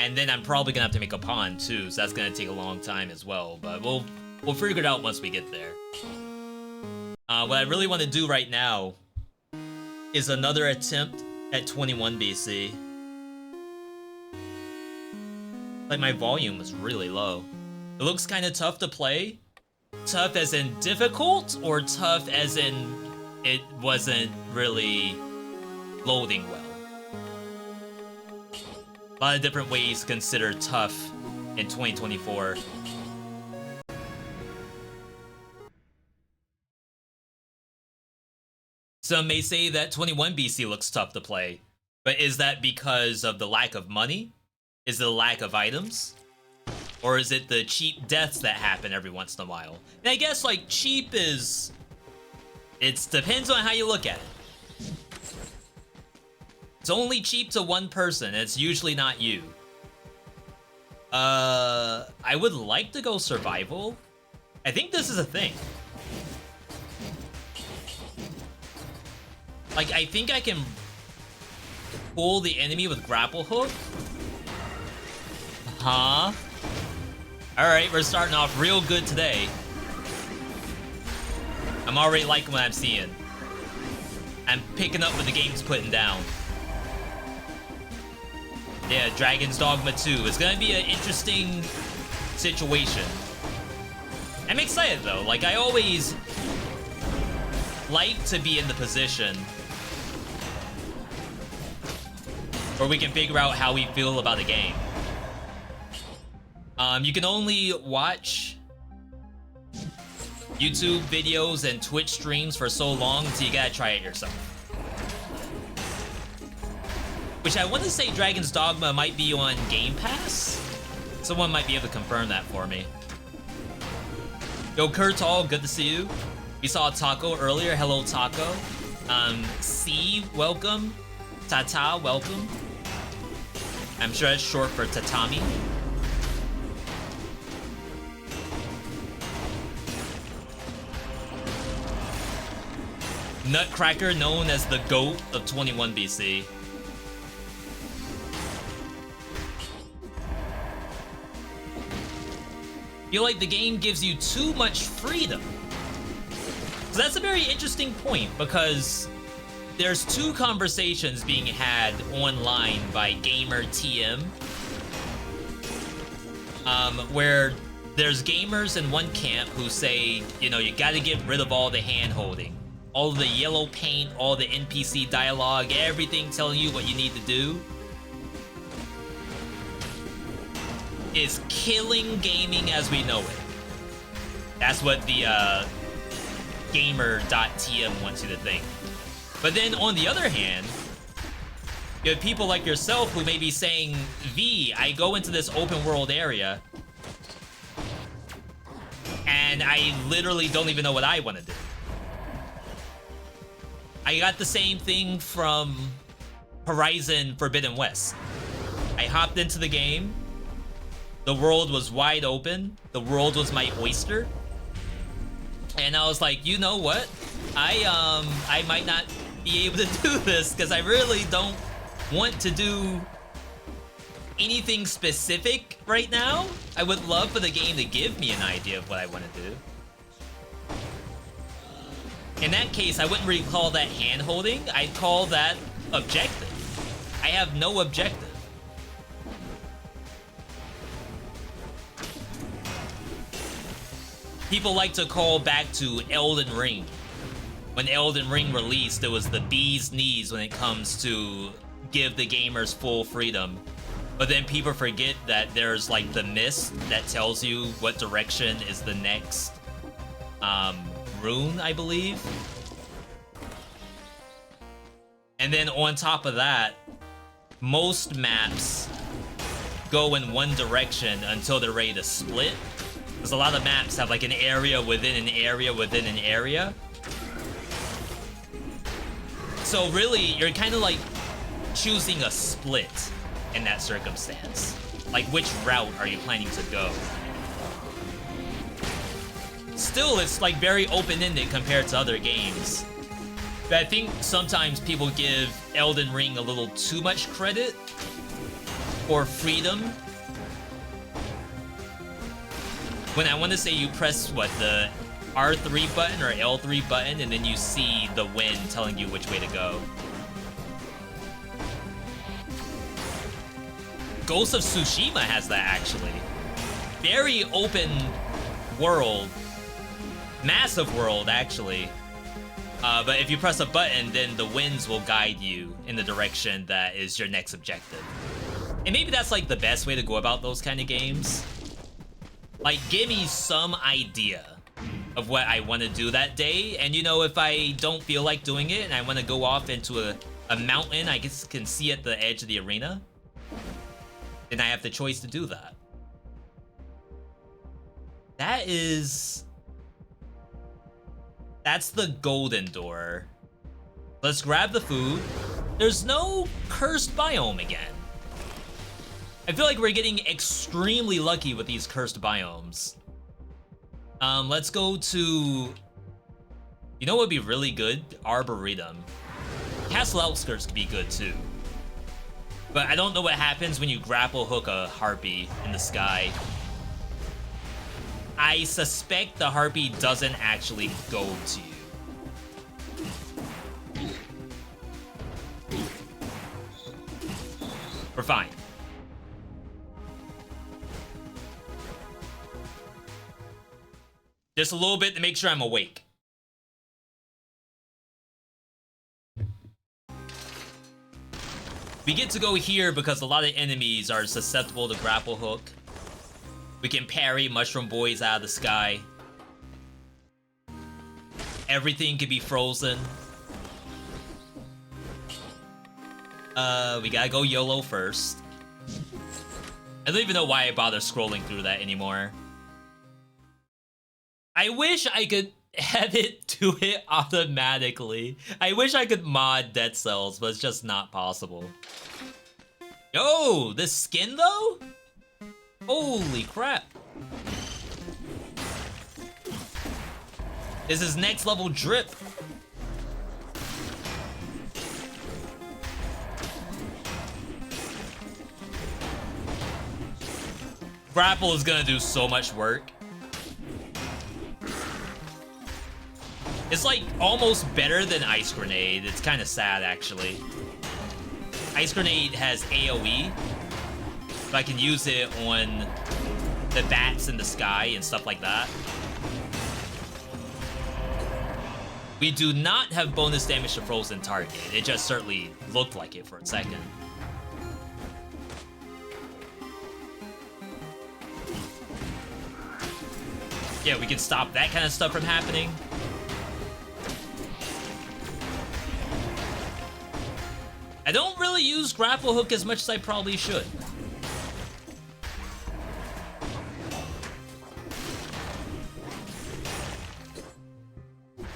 And then I'm probably gonna have to make a pond too, so that's gonna take a long time as well. But we'll figure it out once we get there. What I really want to do right now is another attempt at 21 BC. Like, my volume was really low. It looks kind of tough to play. Tough as in difficult, or tough as in it wasn't really loading well? A lot of different ways to consider tough in 2024. Some may say that 21 BC looks tough to play, but is that because of the lack of money? Is it the lack of items? Or is it the cheap deaths that happen every once in a while? And I guess, like, cheap is... it depends on how you look at it. It's only cheap to one person, and it's usually not you. I would like to go survival. I think this is a thing. Like, I think I can pull the enemy with grapple hook. Huh? Alright, we're starting off real good today. I'm already liking what I'm seeing. I'm picking up what the game's putting down. Yeah, Dragon's Dogma 2. It's gonna be an interesting situation. I'm excited though. Like, I always like to be in the position where we can figure out how we feel about a game. You can only watch YouTube videos and Twitch streams for so long until you gotta try it yourself. Which I want to say Dragon's Dogma might be on Game Pass. Someone might be able to confirm that for me. Yo, Kurtal, good to see you. We saw Taco earlier. Hello, Taco. C, welcome. Tata, welcome. I'm sure that's short for Tatami. Nutcracker, known as the GOAT of 21 BC. Feel like the game gives you too much freedom. So that's a very interesting point, because there's two conversations being had online by Gamer TM, where there's gamers in one camp who say, you know, you gotta get rid of all the hand-holding, all the yellow paint, all the NPC dialogue, everything telling you what you need to do is killing gaming as we know it. That's what the gamer.tm wants you to think. But then on the other hand, you have people like yourself who may be saying, V, I go into this open world area and I literally don't even know what I want to do. I got the same thing from Horizon Forbidden West. I hopped into the game. The world was wide open. The world was my oyster. And I was like, you know what? I might not be able to do this because I really don't want to do anything specific right now. I would love for the game to give me an idea of what I want to do. In that case, I wouldn't really call that hand-holding. I'd call that objective. I have no objective. People like to call back to Elden Ring. When Elden Ring released, it was the bee's knees when it comes to give the gamers full freedom. But then people forget that there's like the mist that tells you what direction is the next rune, I believe. And then on top of that, most maps go in one direction until they're ready to split. Because a lot of maps have like an area within an area within an area. So really, you're kind of like choosing a split in that circumstance. Like, which route are you planning to go? Still, it's like very open-ended compared to other games. But I think sometimes people give Elden Ring a little too much credit. for freedom. When I want to say you press, what, the R3 button or L3 button, and then you see the wind telling you which way to go. Ghost of Tsushima has that, actually. Very open world. Massive world, actually. But if you press a button, then the winds will guide you in the direction that is your next objective. And maybe that's like the best way to go about those kind of games. Like, give me some idea of what I want to do that day. And you know, if I don't feel like doing it and I want to go off into a mountain I guess can see at the edge of the arena, then I have the choice to do that. That's the golden door. Let's grab the food. There's no cursed biome again. I feel like we're getting extremely lucky with these cursed biomes. Let's go to... You know what would be really good? Arboretum. Castle Outskirts could be good too. But I don't know what happens when you grapple hook a harpy in the sky. I suspect the harpy doesn't actually go to you. We're fine. Just a little bit to make sure I'm awake. We get to go here because a lot of enemies are susceptible to grapple hook. We can parry mushroom boys out of the sky. Everything can be frozen. We gotta go YOLO first. I don't even know why I bother scrolling through that anymore. I wish I could have it do it automatically. I wish I could mod Dead Cells, but it's just not possible. Yo, this skin though? Holy crap. This is next level drip. Grapple is gonna do so much work. It's like almost better than Ice Grenade. It's kind of sad, actually. Ice Grenade has AoE, so I can use it on the bats in the sky and stuff like that. We do not have bonus damage to frozen target. It just certainly looked like it for a second. Yeah, we can stop that kind of stuff from happening. I don't really use grapple hook as much as I probably should.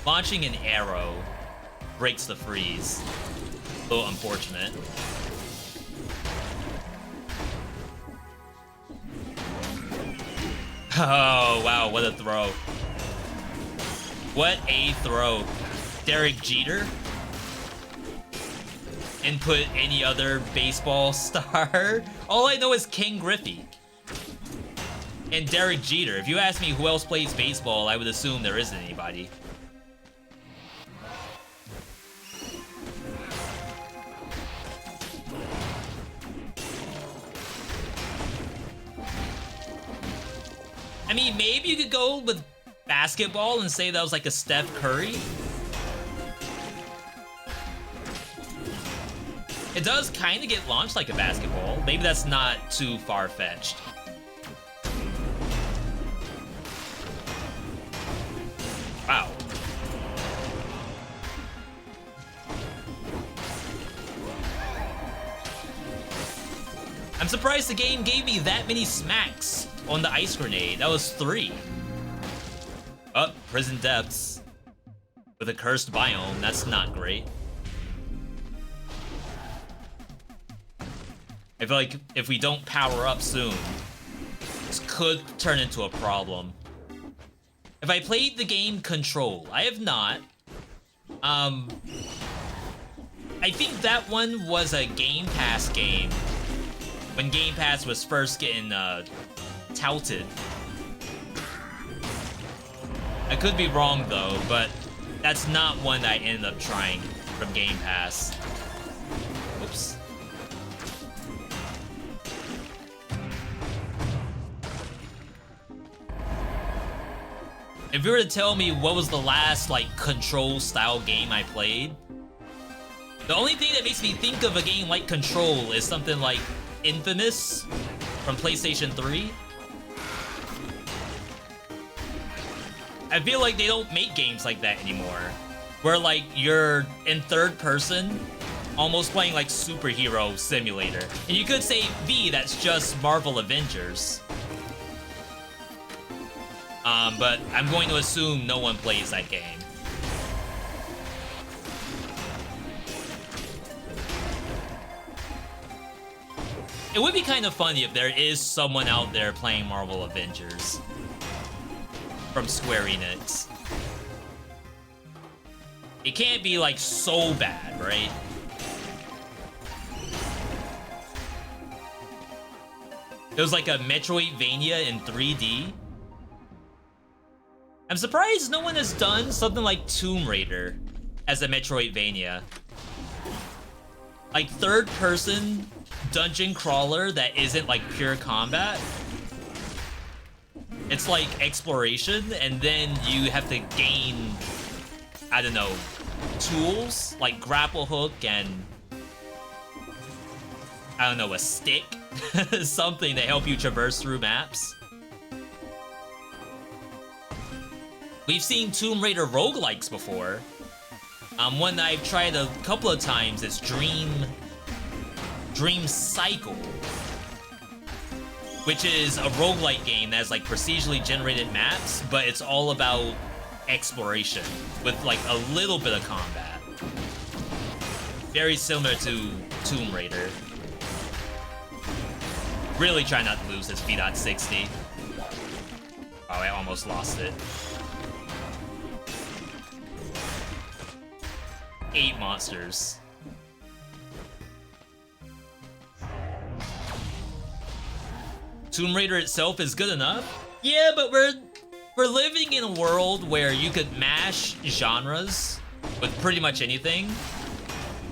Launching an arrow breaks the freeze. A little unfortunate. Oh, wow, what a throw. What a throw. Derek Jeter? Input any other baseball star. All I know is King Griffey. And Derek Jeter. If you ask me who else plays baseball, I would assume there isn't anybody. I mean, maybe you could go with basketball and say that was like a Steph Curry. It does kind of get launched like a basketball. Maybe that's not too far-fetched. Wow. I'm surprised the game gave me that many smacks on the ice grenade. That was 3. Oh, prison depths. With a cursed biome, that's not great. I feel like if we don't power up soon, this could turn into a problem. If I played the game Control, I have not. I think that one was a Game Pass game. when Game Pass was first getting touted. I could be wrong though, but that's not one that I ended up trying from Game Pass. Oops. If you were to tell me what was the last, like, Control style game I played, the only thing that makes me think of a game like Control is something like Infamous from PlayStation 3. I feel like they don't make games like that anymore, where like you're in third person, almost playing like superhero simulator. And you could say V, that's just Marvel Avengers. But I'm going to assume no one plays that game. It would be kind of funny if there is someone out there playing Marvel Avengers from Square Enix. It can't be like so bad, right? It was like a Metroidvania in 3D. I'm surprised no one has done something like Tomb Raider as a Metroidvania. Like third-person dungeon crawler that isn't like pure combat. It's like exploration, and then you have to gain, I don't know, tools like grapple hook and, I don't know, a stick, something to help you traverse through maps. We've seen Tomb Raider roguelikes before. One that I've tried a couple of times is Dream Cycle, which is a roguelike game that has like procedurally generated maps, but it's all about exploration with like a little bit of combat. Very similar to Tomb Raider. Really try not to lose this VeeDot60. Oh, I almost lost it. 8 monsters. Tomb Raider itself is good enough. Yeah, but we're living in a world where you could mash genres with pretty much anything.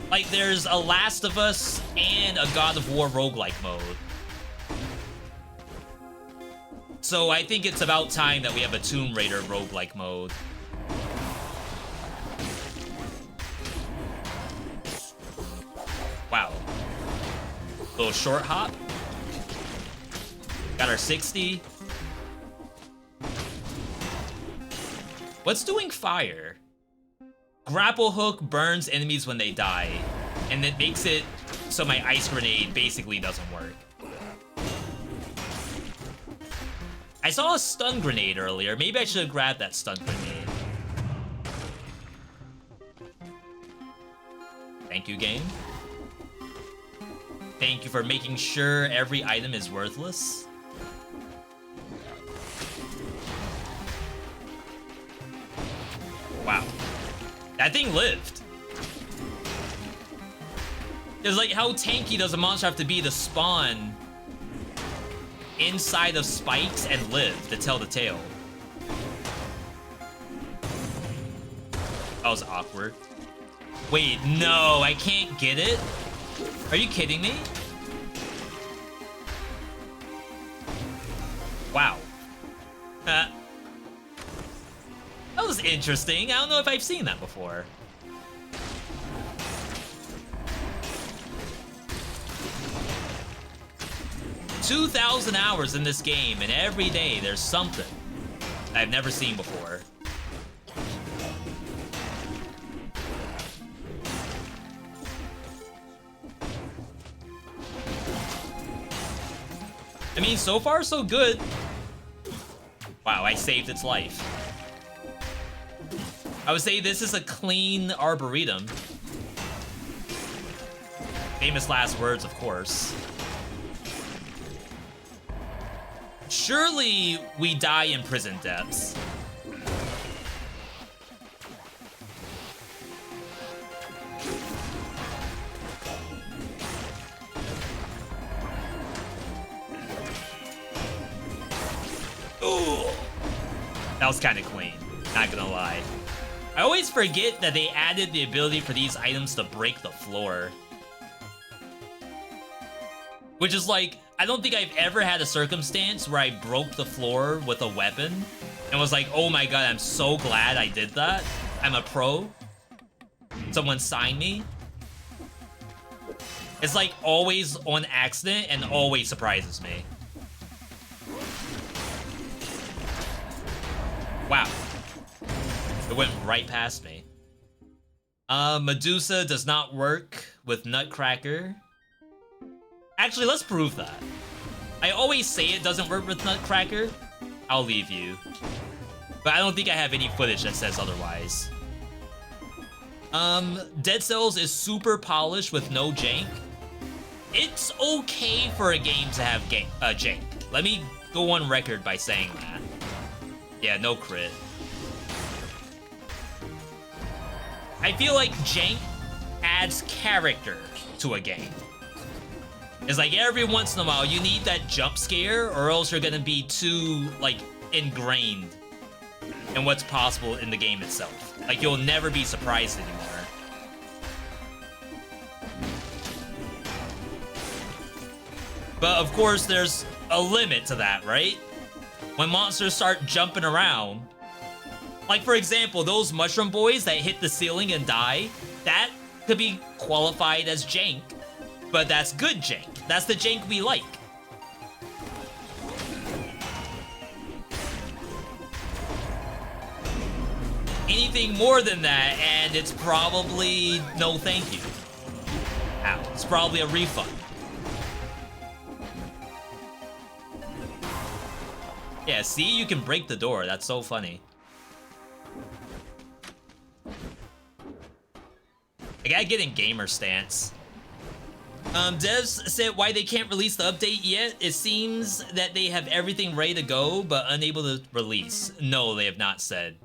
Like there's a Last of Us and a God of War roguelike mode. So I think it's about time that we have a Tomb Raider roguelike mode. Wow. Little short hop. Got our 60. What's doing fire? Grapple hook burns enemies when they die, and it makes it so my ice grenade basically doesn't work. I saw a stun grenade earlier. Maybe I should have grabbed that stun grenade. Thank you, game. Thank you for making sure every item is worthless. Wow. That thing lived. It's like, how tanky does a monster have to be to spawn inside of spikes and live to tell the tale? That was awkward. Wait, no, I can't get it? Are you kidding me? Wow. That was interesting. I don't know if I've seen that before. $2,000 hours in this game, and every day there's something I've never seen before. I mean, so far so good. Wow, I saved its life. I would say this is a clean Arboretum. Famous last words, of course. Surely we die in prison depths. That was kind of clean, not gonna lie. I always forget that they added the ability for these items to break the floor. Which is like, I don't think I've ever had a circumstance where I broke the floor with a weapon and was like, oh my god, I'm so glad I did that. I'm a pro. Someone sign me. It's like always on accident and always surprises me. Wow. It went right past me. Medusa does not work with Nutcracker. Actually, let's prove that. I always say it doesn't work with Nutcracker. I'll leave you. But I don't think I have any footage that says otherwise. Dead Cells is super polished with no jank. It's okay for a game to have jank. Let me go on record by saying that. Yeah, no crit. I feel like jank adds character to a game. It's like every once in a while you need that jump scare or else you're gonna be too, like, ingrained in what's possible in the game itself. Like, you'll never be surprised anymore. But of course, there's a limit to that, right? When monsters start jumping around, like for example, those mushroom boys that hit the ceiling and die, that could be qualified as jank, but that's good jank. That's the jank we like. Anything more than that, and it's probably no thank you. Ow, it's probably a refund. Yeah, see, you can break the door. That's so funny. I gotta get in gamer stance. Devs said why they can't release the update yet. It seems that they have everything ready to go, but unable to release. No, they have not said.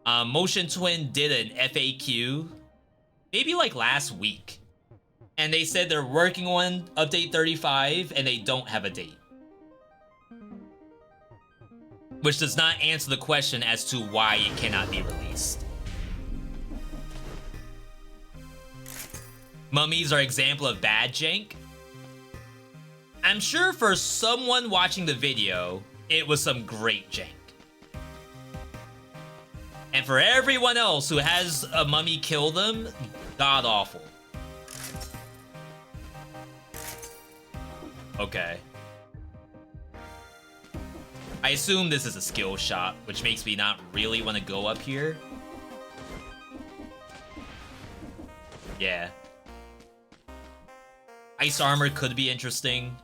Motion Twin did an FAQ, maybe like last week. And they said they're working on update 35 and they don't have a date. Which does not answer the question as to why it cannot be released. Mummies are example of bad jank. I'm sure for someone watching the video, it was some great jank. And for everyone else who has a mummy kill them, god awful. Okay. I assume this is a skill shot, which makes me not really want to go up here. Yeah. Ice armor could be interesting.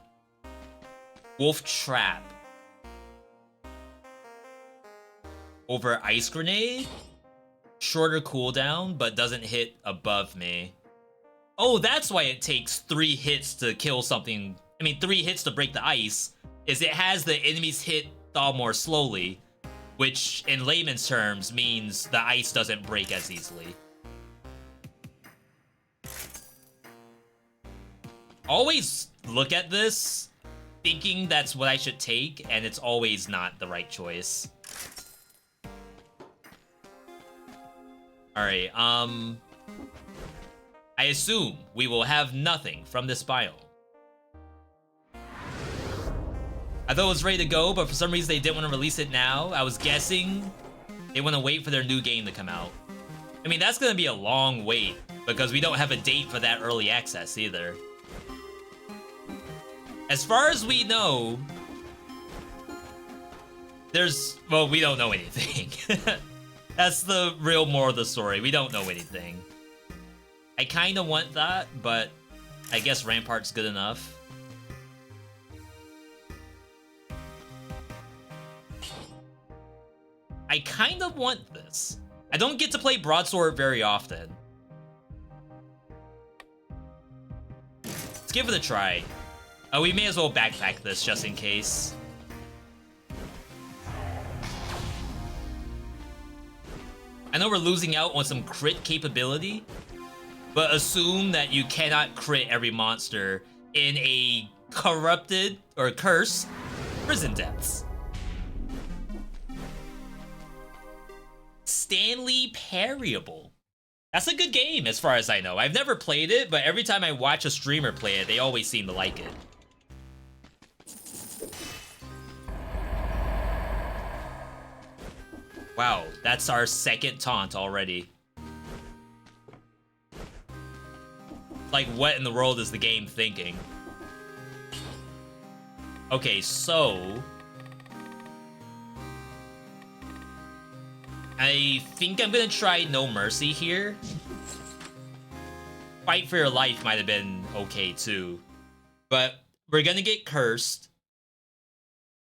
Wolf trap. Over ice grenade? Shorter cooldown, but doesn't hit above me. Oh, that's why it takes 3 hits to kill something. I mean, 3 hits to break the ice, is it has the enemies hit thaw more slowly, which in layman's terms means the ice doesn't break as easily. Always look at this thinking that's what I should take, and it's always not the right choice. Alright, I assume we will have nothing from this biome. I thought it was ready to go, but for some reason they didn't want to release it now. I was guessing they want to wait for their new game to come out. I mean, that's going to be a long wait, because we don't have a date for that early access either. As far as we know, well, we don't know anything. That's the real moral of the story. We don't know anything. I kind of want that, but I guess Rampart's good enough. I kind of want this. I don't get to play Broadsword very often. Let's give it a try. We may as well backpack this just in case. I know we're losing out on some crit capability, but assume that you cannot crit every monster in a corrupted or cursed prison depths. Stanley Parryable. That's a good game as far as I know. I've never played it, but every time I watch a streamer play it, they always seem to like it. Wow, that's our second taunt already. Like, what in the world is the game thinking? Okay, so... I think I'm gonna try No Mercy here. Fight for Your Life might have been okay too. But we're gonna get cursed.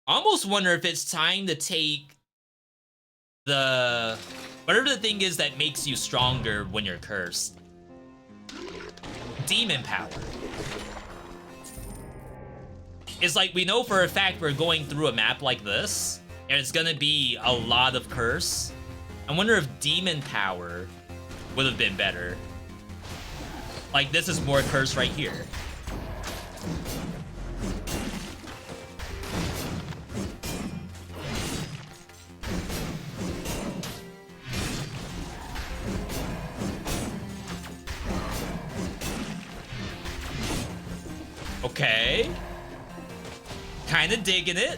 I almost wonder if it's time to take the... whatever the thing is that makes you stronger when you're cursed. Demon Power. It's like we know for a fact we're going through a map like this, and it's gonna be a lot of curse. I wonder if Demon Power would have been better. Like, this is more curse right here. Okay. Kinda digging it.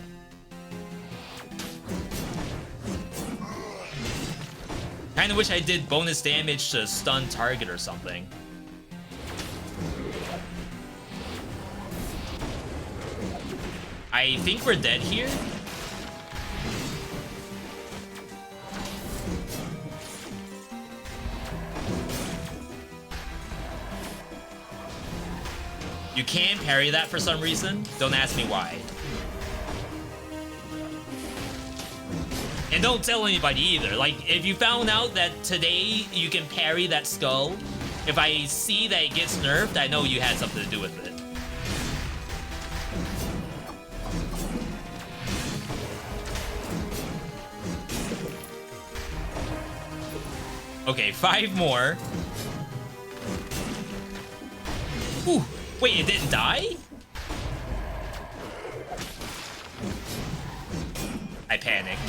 Kinda wish I did bonus damage to stun target or something. I think we're dead here. You can parry that for some reason. Don't ask me why. And don't tell anybody either. Like, if you found out that today you can parry that skull, if I see that it gets nerfed, I know you had something to do with it. Okay, 5 more. Ooh, wait, it didn't die? I panicked.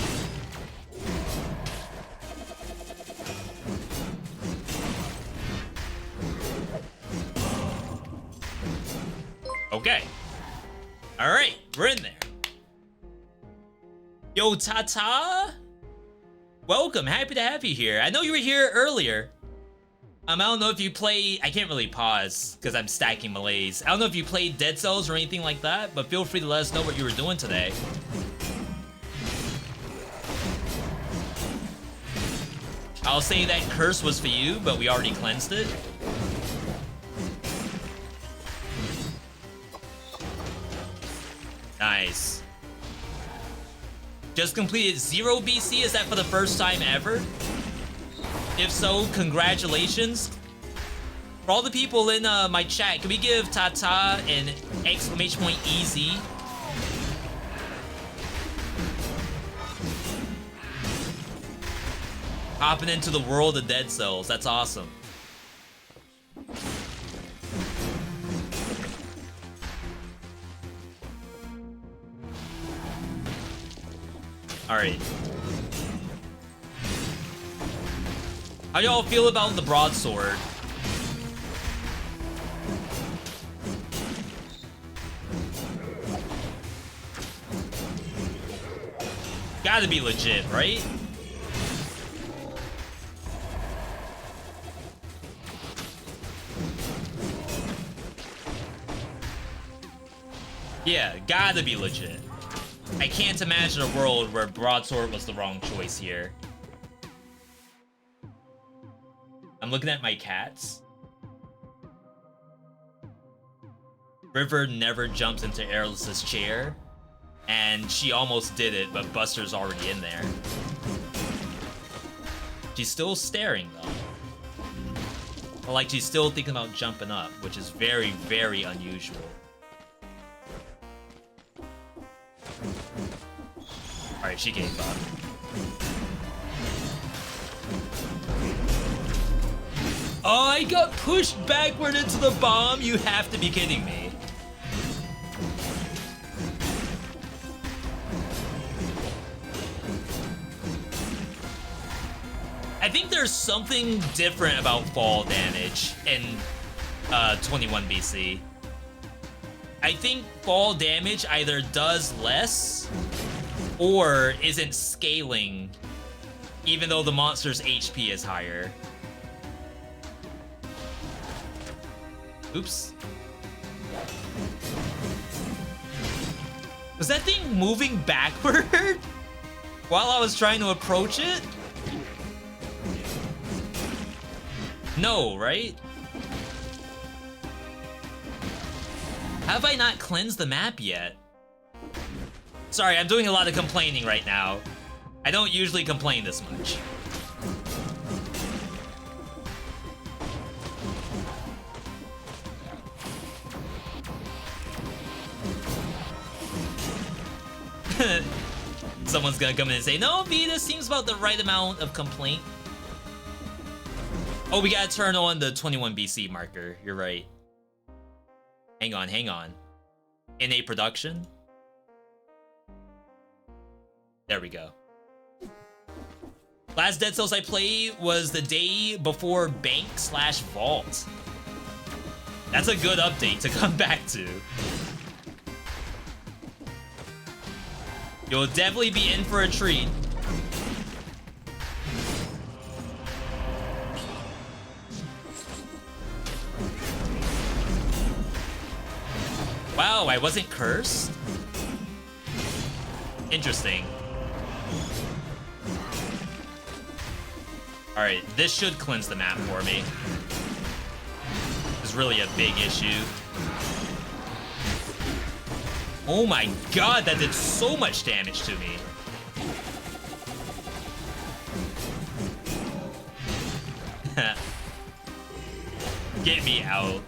Okay. Alright, we're in there. Yo, Tata! Welcome, happy to have you here. I know you were here earlier. I don't know if you play... I can't really pause, because I'm stacking malaise. I don't know if you played Dead Cells or anything like that, but feel free to let us know what you were doing today. I'll say that curse was for you, but we already cleansed it. Nice. Just completed 0 BC? Is that for the first time ever? If so, congratulations. For all the people in my chat, can we give Tata an exclamation point easy? Hopping into the world of Dead Cells. That's awesome. Alright. How y'all feel about the broadsword? Gotta be legit, right? Yeah, gotta be legit. I can't imagine a world where broadsword was the wrong choice here. I'm looking at my cats. River never jumps into Airless's chair, and she almost did it, but Buster's already in there. She's still staring, though. Like, she's still thinking about jumping up, which is very, very unusual. Alright, she gave up. Oh, I got pushed backward into the bomb? You have to be kidding me. I think there's something different about fall damage in 21 BC. I think fall damage either does less or isn't scaling even though the monster's HP is higher. Oops. Was that thing moving backward while I was trying to approach it? No, right? Have I not cleansed the map yet? Sorry, I'm doing a lot of complaining right now. I don't usually complain this much. Someone's gonna come in and say, no, V, this seems about the right amount of complaint. Oh, we gotta turn on the 21 BC marker. You're right. Hang on, hang on. NA production. There we go. Last Dead Cells I played was the day before Bank/Vault. That's a good update to come back to. You'll definitely be in for a treat. Wow, I wasn't cursed? Interesting. Alright, this should cleanse the map for me. This is really a big issue. Oh my god, that did so much damage to me. Get me out.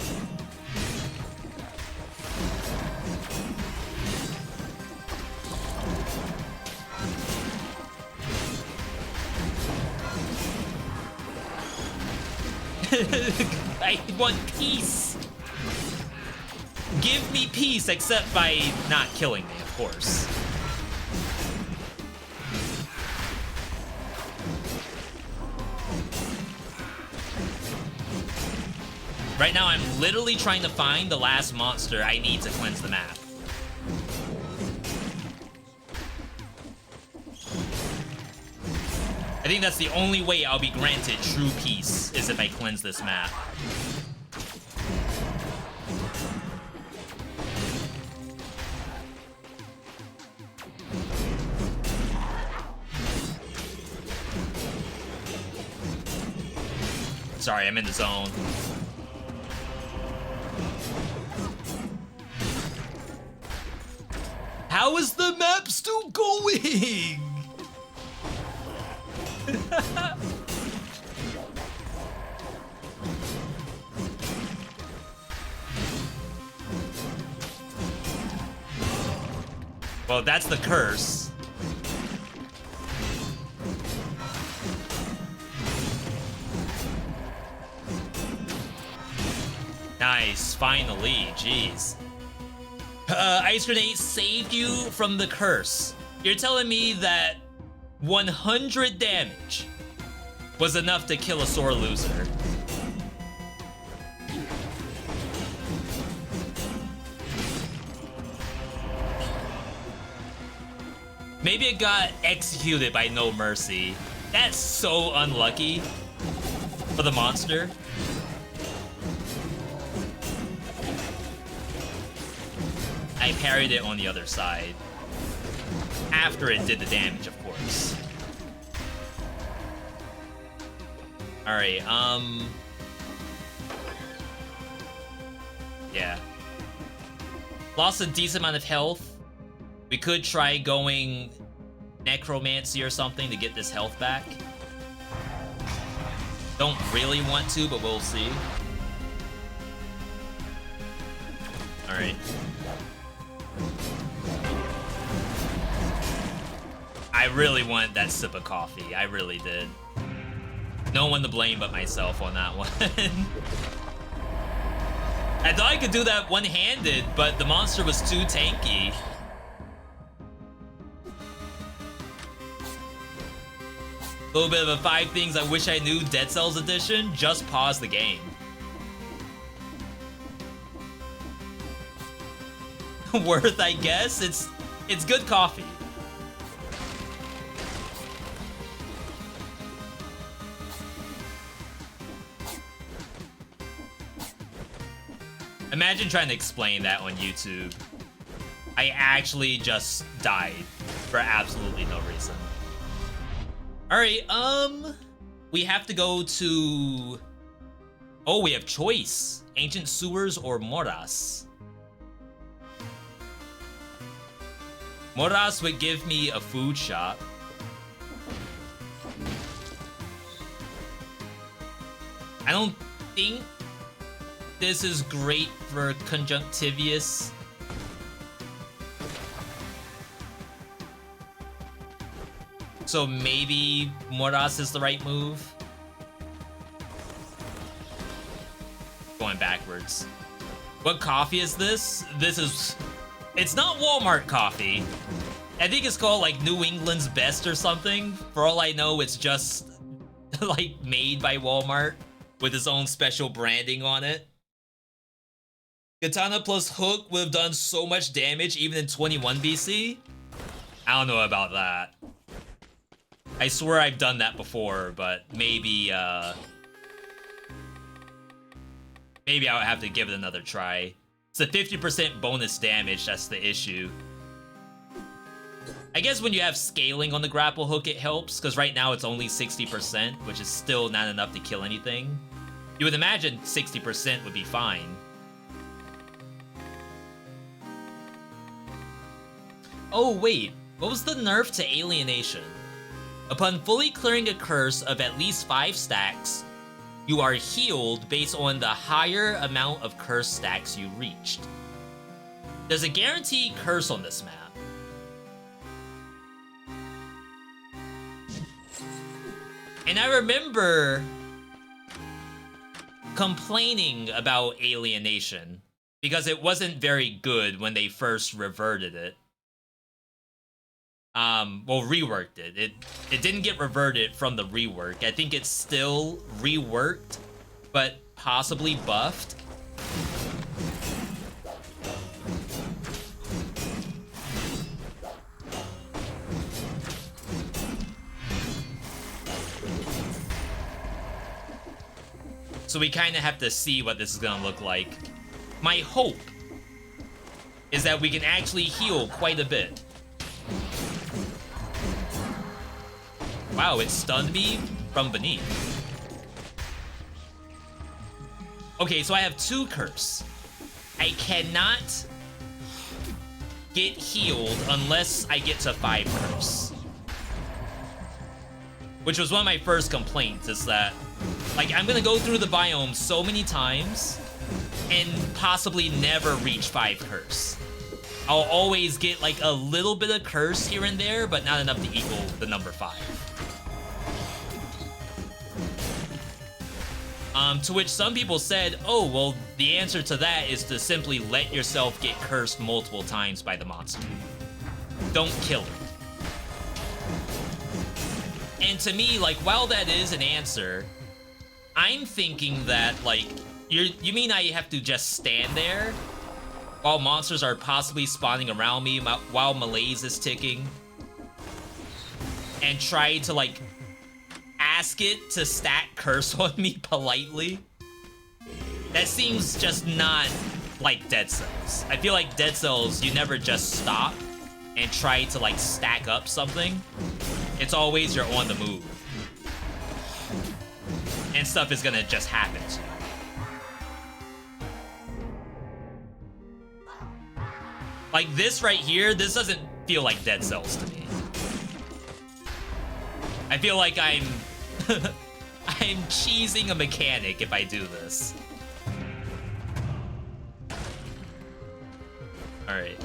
I want peace. Give me peace, except by not killing me, of course. Right now, I'm literally trying to find the last monster I need to cleanse the map. I think that's the only way I'll be granted true peace, is if I cleanse this map. Sorry, I'm in the zone. How is the map still going? Well, that's the curse. Nice, finally, jeez. Ice Grenade saved you from the curse. You're telling me that 100 damage was enough to kill a sore loser. Maybe it got executed by no mercy. That's so unlucky for the monster. I parried it on the other side. After it did the damage, of course. Alright, yeah. Lost a decent amount of health. We could try going Necromancy or something to get this health back. Don't really want to, but we'll see. Alright. I really wanted that sip of coffee. I really did. No one to blame but myself on that one. I thought I could do that one-handed, but the monster was too tanky. little bit of a 5 things I wish I knew Dead Cells edition. Just pause the game. Worth, I guess. It's good coffee. Imagine trying to explain that on YouTube. I actually just died for absolutely no reason. Alright, we have to go to... Oh, we have choice. Ancient Sewers or Moras. Moras would give me a food shop. I don't think this is great for conjunctivitis. So maybe Moras is the right move. Going backwards. What coffee is this? This is... It's not Walmart coffee. I think it's called like New England's Best or something. For all I know, it's just like made by Walmart with its own special branding on it. Katana plus hook would have done so much damage even in 21 BC. I don't know about that. I swear I've done that before, but maybe maybe I would have to give it another try. It's a 50% bonus damage, that's the issue. I guess when you have scaling on the grapple hook, it helps, because right now it's only 60%, which is still not enough to kill anything. You would imagine 60% would be fine. Oh wait, what was the nerf to alienation? Upon fully clearing a curse of at least 5 stacks, you are healed based on the higher amount of curse stacks you reached. There's a guaranteed curse on this map. And I remember complaining about alienation because it wasn't very good when they first reverted it. Well, reworked it. It didn't get reverted from the rework. I think it's still reworked, but possibly buffed. So we kind of have to see what this is gonna look like. My hope is that we can actually heal quite a bit. Wow, it stunned me from beneath. Okay, so I have 2 curse. I cannot get healed unless I get to 5 curse. Which was one of my first complaints, is that, like, I'm gonna go through the biome so many times and possibly never reach 5 curse. I'll always get, like, a little bit of curse here and there, but not enough to equal the number 5. To which some people said, oh, well, the answer to that is to simply let yourself get cursed multiple times by the monster. Don't kill it. And to me, like, while that is an answer, I'm thinking that, like, you mean I have to just stand there while monsters are possibly spawning around me while malaise is ticking and try to, like, ask it to stack curse on me politely? That seems just not like Dead Cells. I feel like Dead Cells, you never just stop and try to, like, stack up something. It's always you're on the move. And stuff is gonna just happen to you. Like this right here, this doesn't feel like Dead Cells to me. I feel like I'm cheesing a mechanic if I do this. Alright.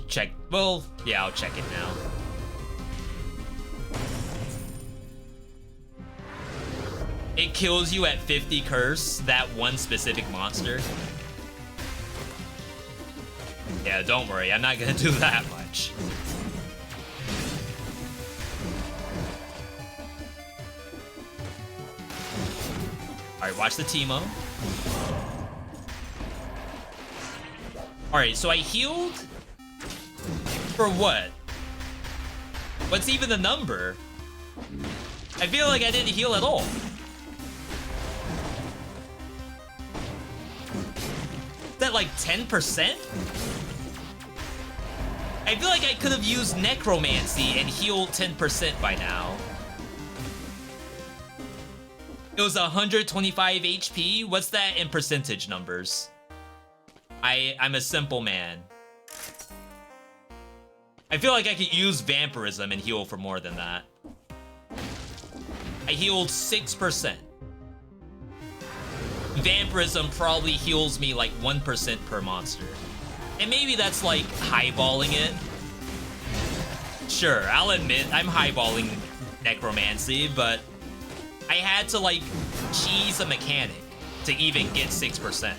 Check. Well, yeah, I'll check it now. It kills you at 50 curse, that one specific monster. Yeah, don't worry, I'm not gonna do that much. Alright, watch the Teemo. Alright, so I healed? For what? What's even the number? I feel like I didn't heal at all. Is that like 10%? I feel like I could have used Necromancy and healed 10% by now. It was 125 HP. What's that in percentage numbers? I'm a simple man. I feel like I could use Vampirism and heal for more than that. I healed 6%. Vampirism probably heals me like 1% per monster. And maybe that's like highballing it. Sure, I'll admit I'm highballing Necromancy, but I had to like cheese a mechanic to even get 6%.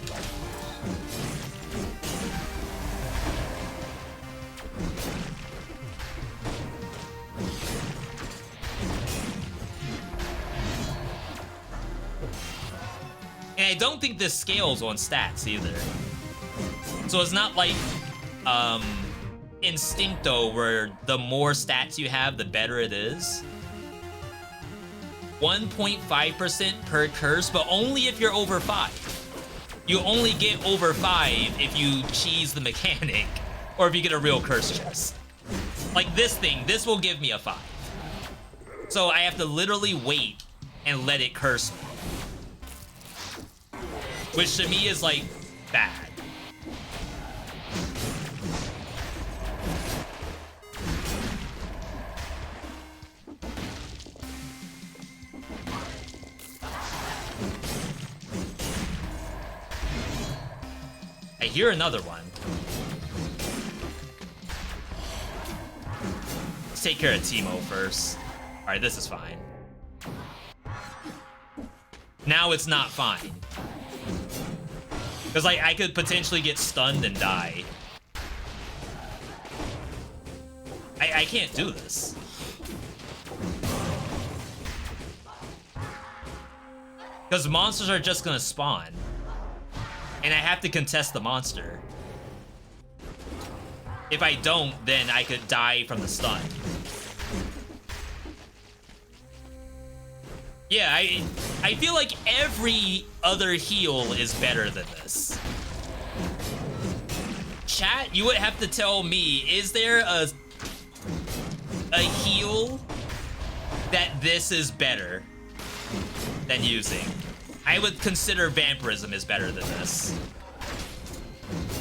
And I don't think this scales on stats either. So it's not like Instincto where the more stats you have, the better it is. 1.5% per curse, but only if you're over 5. You only get over 5 if you cheese the mechanic or if you get a real curse chest. Like this thing, this will give me a 5. So I have to literally wait and let it curse me. Which to me is like bad. I hear another one. Let's take care of Teemo first. Alright, this is fine. Now it's not fine. Because like I could potentially get stunned and die. I can't do this. Because monsters are just gonna spawn. And I have to contest the monster. If I don't, then I could die from the stun. Yeah, I feel like every other heal is better than this. Chat, you would have to tell me, is there a heal that this is better than using? I would consider Vampirism is better than this.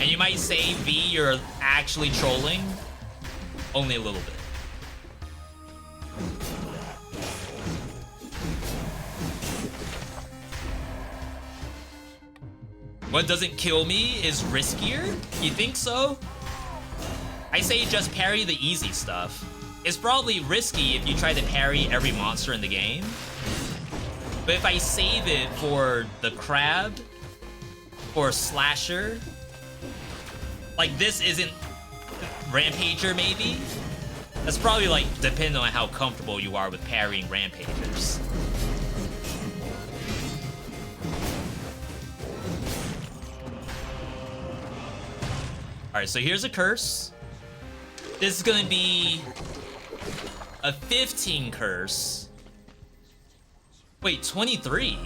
And you might say, V, you're actually trolling. Only a little bit. What doesn't kill me is riskier? You think so? I say just parry the easy stuff. It's probably risky if you try to parry every monster in the game. But if I save it for the crab or slasher, like this isn't Rampager maybe? That's probably like depending on how comfortable you are with parrying Rampagers. Alright, so here's a curse. This is gonna be a 15 curse. Wait, 23?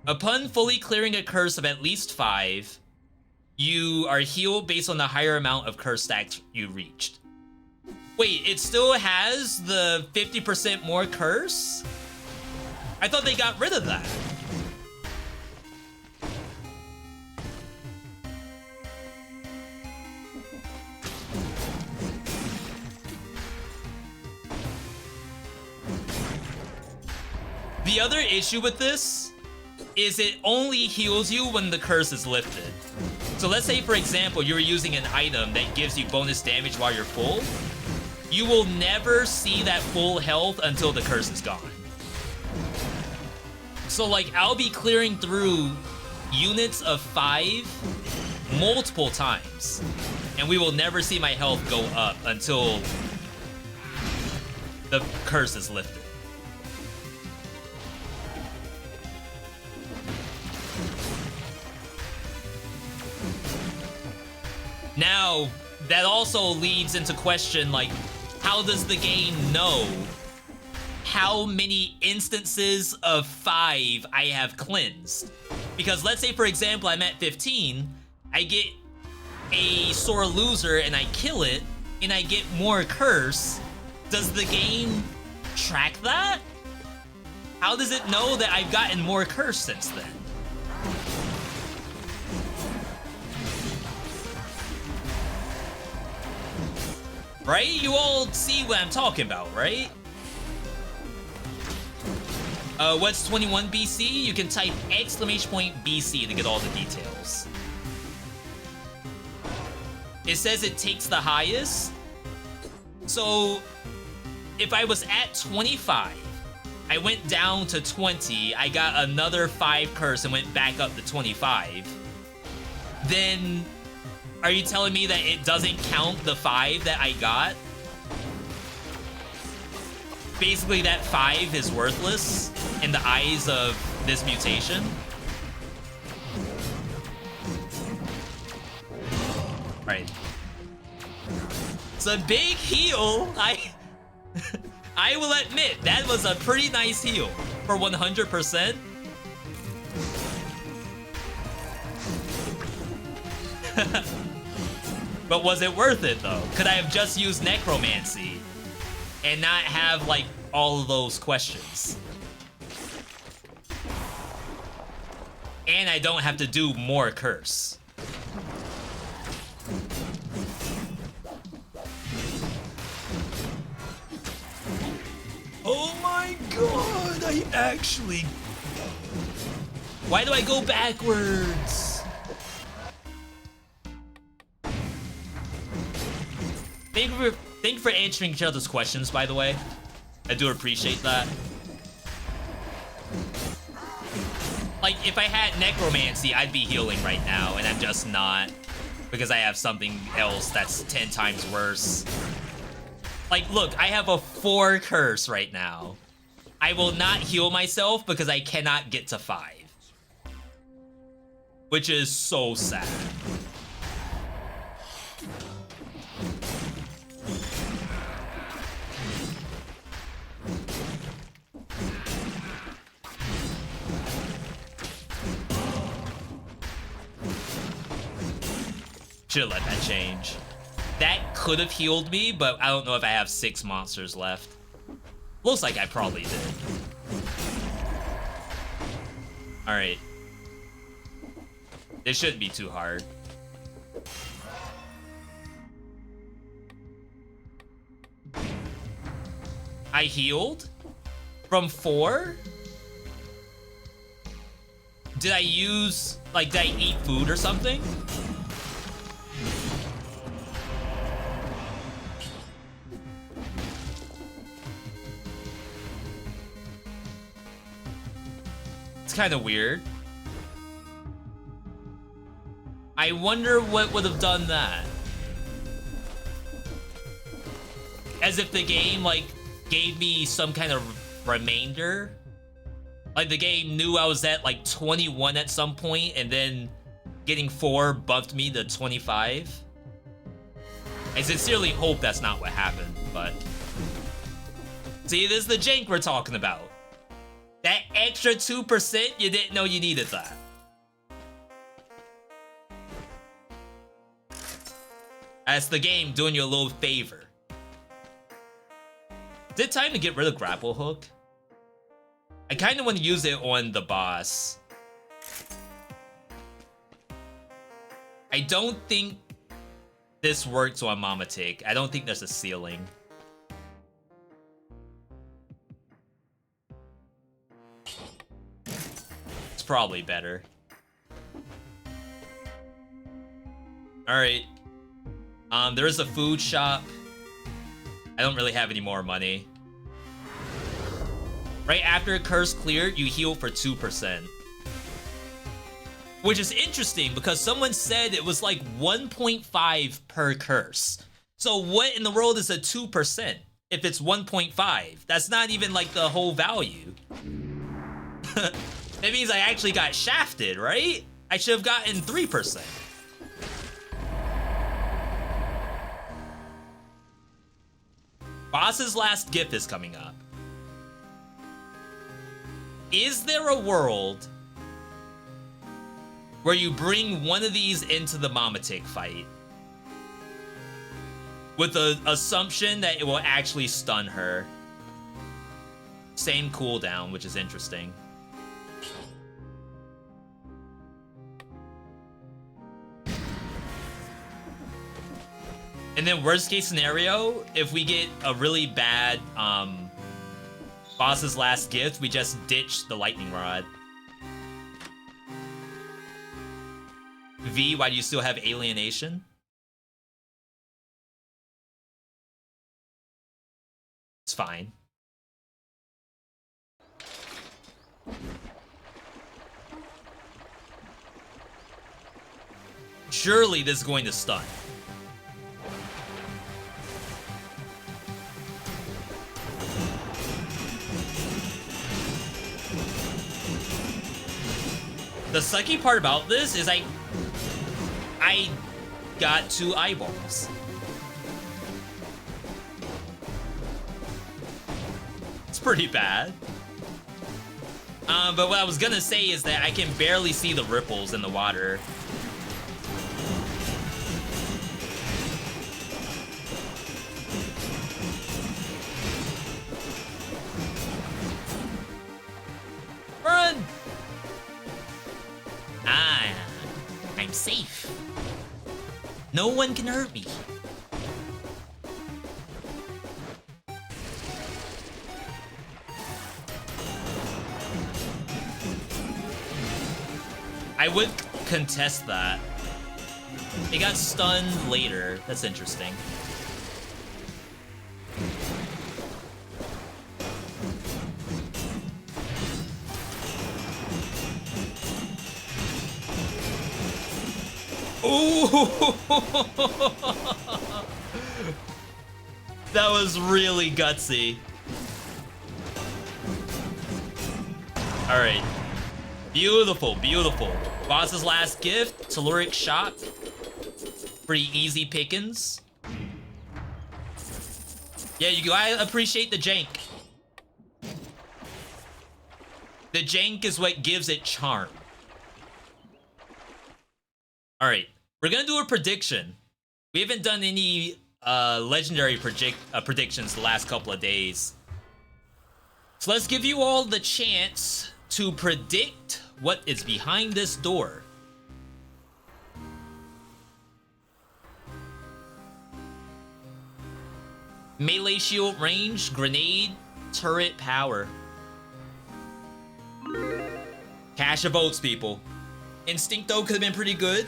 Upon fully clearing a curse of at least 5, you are healed based on the higher amount of curse stacks you reached. Wait, it still has the 50% more curse? I thought they got rid of that. The other issue with this is it only heals you when the curse is lifted. So let's say, for example, you're using an item that gives you bonus damage while you're full. You will never see that full health until the curse is gone. So like, I'll be clearing through units of 5 multiple times, and we will never see my health go up until the curse is lifted. Now, that also leads into question, like, how does the game know how many instances of 5 I have cleansed? Because let's say, for example, I'm at 15, I get a sore loser and I kill it, and I get more curse. Does the game track that? How does it know that I've gotten more curse since then? Right? You all see what I'm talking about, right? What's 21 BC? You can type !BC to get all the details. It says it takes the highest. So, if I was at 25, I went down to 20, I got another 5 curse and went back up to 25, then are you telling me that it doesn't count the 5 that I got? Basically, that 5 is worthless in the eyes of this mutation? Right. It's a big heal. I will admit, that was a pretty nice heal for 100%. But was it worth it, though? Could I have just used necromancy and not have, like, all of those questions? And I don't have to do more curse. Oh my god, I actually... Why do I go backwards? Thank you for answering each other's questions, by the way. I do appreciate that. Like, if I had necromancy, I'd be healing right now, and I'm just not. Because I have something else that's 10 times worse. Like, look, I have a 4 curse right now. I will not heal myself because I cannot get to 5. Which is so sad. Should've let that change. That could have healed me, but I don't know if I have 6 monsters left. Looks like I probably did. Alright. This shouldn't be too hard. I healed? From 4? Did I use... like, did I eat food or something? Kind of weird. I wonder what would have done that. As if the game, like, gave me some kind of remainder. Like, the game knew I was at, like, 21 at some point, and then getting 4 bumped me to 25. I sincerely hope that's not what happened, but... See, this is the jank we're talking about. That extra 2%, you didn't know you needed that. That's the game doing you a little favor. Is it time to get rid of Grapple Hook? I kind of want to use it on the boss. I don't think this works on Mama Tick. I don't think there's a ceiling. Probably better. Alright. There is a food shop. I don't really have any more money. Right after a curse cleared, you heal for 2%. Which is interesting because someone said it was like 1.5 per curse. So what in the world is a 2%? if it's 1.5. That's not even like the whole value. That means I actually got shafted, right? I should have gotten 3%. Boss's last gift is coming up. Is there a world where you bring one of these into the Mamatic fight with the assumption that it will actually stun her? Same cooldown, which is interesting. And then worst case scenario, if we get a really bad boss's last gift, we just ditch the lightning rod. V, why do you still have alienation? It's fine. Surely this is going to stun. The sucky part about this is I got 2 eyeballs. It's pretty bad. But what I was gonna say is that I can barely see the ripples in the water. Run! I'm safe. No one can hurt me. I would contest that. It got stunned later. That's interesting. Ooh! That was really gutsy. All right. Beautiful, beautiful. Boss's last gift, Telluric Shot. Pretty easy pickings. Yeah, I appreciate the jank. The jank is what gives it charm. All right, we're gonna do a prediction. We haven't done any legendary predictions the last couple of days. So let's give you all the chance to predict what is behind this door. Melee shield range, grenade, turret power. Cash of votes, people. Instincto could have been pretty good.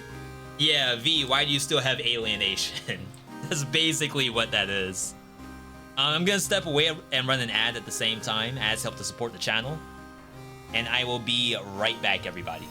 Yeah, V, why do you still have alienation? That's basically what that is. I'm gonna step away and run an ad at the same time. Ads help to support the channel. And I will be right back, everybody.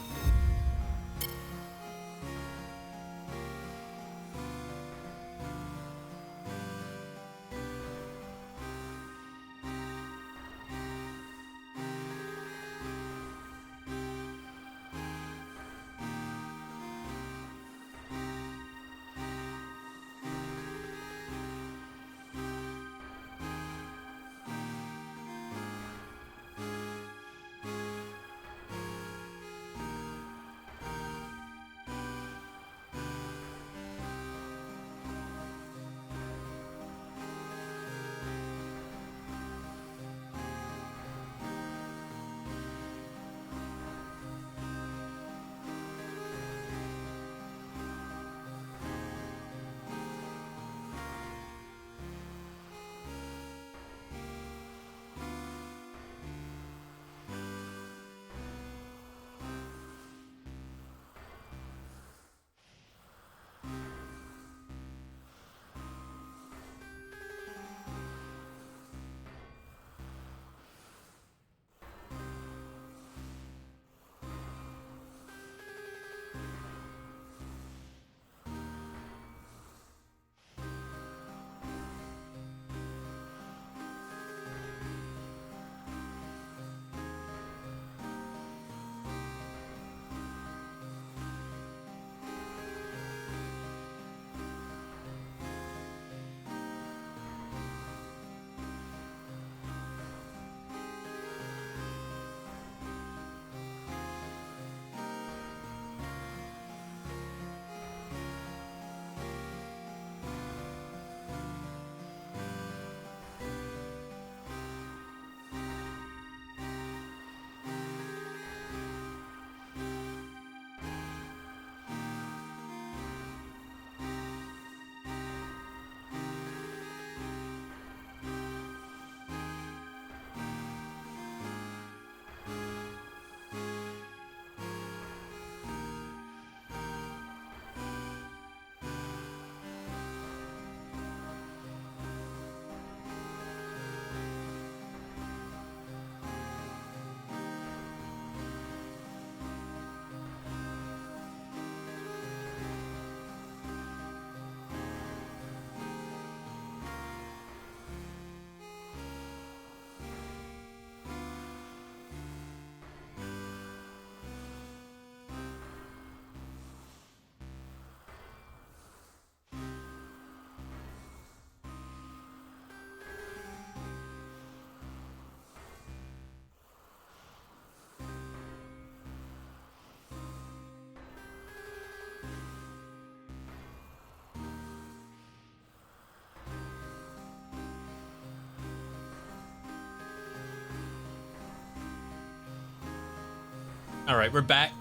Alright, we're back.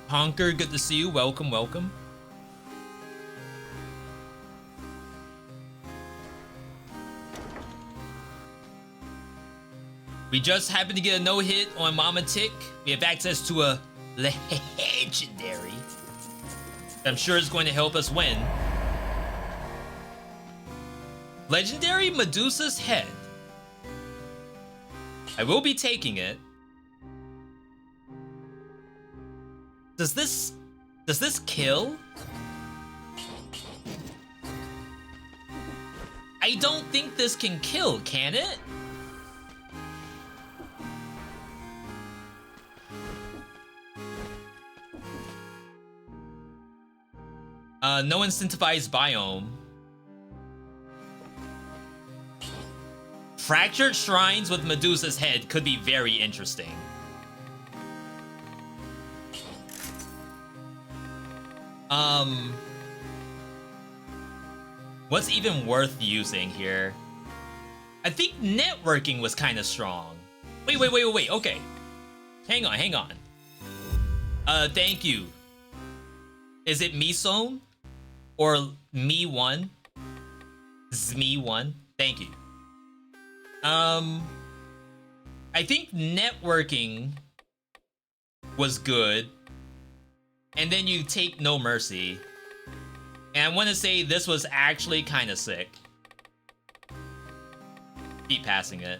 Honker, good to see you. Welcome, welcome. We just happened to get a no-hit on Mama Tick. We have access to a legendary. I'm sure is going to help us win. Legendary Medusa's Head. I will be taking it. Does this kill? I don't think this can kill, can it? No incentivized biome. Fractured shrines with Medusa's head could be very interesting. What's even worth using here? I think networking was kind of strong. Wait, okay. Hang on. Thank you. Is it Misone? Or Me1? Zme1? Thank you. I think networking was good. And then you take No Mercy. And I want to say this was actually kind of sick. Keep passing it.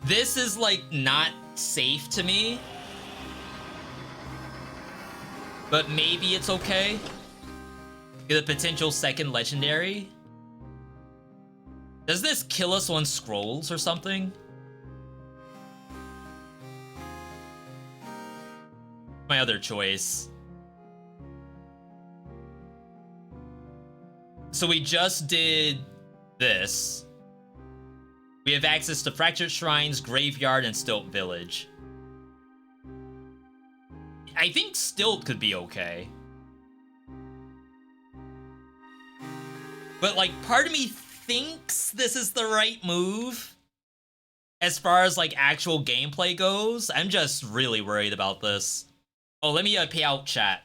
This is like not safe to me. But maybe it's okay. Get a potential second legendary. Does this kill us on scrolls or something? My other choice. So we just did this. We have access to Fractured Shrines, Graveyard, and Stilt Village. I think Stilt could be okay. But like, part of me thinks this is the right move. As far as like actual gameplay goes, I'm just really worried about this. Oh, let me pay out chat.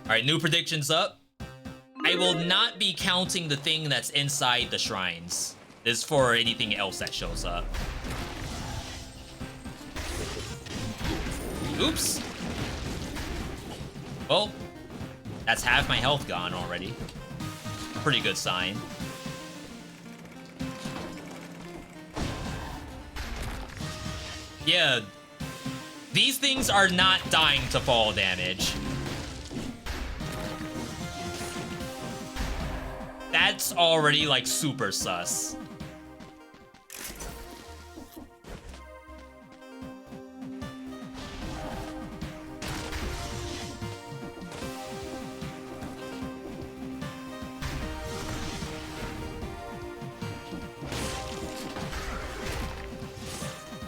Alright, new predictions up. I will not be counting the thing that's inside the shrines. This is for anything else that shows up. Oops. Well, that's half my health gone already. Pretty good sign. Yeah, these things are not dying to fall damage. That's already like super sus.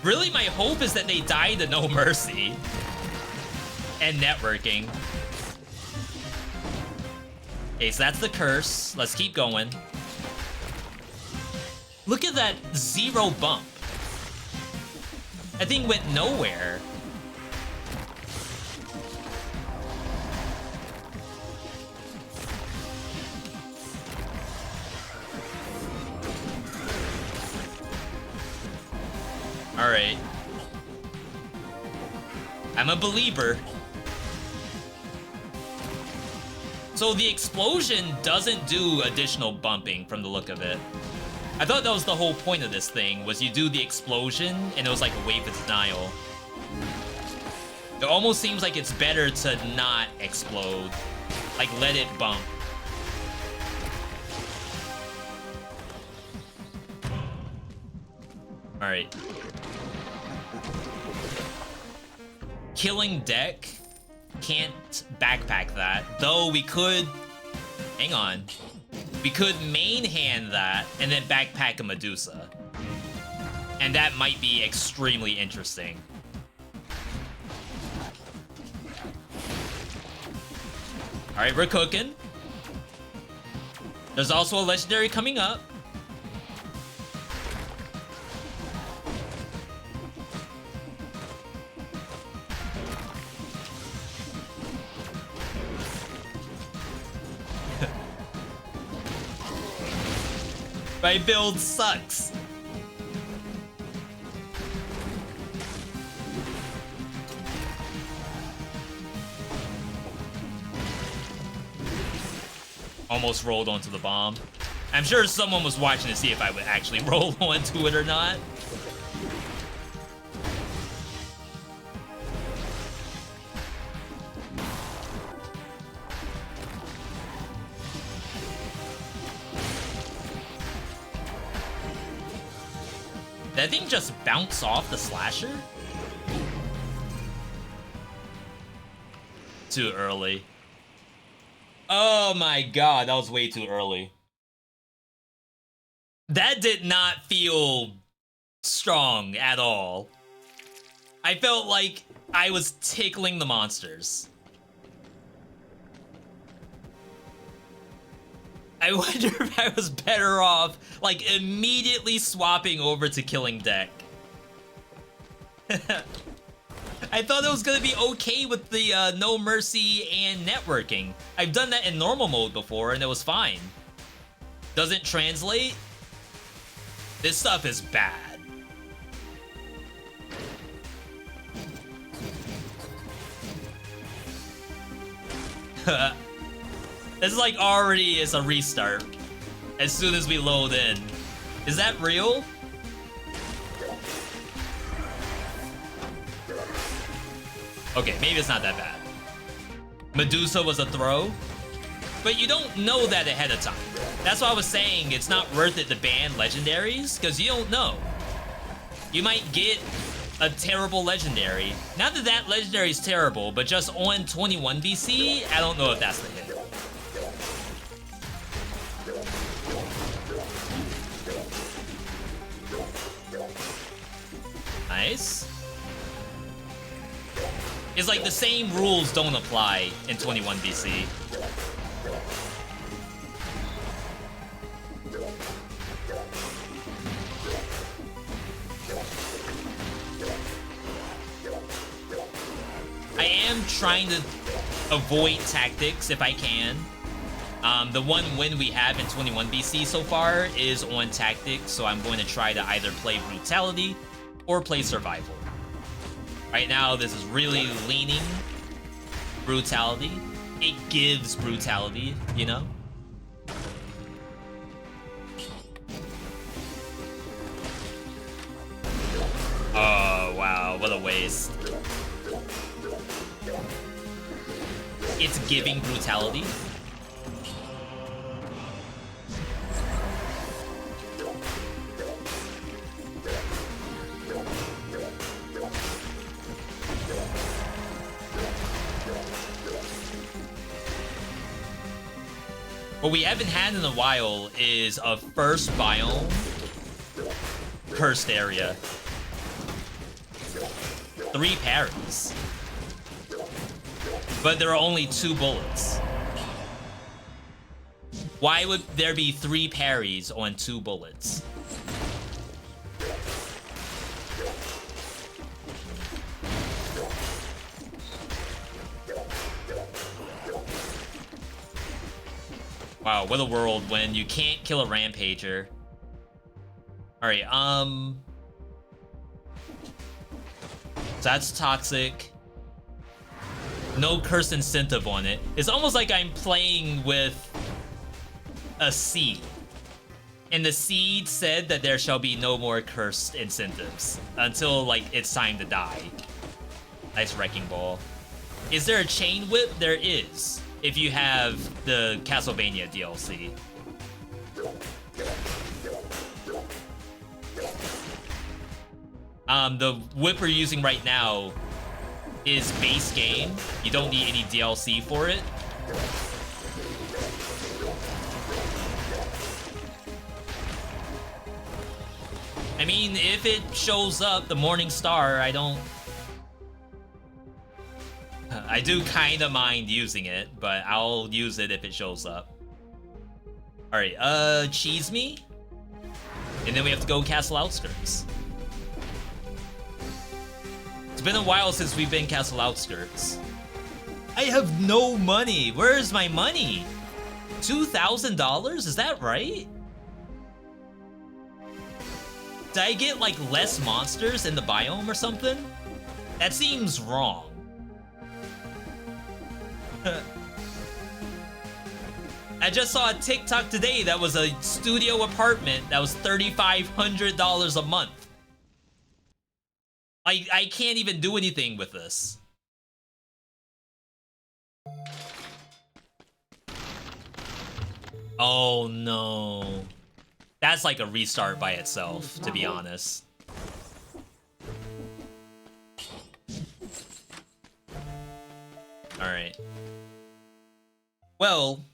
Really, my hope is that they die to No Mercy and networking. Okay, so that's the curse. Let's keep going. Look at that 0 bump. That thing went nowhere. All right. I'm a believer. So the explosion doesn't do additional bumping from the look of it. I thought that was the whole point of this thing, was you do the explosion and it was like a wave of denial. It almost seems like it's better to not explode. Like, let it bump. All right. Killing deck. Can't backpack that. Though we could... Hang on. We could main hand that and then backpack a Medusa. And that might be extremely interesting. Alright, we're cooking. There's also a legendary coming up. My build sucks. Almost rolled onto the bomb. I'm sure someone was watching to see if I would actually roll onto it or not. Did that thing just bounce off the slasher? Too early. Oh my god, that was way too early. That did not feel strong at all. I felt like I was tickling the monsters. I wonder if I was better off, like, immediately swapping over to killing deck. I thought it was gonna be okay with the no mercy and networking. I've done that in normal mode before and it was fine. Doesn't translate? This stuff is bad. This is like already is a restart as soon as we load in. Is that real? Okay, maybe it's not that bad. Medusa was a throw, but you don't know that ahead of time. That's why I was saying it's not worth it to ban legendaries, because you don't know. You might get a terrible legendary. Not that that legendary is terrible, but just on 21 BC, I don't know if that's the hit. Nice. It's like the same rules don't apply in 21 BC. I am trying to avoid tactics if I can. The one win we have in 21 BC so far is on tactics, so I'm going to try to either play brutality or play survival. Right now, this is really leaning brutality. It gives brutality, you know? Oh, wow, what a waste. It's giving brutality. What we haven't had in a while is a first biome cursed area. 3 parries. But there are only 2 bullets. Why would there be 3 parries on 2 bullets? Wow, what a world when you can't kill a rampager. Alright, so that's toxic. No curse incentive on it. It's almost like I'm playing with a seed. And the seed said that there shall be no more cursed incentives until, like, it's time to die. Nice wrecking ball. Is there a chain whip? There is. If you have the Castlevania DLC. The whip we're using right now is base game. You don't need any DLC for it. I mean, if it shows up, the Morning Star, I don't... I do kind of mind using it, but I'll use it if it shows up. All right, cheese me, and then we have to go Castle Outskirts. It's been a while since we've been Castle Outskirts. I have no money. Where's my money? $2,000? Is that right? Did I get like less monsters in the biome or something? That seems wrong. I just saw a TikTok today that was a studio apartment that was $3,500 a month. I can't even do anything with this. Oh no. That's like a restart by itself, to be honest. Alright. Well,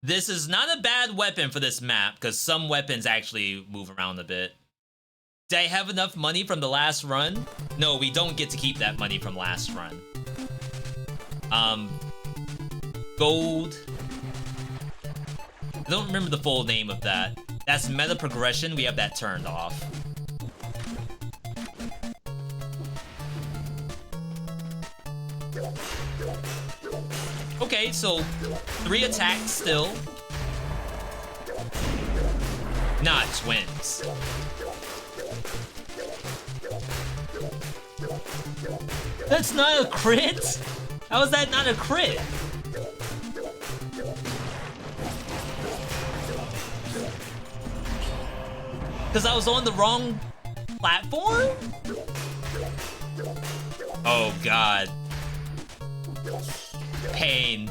this is not a bad weapon for this map, because some weapons actually move around a bit. Did I have enough money from the last run? No, we don't get to keep that money from last run. Gold. I don't remember the full name of that. That's meta progression. We have that turned off. Okay, so 3 attacks still. Not twins. That's not a crit? How is that not a crit? Because I was on the wrong platform? Oh god. Pain.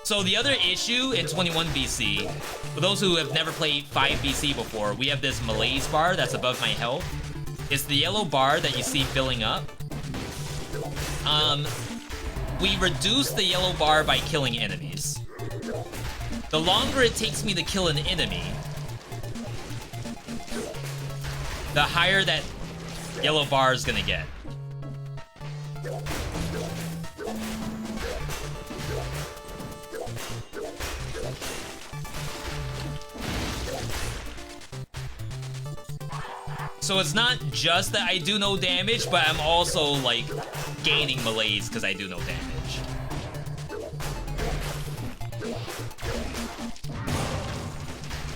So the other issue in 21 BC, for those who have never played 5 BC before, we have this malaise bar that's above my health. It's the yellow bar that you see filling up. We reduce the yellow bar by killing enemies. The longer it takes me to kill an enemy, the higher that yellow bar is gonna get. So it's not just that I do no damage, but I'm also like gaining malaise because I do no damage.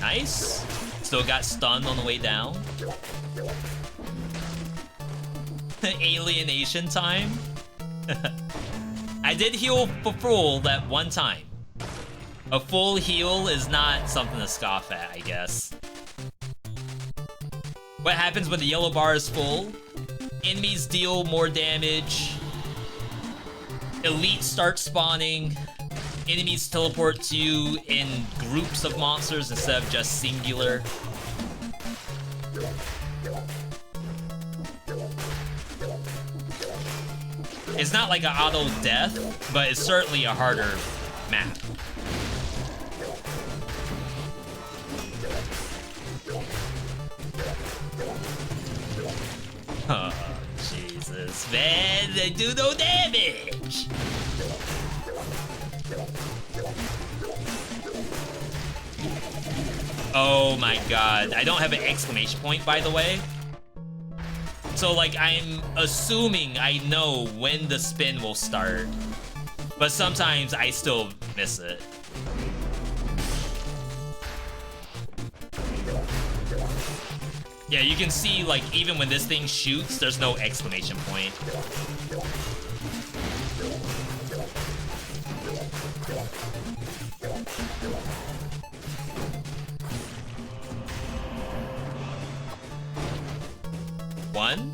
Nice. Still got stunned on the way down. Alienation time. I did heal for full that one time. A full heal is not something to scoff at, I guess. What happens when the yellow bar is full? Enemies deal more damage. Elites start spawning. Enemies teleport to you in groups of monsters instead of just singular. It's not like an auto death, but it's certainly a harder map. Oh, Jesus, man, they do no damage! Oh my god, I don't have an exclamation point, by the way. So, like, I'm assuming I know when the spin will start, but sometimes I still miss it. Yeah, you can see, like, even when this thing shoots, there's no exclamation point. One?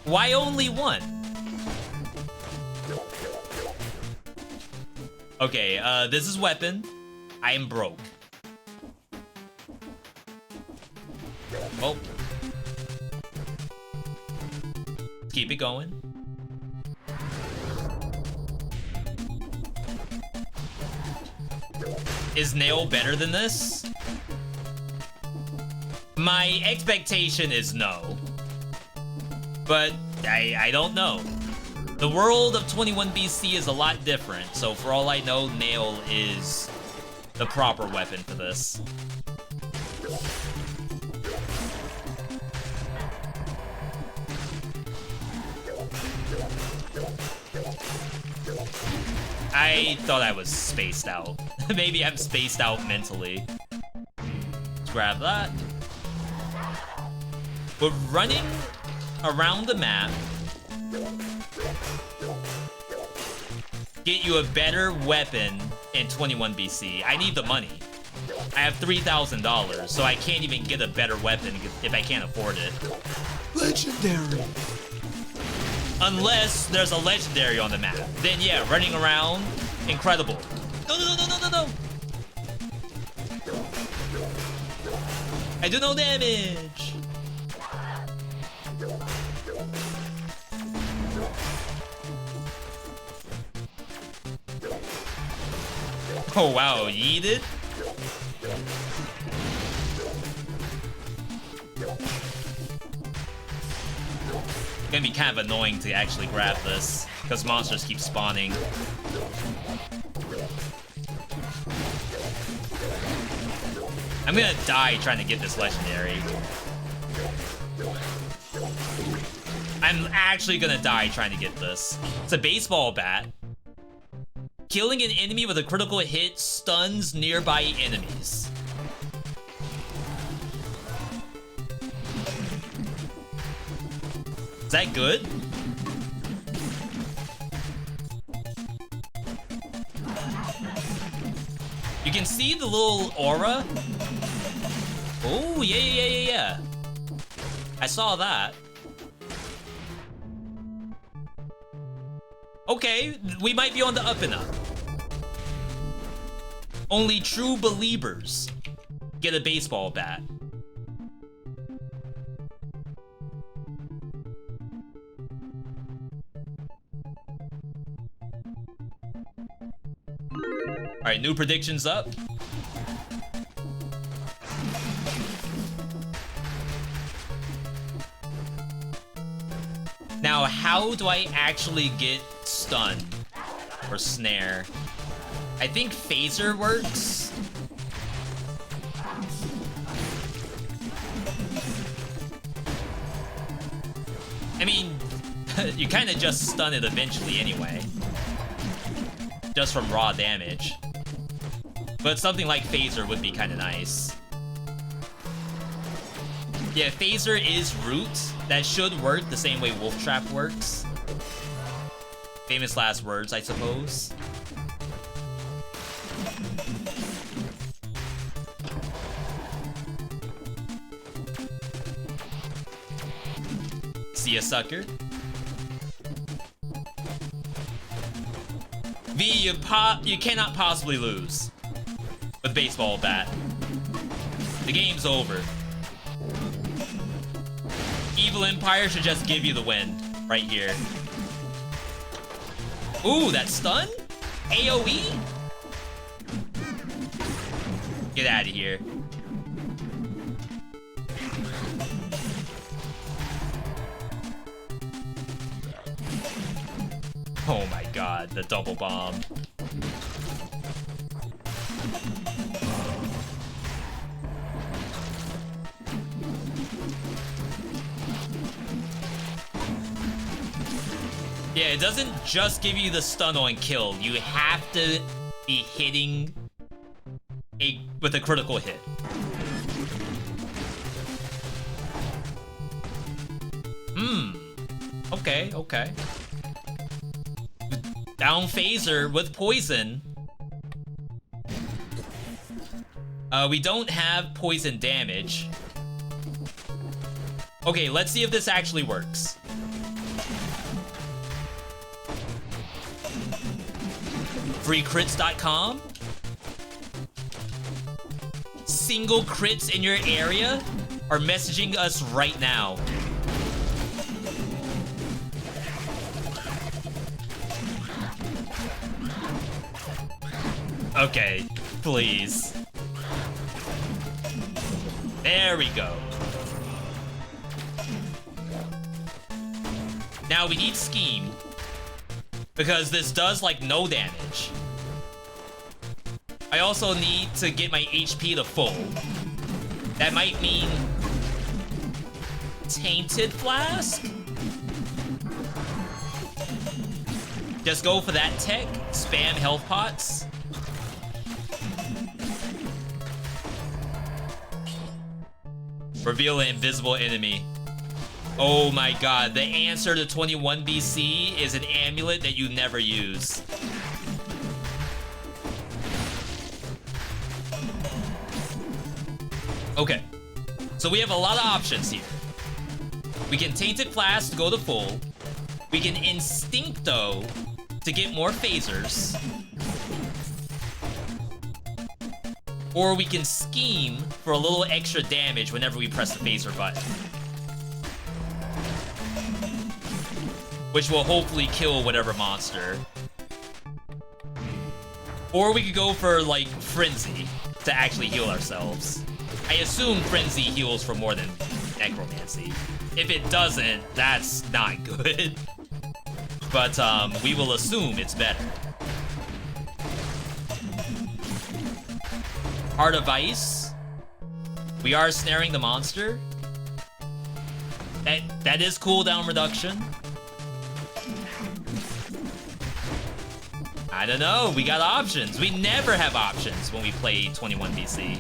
Why only one? Okay, this is weapon. I am broke. Oh. Keep it going. Is nail better than this? My expectation is no. But I don't know. The world of 21 BC is a lot different, so for all I know, nail is the proper weapon for this. I thought I was spaced out. Maybe I'm spaced out mentally. Let's grab that. We're running around the map. Get you a better weapon in 21 BC. I need the money. I have $3,000, so I can't even get a better weapon if I can't afford it. Legendary. Unless there's a legendary on the map. Then yeah, running around, incredible. No, no, no, no, no, no, no. I do no damage. Oh wow, yeeted? It's gonna be kind of annoying to actually grab this, because monsters keep spawning. I'm gonna die trying to get this legendary. I'm actually gonna die trying to get this. It's a baseball bat. Killing an enemy with a critical hit stuns nearby enemies. Is that good? You can see the little aura. Oh, yeah. I saw that. Okay, we might be on the up and up. Only true believers get a baseball bat. Alright, new predictions up. Now, how do I actually get stun or snare? I think phaser works. I mean, you kind of just stun it eventually anyway. Just from raw damage. But something like phaser would be kind of nice. Yeah, phaser is root. That should work the same way wolf trap works. Famous last words, I suppose. See ya, sucker. V, you cannot possibly lose with baseball bat. The game's over. Evil Empire should just give you the win right here. Ooh, that stun? AoE? Get out of here. Oh my god, the double bomb. Yeah, it doesn't just give you the stun on kill. You have to be hitting with a critical hit. Okay. Down phaser with poison. We don't have poison damage. Okay, let's see if this actually works. FreeCrits.com. Single crits in your area are messaging us right now. Okay, please. There we go. Now we need Scheme, because this does like no damage. I also need to get my HP to full. That might mean Tainted Flask? Just go for that tech, spam health pots. Reveal an invisible enemy. Oh my god, the answer to 21 BC is an amulet that you never use. Okay, so we have a lot of options here. We can Tainted Flask to go to full. We can Instincto to get more phasers. Or we can Scheme for a little extra damage whenever we press the phaser button. Which will hopefully kill whatever monster. Or we could go for, like, Frenzy to actually heal ourselves. I assume Frenzy heals for more than Necromancy. If it doesn't, that's not good. But, we will assume it's better. Heart of Ice. We are snaring the monster. That is cooldown reduction. I don't know, we got options. We never have options when we play 21 BC.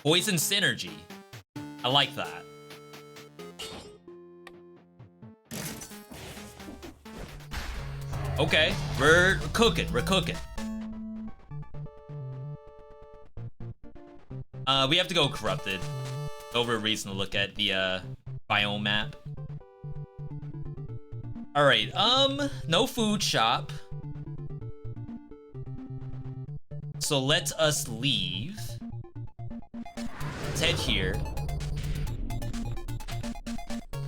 Poison Synergy. I like that. Okay, we're cooking, we have to go Corrupted. Over a reason to look at the, biome map. Alright, no food shop. So let us leave. Let's head here.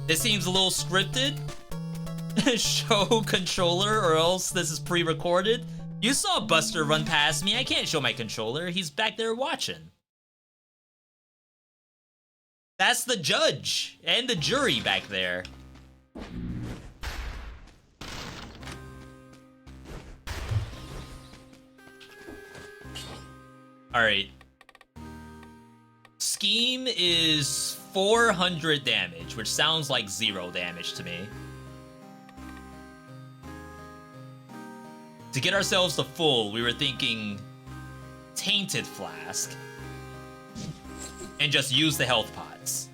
This seems a little scripted. Show controller or else this is pre-recorded. You saw Buster run past me. I can't show my controller. He's back there watching. That's the judge and the jury back there. Alright. Scheme is 400 damage, which sounds like 0 damage to me. To get ourselves to full, we were thinking Tainted Flask. And just use the health pots.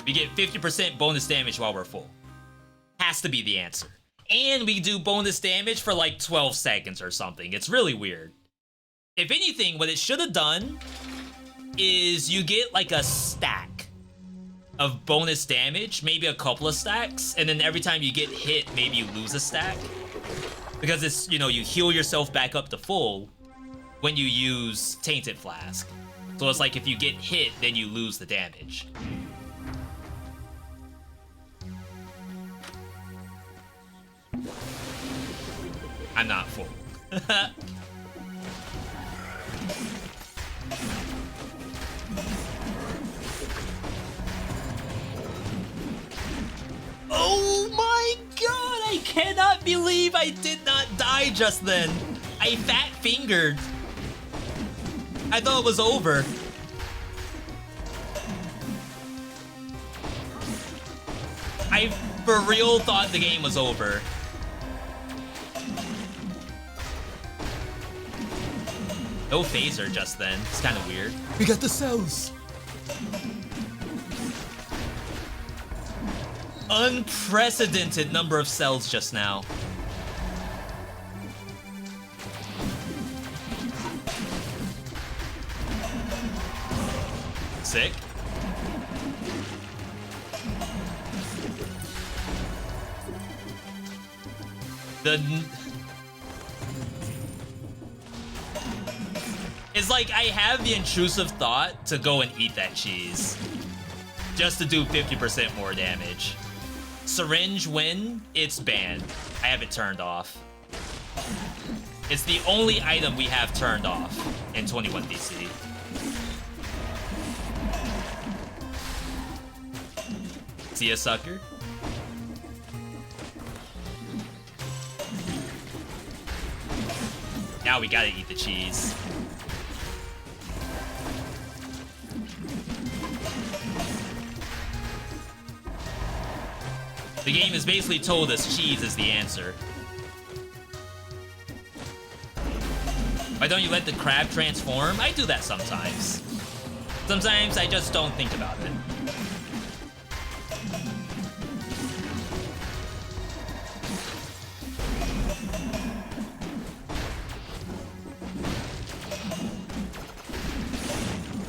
We get 50% bonus damage while we're full. Has to be the answer. And we do bonus damage for like 12 seconds or something. It's really weird. If anything, what it should have done is you get like a stack of bonus damage, maybe a couple of stacks, and then every time you get hit, maybe you lose a stack. Because it's, you know, you heal yourself back up to full when you use Tainted Flask. So it's like if you get hit, then you lose the damage. I'm not full. Oh my god! I cannot believe I did not die just then. I fat-fingered. I thought it was over. I for real thought the game was over. No phaser just then. It's kind of weird. We got the cells. Unprecedented number of cells just now. Sick. It's like I have the intrusive thought to go and eat that cheese. Just to do 50% more damage. Syringe when it's banned. I have it turned off. It's the only item we have turned off in 21 BC. See a sucker? Now we gotta eat the cheese. The game has basically told us cheese is the answer. Why don't you let the crab transform? I do that sometimes. Sometimes I just don't think about it.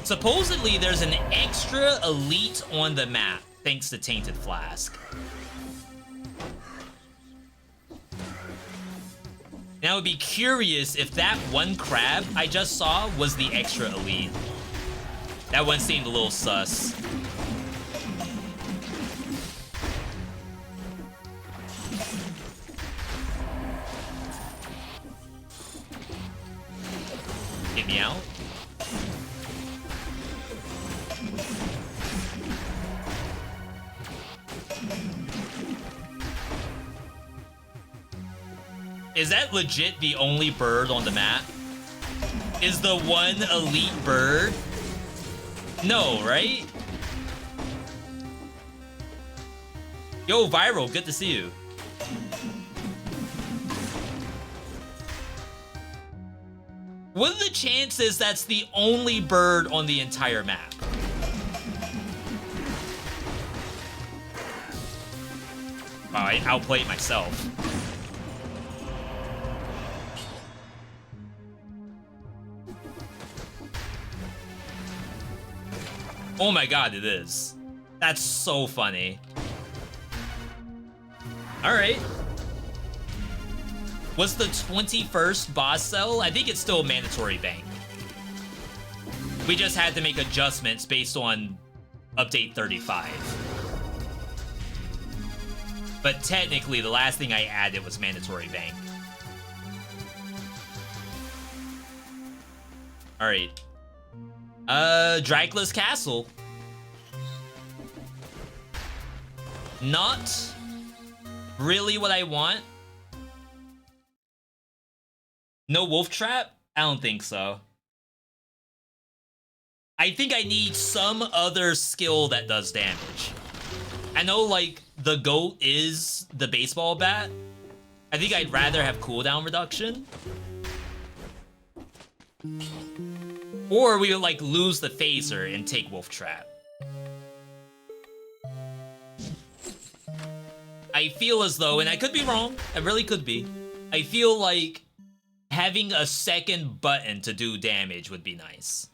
Supposedly, there's an extra elite on the map, thanks to Tainted Flask. Now, I would be curious if that one crab I just saw was the extra elite. That one seemed a little sus. Get me out. Is that legit the only bird on the map? Is the one elite bird? No, right? Yo, Viral, good to see you. What are the chances that's the only bird on the entire map? Oh, I outplayed myself. Oh my god, it is. That's so funny. Alright. What's the 21st boss cell? I think it's still mandatory bank. We just had to make adjustments based on update 35. But technically, the last thing I added was mandatory bank. Alright. Dracula's Castle. Not really what I want. No wolf trap? I don't think so. I think I need some other skill that does damage. I know, like, the GOAT is the baseball bat. I think I'd rather have cooldown reduction. Or we would, like, lose the phaser and take wolf trap. I feel as though, and I could be wrong, I really could be, I feel like having a second button to do damage would be nice.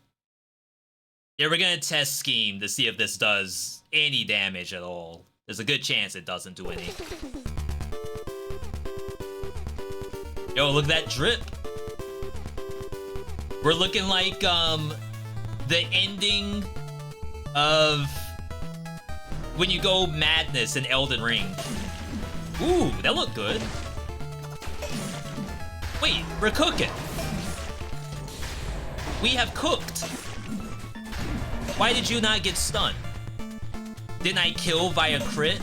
Yeah, we're gonna test Scheme to see if this does any damage at all. There's a good chance it doesn't do any. Yo, look at that drip. We're looking like, the ending of when you go Madness in Elden Ring. Ooh, that looked good. Wait, we're cooking. We have cooked. Why did you not get stunned? Didn't I kill via crit?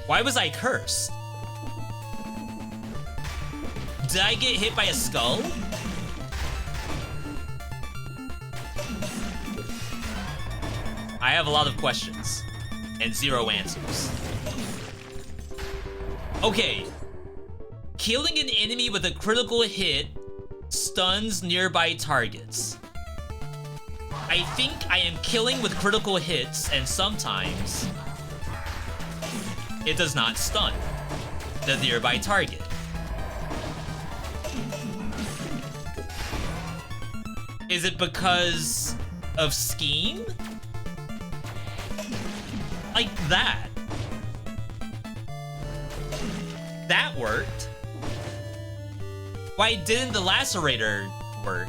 Why was I cursed? Did I get hit by a skull? I have a lot of questions and 0 answers. Okay. Killing an enemy with a critical hit stuns nearby targets. I think I am killing with critical hits, and sometimes it does not stun the nearby target. Is it because of Scheme? Like that. That worked. Why didn't the lacerator work?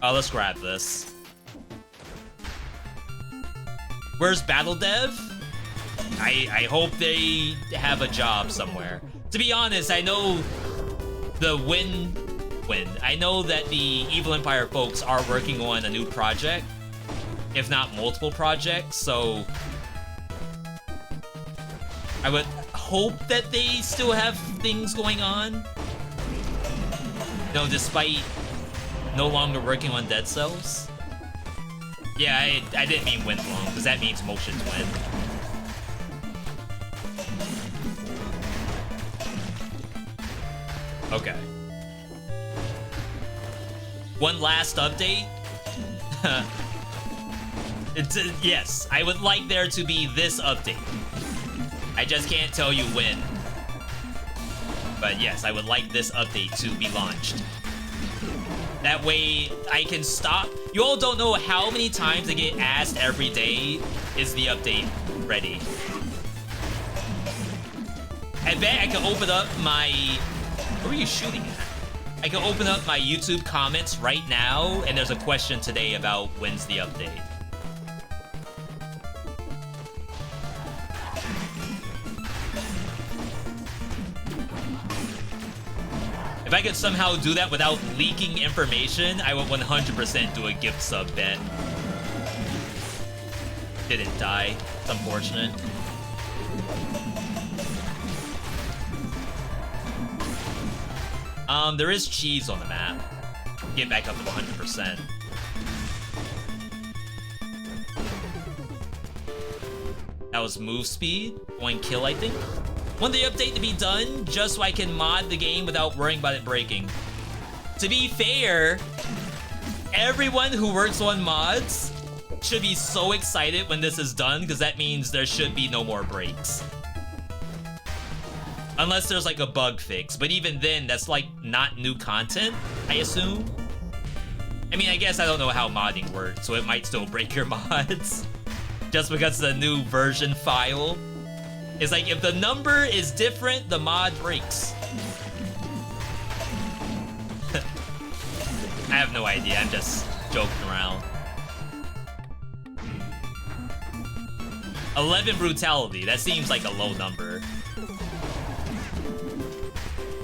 Oh, let's grab this. Where's Battle Dev? I hope they have a job somewhere. To be honest, I know the I know that the Evil Empire folks are working on a new project, if not multiple projects, so I would hope that they still have things going on. No, despite no longer working on Dead Cells. Yeah, I didn't mean win long, because that means motions win. Okay. One last update. Yes, I would like there to be this update. I just can't tell you when. But yes, I would like this update to be launched. That way, I can stop. You all don't know how many times I get asked every day, is the update ready? I bet I can open up my... Where are you shooting at? I can open up my YouTube comments right now, and there's a question today about when's the update. If I could somehow do that without leaking information, I would 100% do a gift sub bet. Didn't die. It's unfortunate. There is cheese on the map. Get back up to 100%. That was move speed. One kill, I think. Want the update to be done just so I can mod the game without worrying about it breaking. To be fair, everyone who works on mods should be so excited when this is done, because that means there should be no more breaks. Unless there's like a bug fix, but even then, that's like not new content, I assume. I mean, I guess I don't know how modding works, so it might still break your mods. Just because it's a new version file. It's like, if the number is different, the mod breaks. I have no idea, I'm just joking around. 11 brutality, that seems like a low number.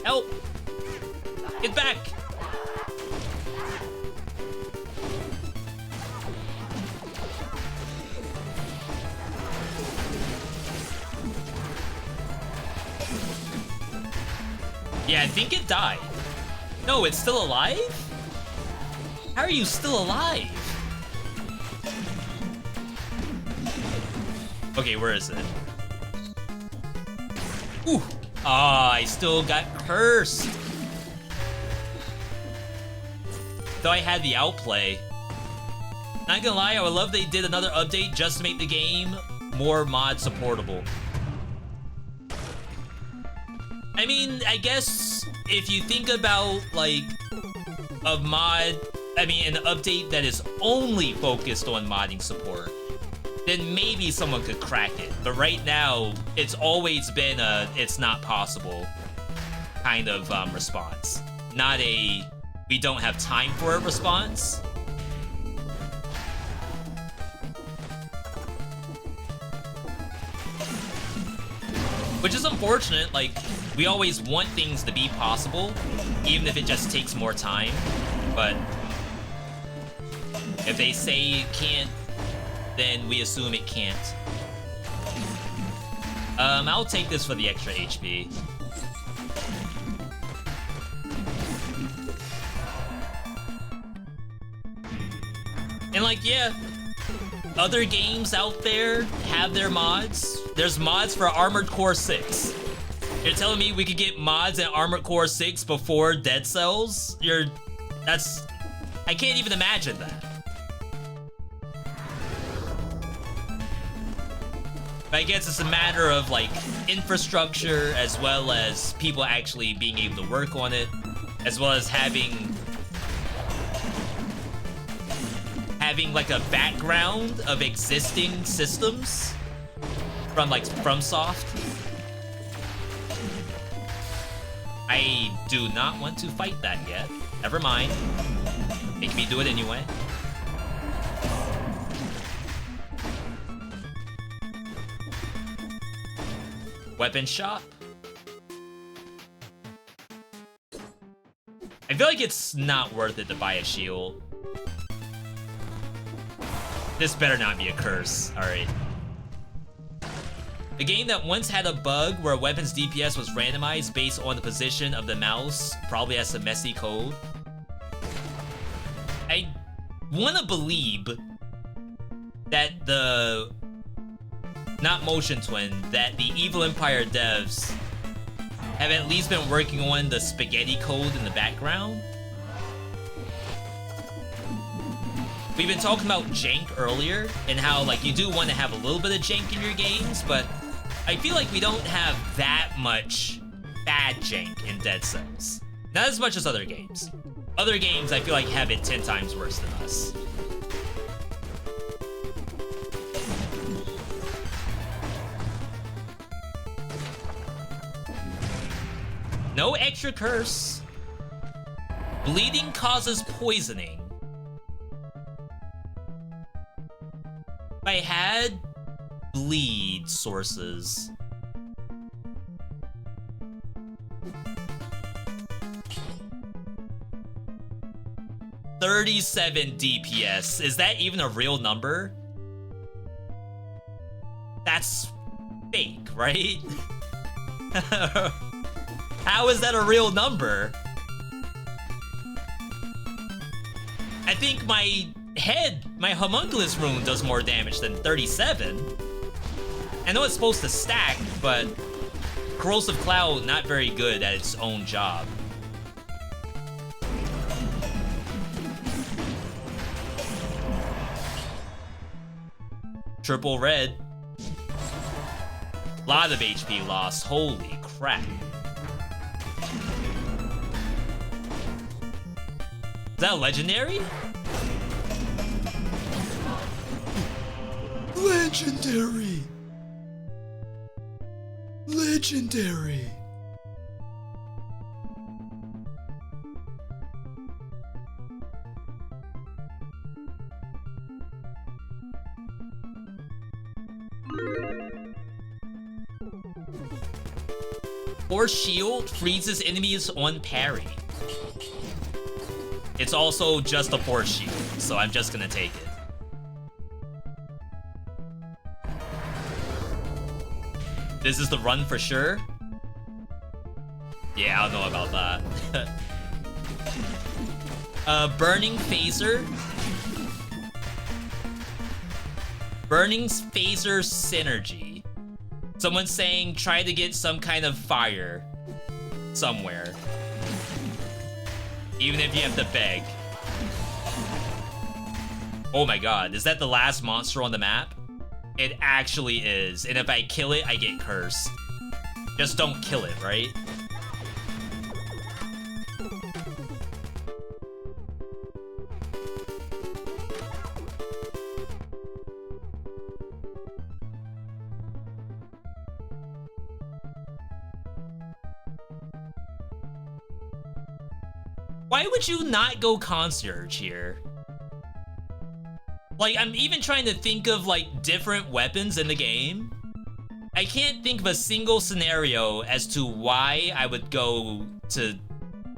Help! Get back! Yeah, I think it died. No, it's still alive? How are you still alive? Okay, where is it? Ooh! Ah, I still got cursed. Though I had the outplay. Not gonna lie, I would love they did another update just to make the game more mod supportable. I mean, I guess if you think about like a mod, I mean an update that is only focused on modding support, then maybe someone could crack it. But right now, it's always been a it's not possible kind of response. Not a we don't have time for a response. Which is unfortunate, like, we always want things to be possible, even if it just takes more time. But if they say it can't, then we assume it can't. I'll take this for the extra HP. And like, yeah, other games out there have their mods. There's mods for Armored Core 6. You're telling me we could get mods in Armored Core 6 before Dead Cells? I can't even imagine that. But I guess it's a matter of like infrastructure, as well as people actually being able to work on it, as well as having like a background of existing systems from like FromSoft. I do not want to fight that yet. Never mind. Make me do it anyway. Weapon shop. I feel like it's not worth it to buy a shield. This better not be a curse. Alright. A game that once had a bug where a weapon's DPS was randomized based on the position of the mouse probably has some messy code. I want to believe that the... not Motion Twin, that the Evil Empire devs have at least been working on the spaghetti code in the background. We've been talking about jank earlier, and how like you do want to have a little bit of jank in your games, but I feel like we don't have that much bad jank in Dead Cells. Not as much as other games. Other games I feel like have it 10 times worse than us. No extra curse. Bleeding causes poisoning. If I had bleed sources. $37 DPS. Is that even a real number? That's fake, right? How is that a real number? I think my head, my homunculus rune does more damage than 37. I know it's supposed to stack, but Corrosive Cloud not very good at its own job. Triple red. Lot of HP loss, holy crap. Is that a legendary? Legendary! Legendary! Force shield freezes enemies on parry. It's also just a force shield, so I'm just gonna take it. This is the run for sure? Yeah, I don't know about that. Burning Phaser. Burning Phaser Synergy. Someone's saying try to get some kind of fire somewhere. Even if you have to beg. Oh my god, is that the last monster on the map? It actually is, and if I kill it, I get cursed. Just don't kill it, right? Why would you not go concierge here? Like, I'm even trying to think of, like, different weapons in the game. I can't think of a single scenario as to why I would go to...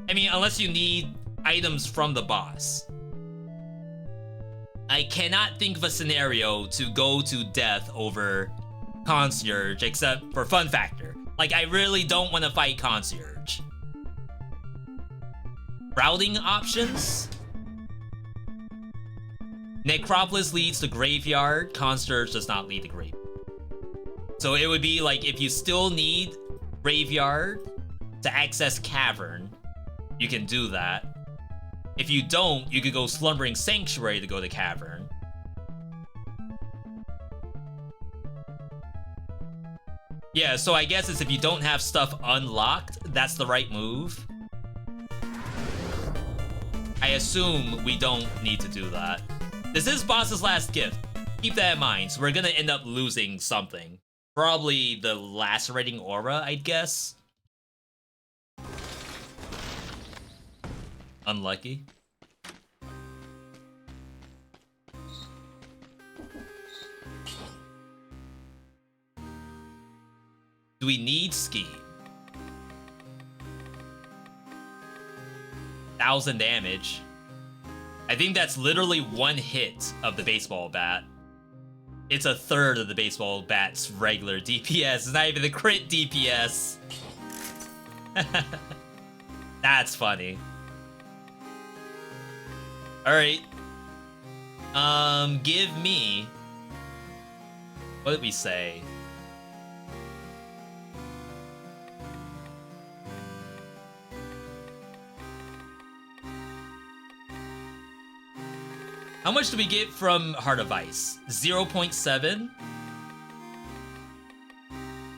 I mean, unless you need items from the boss. I cannot think of a scenario to go to death over concierge, except for fun factor. Like, I really don't want to fight concierge. Routing options? Necropolis leads to graveyard, concierge does not lead to graveyard. So it would be like if you still need graveyard to access cavern, you can do that. If you don't, you could go slumbering sanctuary to go to cavern. Yeah, so I guess it's if you don't have stuff unlocked, that's the right move. I assume we don't need to do that. This is boss's last gift. Keep that in mind, so we're gonna end up losing something. Probably the lacerating aura, I'd guess. Unlucky. Do Do we need Scheme? 1,000 damage. I think that's literally one hit of the baseball bat. It's a third of the baseball bat's regular DPS. It's not even the crit DPS. That's funny. Alright. Give me... What did we say? How much do we get from Heart of Ice? 0.7.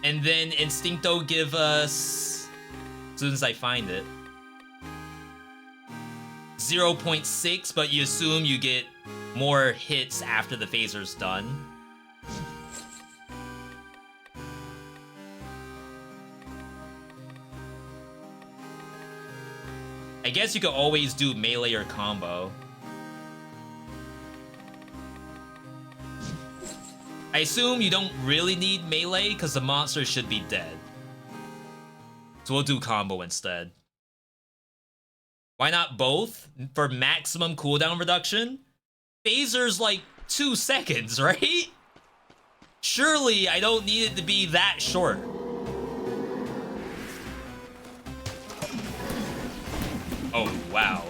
And then Instincto give us, as soon as I find it, 0.6, but you assume you get more hits after the phaser's done. I guess you could always do melee or combo. I assume you don't really need melee because the monster should be dead. So we'll do combo instead. Why not both? For maximum cooldown reduction? Phaser's like 2 seconds, right? Surely I don't need it to be that short. Oh, wow.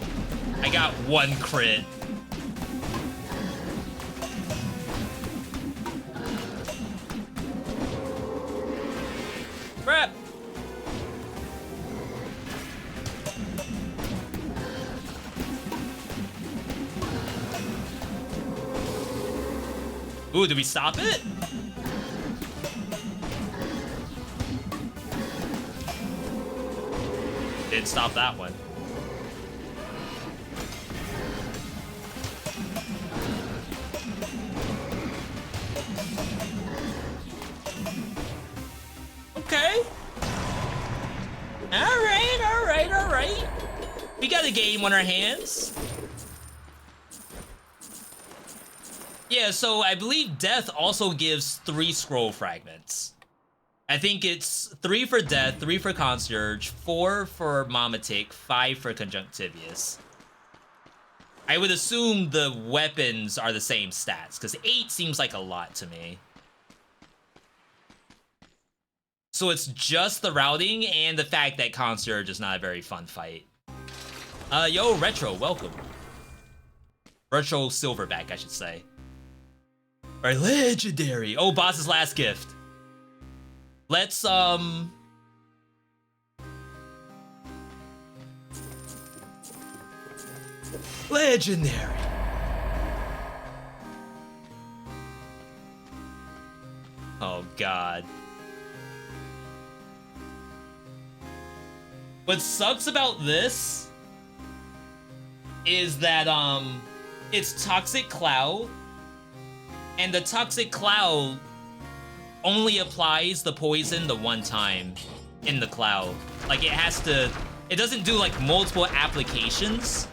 I got 1 crit. Crap! Ooh, did we stop it? Didn't stop that one. Okay. Alright. We got a game on our hands. Yeah, so I believe Death also gives 3 scroll fragments. I think it's 3 for Death, 3 for Concierge, 4 for Momatic, 5 for Conjunctivius. I would assume the weapons are the same stats, because 8 seems like a lot to me. So it's just the routing and the fact that Concierge is not a very fun fight. Yo, Retro, welcome. Retro Silverback, I should say. Alright, legendary. Oh, boss's last gift. Let's, legendary. Oh, God. What sucks about this is that, it's Toxic Cloud, and the Toxic Cloud only applies the poison the one time in the cloud. Like, it doesn't do, like, multiple applications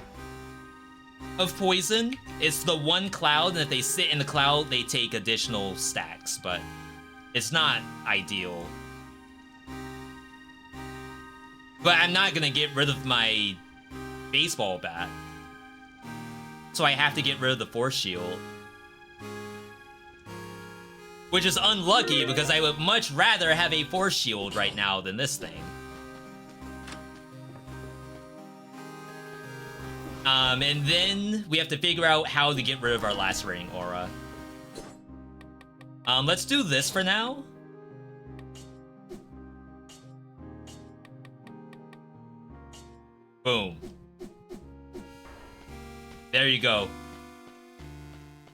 of poison. It's the one cloud, and if they sit in the cloud, they take additional stacks, but it's not ideal. But I'm not gonna get rid of my baseball bat. So I have to get rid of the force shield. Which is unlucky because I would much rather have a force shield right now than this thing. And then we have to figure out how to get rid of our lacerating aura. Let's do this for now. Boom. There you go.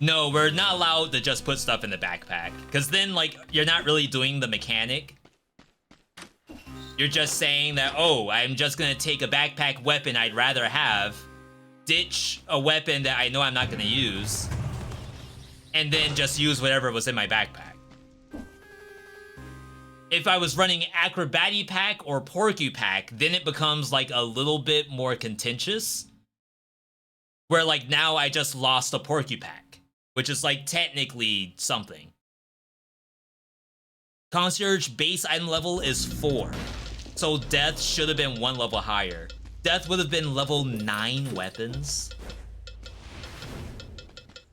No, we're not allowed to just put stuff in the backpack. Because then, like, you're not really doing the mechanic. You're just saying that, oh, I'm just gonna take a backpack weapon I'd rather have, ditch a weapon that I know I'm not gonna use, and then just use whatever was in my backpack. If I was running Acrobati Pack or Porcu-Pack, then it becomes, like, a little bit more contentious. Where, like, now I just lost a Porcu-Pack, which is, like, technically something. Concierge base item level is 4. So Death should have been 1 level higher. Death would have been level 9 weapons.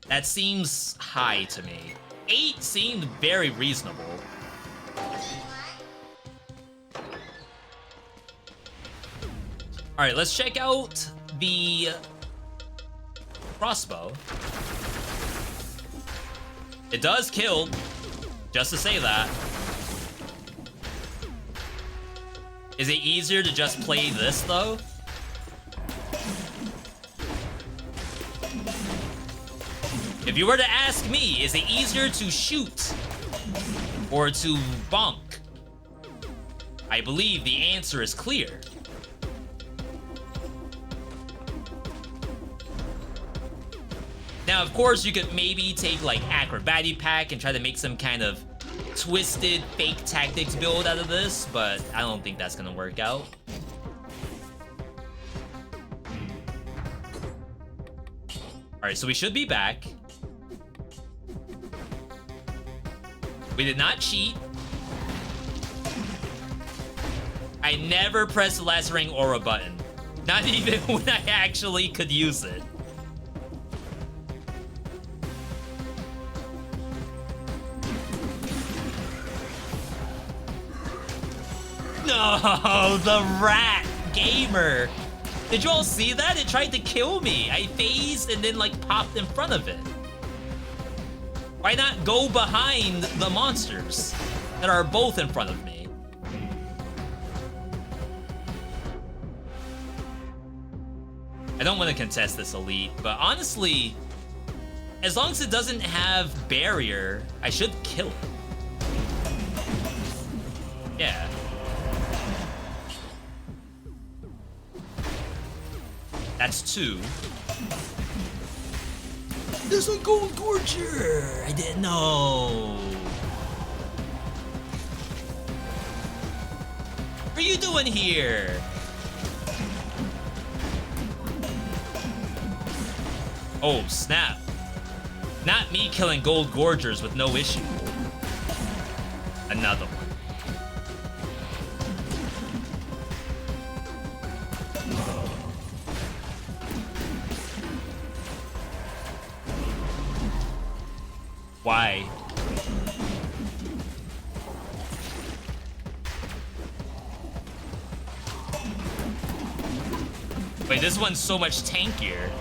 That seems high to me. 8 seemed very reasonable. Alright, let's check out the crossbow. It does kill, just to say that. Is it easier to just play this, though? If you were to ask me, is it easier to shoot or to bonk? I believe the answer is clear. Now, of course, you could maybe take like Acrobatic Pack and try to make some kind of twisted fake tactics build out of this, but I don't think that's gonna work out. Alright, so we should be back. We did not cheat. I never pressed the last ring aura button. Not even when I actually could use it. No, the rat gamer. Did you all see that? It tried to kill me. I phased and then like popped in front of it. Why not go behind the monsters that are both in front of me? I don't want to contest this elite, but honestly, as long as it doesn't have barrier, I should kill it. Yeah. That's 2. There's a gold gorger! I didn't know. What are you doing here? Oh, snap. Not me killing gold gorgers with no issue. Another one. Why? Wait, this one's so much tankier.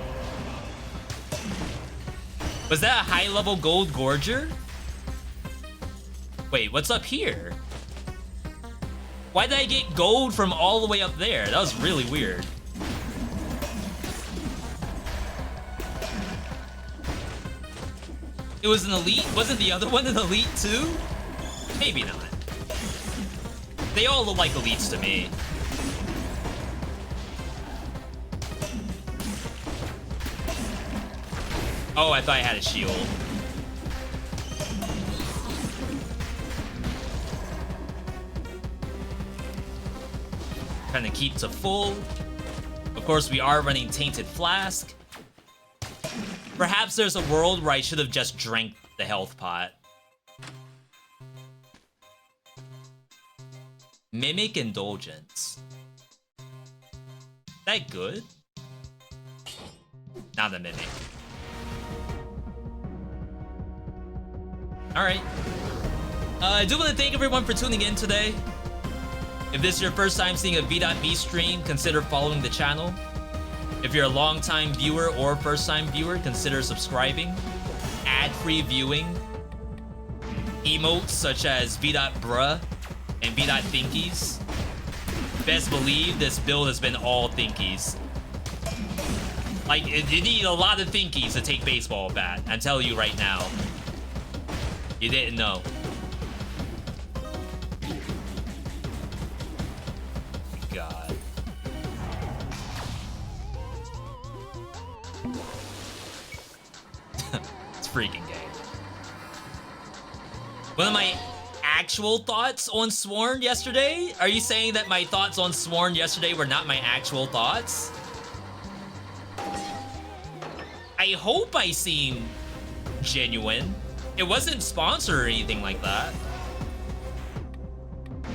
Was that a high-level gold gorger? Wait, what's up here? Why did I get gold from all the way up there? That was really weird. It was an elite? Wasn't the other one an elite too? Maybe not. They all look like elites to me. Oh, I thought I had a shield. Trying to keep to full. Of course, we are running Tainted Flask. Perhaps there's a world where I should have just drank the health pot. Mimic Indulgence. Is that good? Not a mimic. Alright. I do want to thank everyone for tuning in today. If this is your first time seeing a VeeDotVod stream, consider following the channel. If you're a long-time viewer or first-time viewer, consider subscribing. Ad-free viewing. Emotes such as VeeDotBruh and VeeDotThinkies. Best believe this build has been all Thinkies. Like, you need a lot of Thinkies to take baseball bat. I'm telling you right now. You didn't know. God. It's freaking gay. One of my actual thoughts on Sworn yesterday? Are you saying that my thoughts on Sworn yesterday were not my actual thoughts? I hope I seem genuine. It wasn't sponsored or anything like that.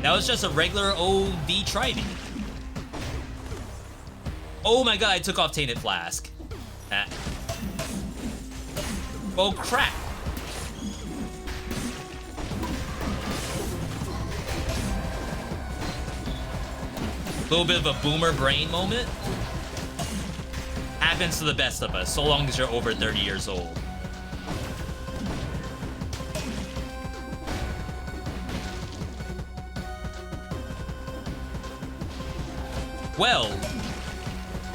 That was just a regular OD try me. Oh my god, I took off Tainted Flask. Ah. Oh crap. Little bit of a boomer brain moment. Happens to the best of us, so long as you're over 30 years old. Well,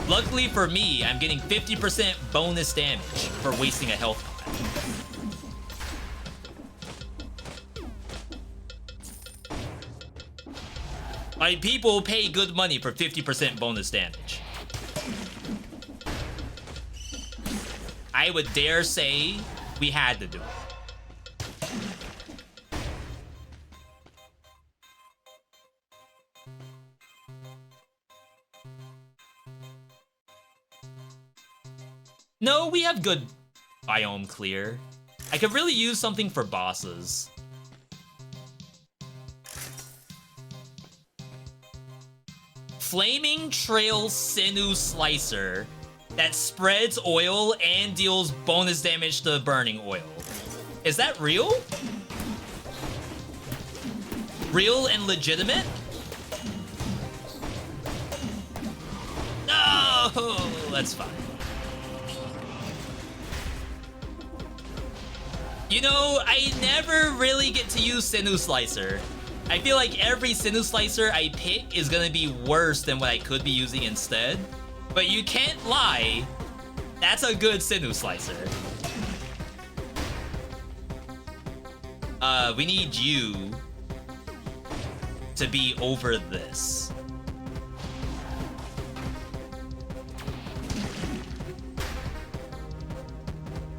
luckily for me, I'm getting 50% bonus damage for wasting a health pot. Like, people pay good money for 50% bonus damage. I would dare say we had to do it. No, we have good biome clear. I could really use something for bosses. Flaming Trail Sinew Slicer that spreads oil and deals bonus damage to burning oil. Is that real? Real and legitimate? No, that's fine. You know, I never really get to use Sinew Slicer. I feel like every Sinew Slicer I pick is gonna be worse than what I could be using instead. But you can't lie, that's a good Sinew Slicer. We need you to be over this.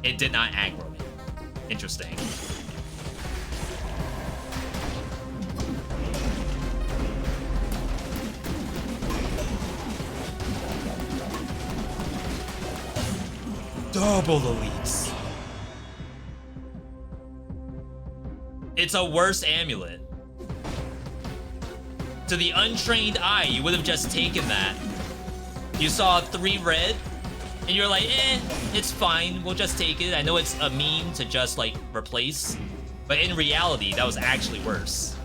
It did not aggro me. Interesting. Double elites. It's a worse amulet. To the untrained eye, you would have just taken that. You saw 3 red, and you're like, it's fine, we'll just take it. I know it's a meme to just, like, replace, but in reality, that was actually worse.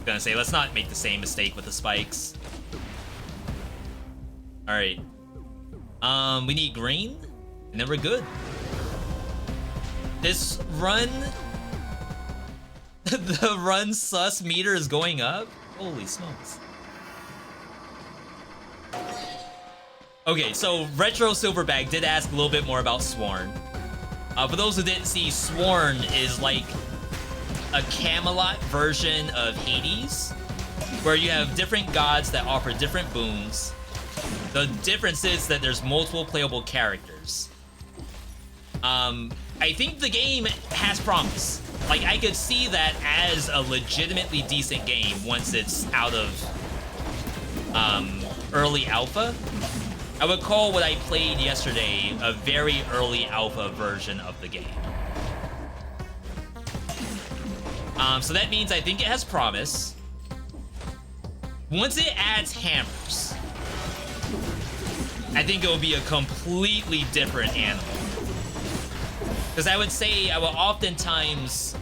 Gonna say, let's not make the same mistake with the spikes. Alright. We need green, and then we're good. This run... the run sus meter is going up? Holy smokes. Okay, so Retro Silverback did ask a little bit more about Sworn. For those who didn't see, Sworn is like a Camelot version of Hades, where you have different gods that offer different boons. The difference is that there's multiple playable characters. I think the game has promise. Like, I could see that as a legitimately decent game once it's out of early alpha. I would call what I played yesterday a very early alpha version of the game. So that means I think it has promise. Once it adds hammers, I think it will be a completely different animal. Because I would say I will oftentimes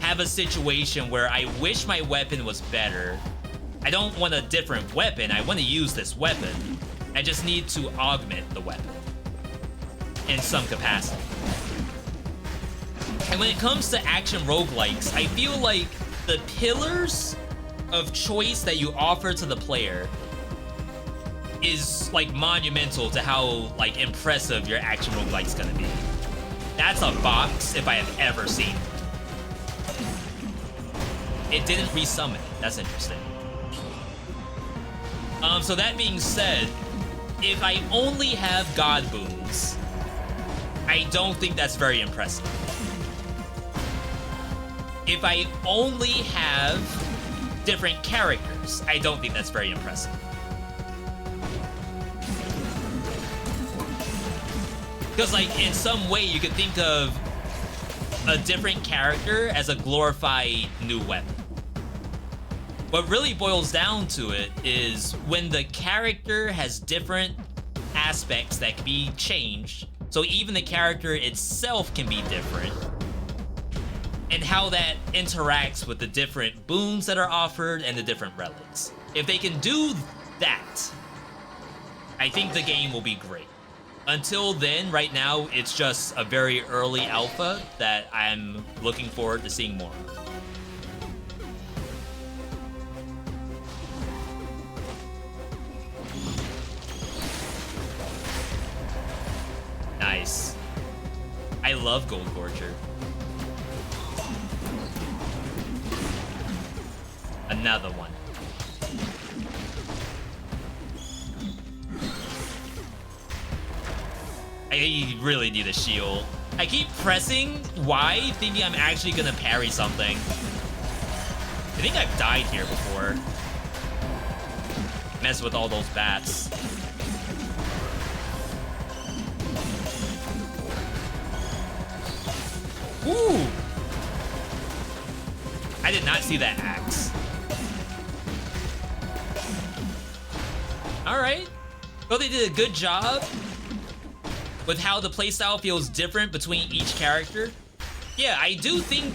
have a situation where I wish my weapon was better. I don't want a different weapon, I want to use this weapon. I just need to augment the weapon in some capacity. And when it comes to action roguelikes, I feel like the pillars of choice that you offer to the player is like monumental to how like impressive your action roguelike's gonna be. That's a box if I have ever seen it. It didn't resummon it. That's interesting. So that being said, if I only have god boons, I don't think that's very impressive. If I only have different characters, I don't think that's very impressive. Because, like, in some way, you could think of a different character as a glorified new weapon. What really boils down to it is when the character has different aspects that can be changed, so even the character itself can be different, and how that interacts with the different boons that are offered and the different relics. If they can do that, I think the game will be great. Until then, right now, it's just a very early alpha that I'm looking forward to seeing more of. Nice. I love Gold Gorger. Another one. I really need a shield. I keep pressing Y, thinking I'm actually gonna parry something. I think I've died here before. Mess with all those bats. Ooh! I did not see that axe. Alright. Well, they did a good job with how the playstyle feels different between each character. Yeah, I do think,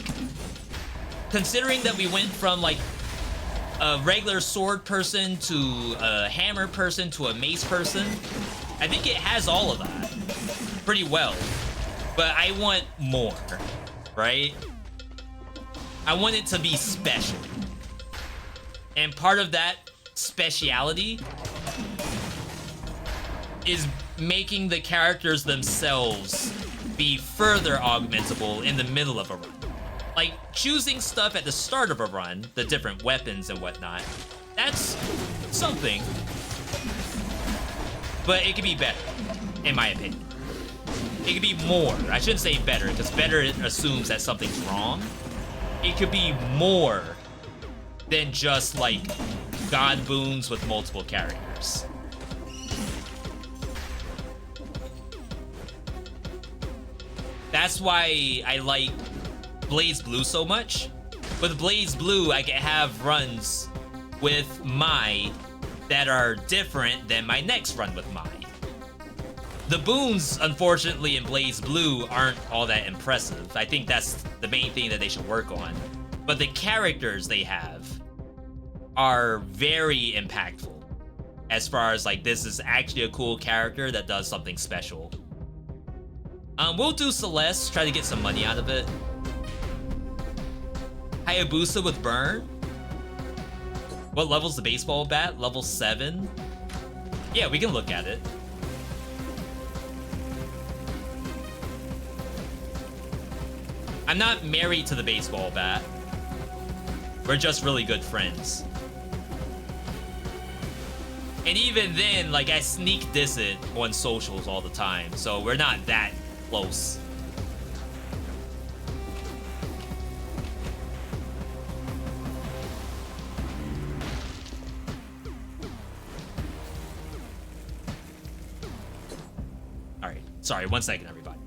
considering that we went from like a regular sword person to a hammer person to a mace person, I think it has all of that pretty well. But I want more, right? I want it to be special. And part of that speciality is making the characters themselves be further augmentable in the middle of a run. Like, choosing stuff at the start of a run, the different weapons and whatnot, that's something. But it could be better, in my opinion. It could be more. I shouldn't say better, because better assumes that something's wrong. It could be more than just, like, god boons with multiple characters. That's why I like Blaze Blue so much. With Blaze Blue, I can have runs with Mai that are different than my next run with Mai. The boons, unfortunately, in Blaze Blue aren't all that impressive. I think that's the main thing that they should work on. But the characters they have are very impactful. As far as, like, this is actually a cool character that does something special. We'll do Celeste, try to get some money out of it. Hayabusa with Burn. What level's the baseball bat? Level 7? Yeah, we can look at it. I'm not married to the baseball bat. We're just really good friends. And even then, like, I sneak diss it on socials all the time, so we're not that close. All right, sorry, 1 second, everybody.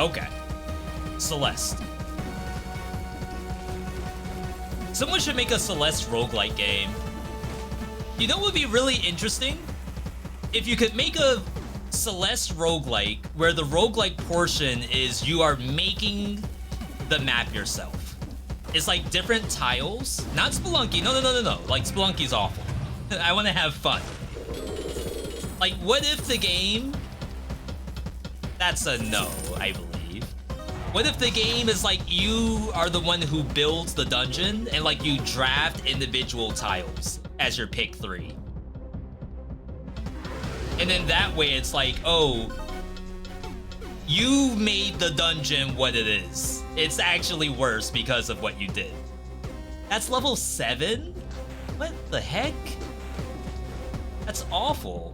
Okay. Celeste. Someone should make a Celeste roguelike game. You know what would be really interesting? If you could make a Celeste roguelike where the roguelike portion is you are making the map yourself. It's like different tiles. Not Spelunky. No. Like, Spelunky's awful. I want to have fun. Like, what if the game... That's a no, I believe. What if the game is like you are the one who builds the dungeon and like you draft individual tiles as your pick 3? And then that way it's like, oh, you made the dungeon what it is. It's actually worse because of what you did. That's level 7? What the heck? That's awful.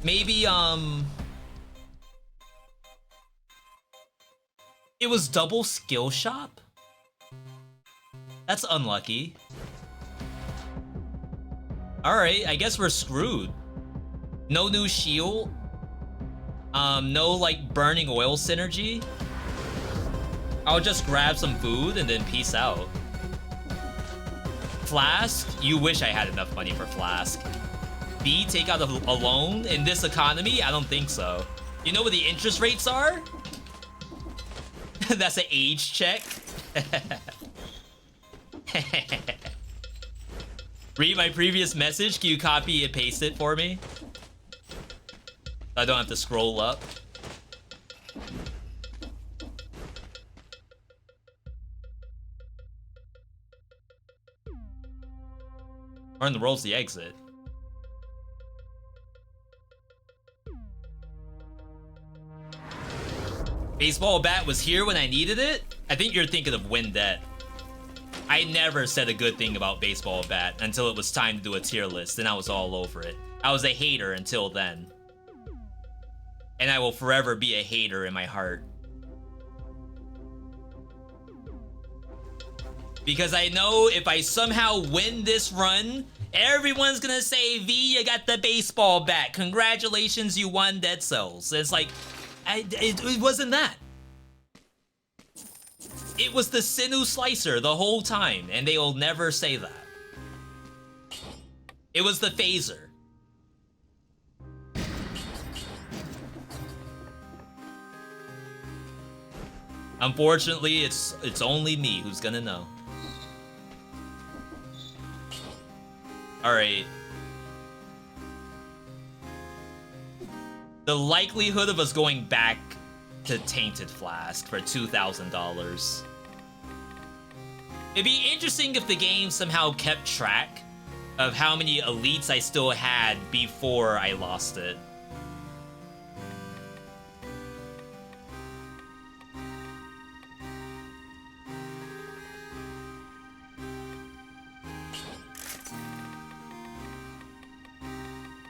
Maybe, it was double skill shop? That's unlucky. Alright, I guess we're screwed. No new shield. No, like, burning oil synergy. I'll just grab some food and then peace out. Flask? You wish I had enough money for Flask. B, take out a loan in this economy? I don't think so. You know what the interest rates are? That's an age check. Read my previous message. Can you copy and paste it for me? I don't have to scroll up. Where in the world's the exit? Baseball bat was here when I needed it? I think you're thinking of Windet. I never said a good thing about baseball bat until it was time to do a tier list, and I was all over it. I was a hater until then. And I will forever be a hater in my heart. Because I know if I somehow win this run, everyone's gonna say, V, you got the baseball bat. Congratulations, you won Dead Cells. It's like, it wasn't that. It was the sinew slicer the whole time, and they will never say that. It was the phaser. Unfortunately, it's only me who's gonna know. Alright. The likelihood of us going back to Tainted Flask for $2,000. It'd be interesting if the game somehow kept track of how many elites I still had before I lost it.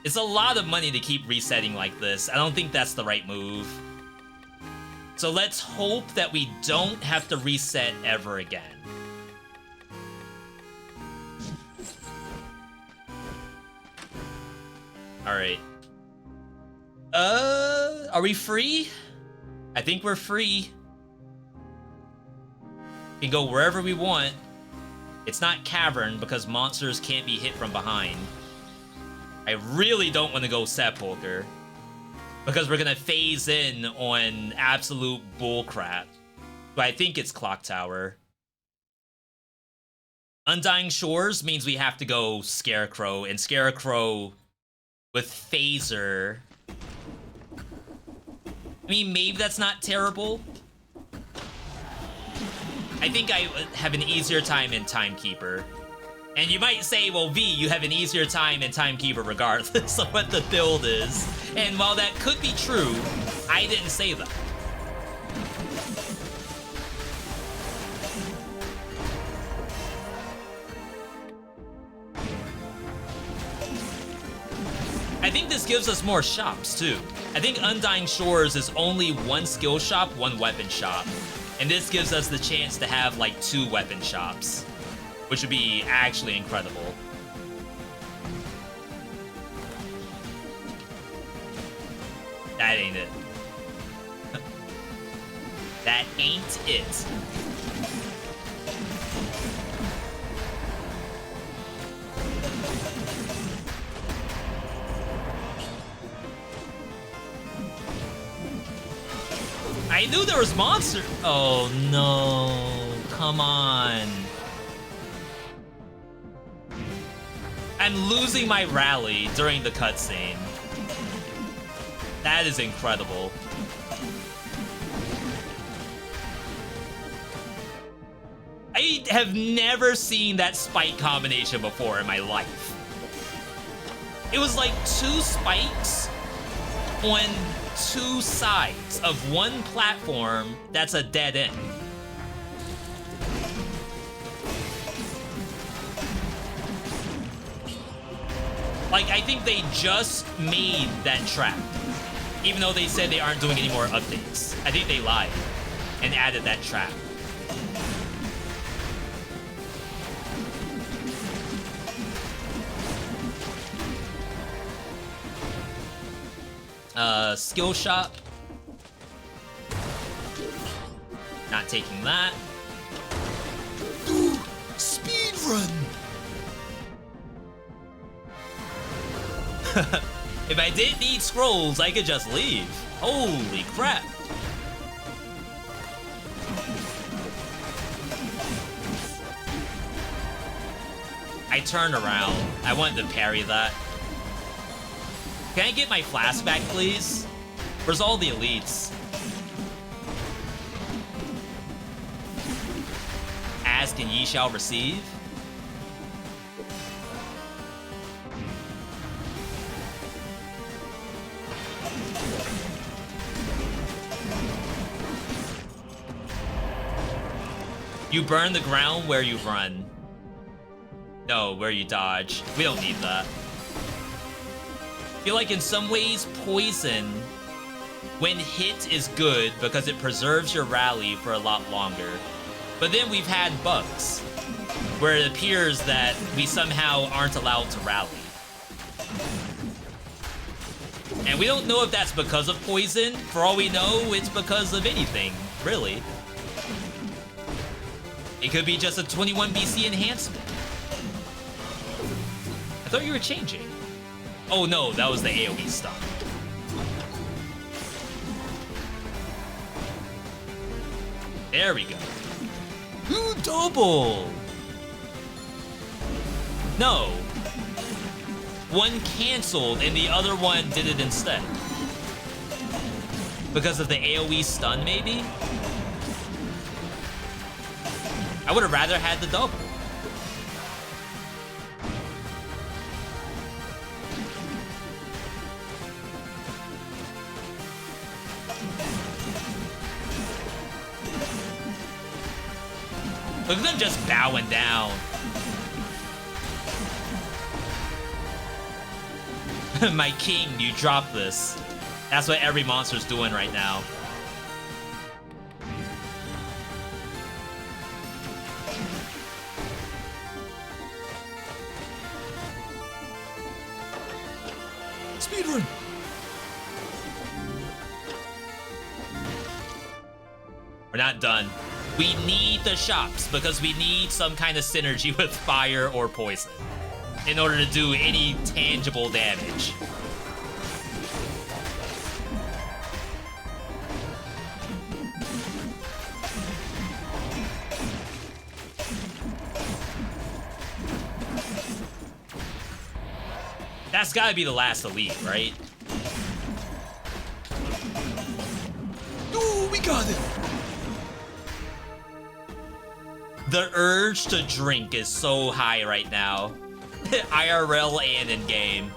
It's a lot of money to keep resetting like this. I don't think that's the right move. So let's hope that we don't have to reset ever again. Alright. Are we free? I think we're free. We can go wherever we want. It's not Cavern because monsters can't be hit from behind. I really don't want to go Sepulcher because we're gonna phase in on absolute bullcrap. But I think it's Clock Tower. Undying Shores means we have to go Scarecrow, and Scarecrow with Phaser. I mean, maybe that's not terrible. I think I have an easier time in Timekeeper. And you might say, well, V, you have an easier time in Timekeeper regardless of what the build is. And while that could be true, I didn't say that. I think this gives us more shops, too. I think Undying Shores is only one skill shop, one weapon shop. And this gives us the chance to have, like, 2 weapon shops, which would be actually incredible. That ain't it. That ain't it. I knew there was monster. Oh no, come on. I'm losing my rally during the cutscene. That is incredible. I have never seen that spike combination before in my life. It was like 2 spikes on 2 sides of one platform that's a dead end. Like, I think they just made that trap. Even though they said they aren't doing any more updates. I think they lied and added that trap. Skill shop. Not taking that. Ooh, speed run. If I didn't need scrolls, I could just leave. Holy crap. I turned around. I wanted to parry that. Can I get my flask back, please? Where's all the elites? Ask and ye shall receive. You burn the ground where you run. No, where you dodge. We don't need that. I feel like in some ways, poison, when hit, is good because it preserves your rally for a lot longer. But then we've had bugs, where it appears that we somehow aren't allowed to rally. And we don't know if that's because of poison. For all we know, it's because of anything, really. It could be just a 21 BC enhancement. I thought you were changing. Oh no, that was the AoE stuff. There we go. Ooh, double! No. One canceled and the other one did it instead. Because of the AoE stun, maybe? I would have rather had the double. Look at them just bowing down. My king, you dropped this. That's what every monster's doing right now. Speedrun. We're not done. We need the shops because we need some kind of synergy with fire or poison in order to do any tangible damage. That's gotta be the last elite, right? Ooh, we got it. The urge to drink is so high right now. IRL and in-game.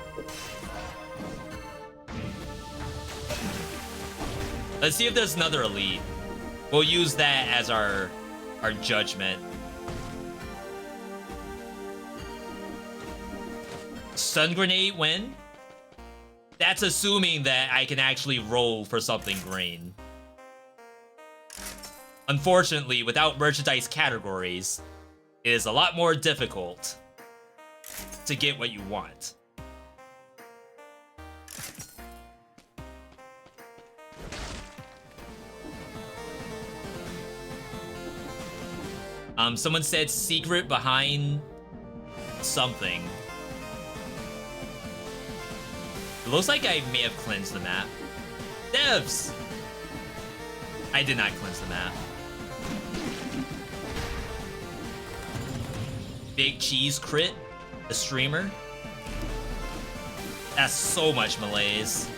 Let's see if there's another elite. We'll use that as our judgment. Stun grenade win? That's assuming that I can actually roll for something green. Unfortunately, without merchandise categories, it is a lot more difficult to get what you want. Someone said secret behind something. It looks like I may have cleansed the map. Devs! I did not cleanse the map. Big Cheese crit, the streamer. That's so much malaise.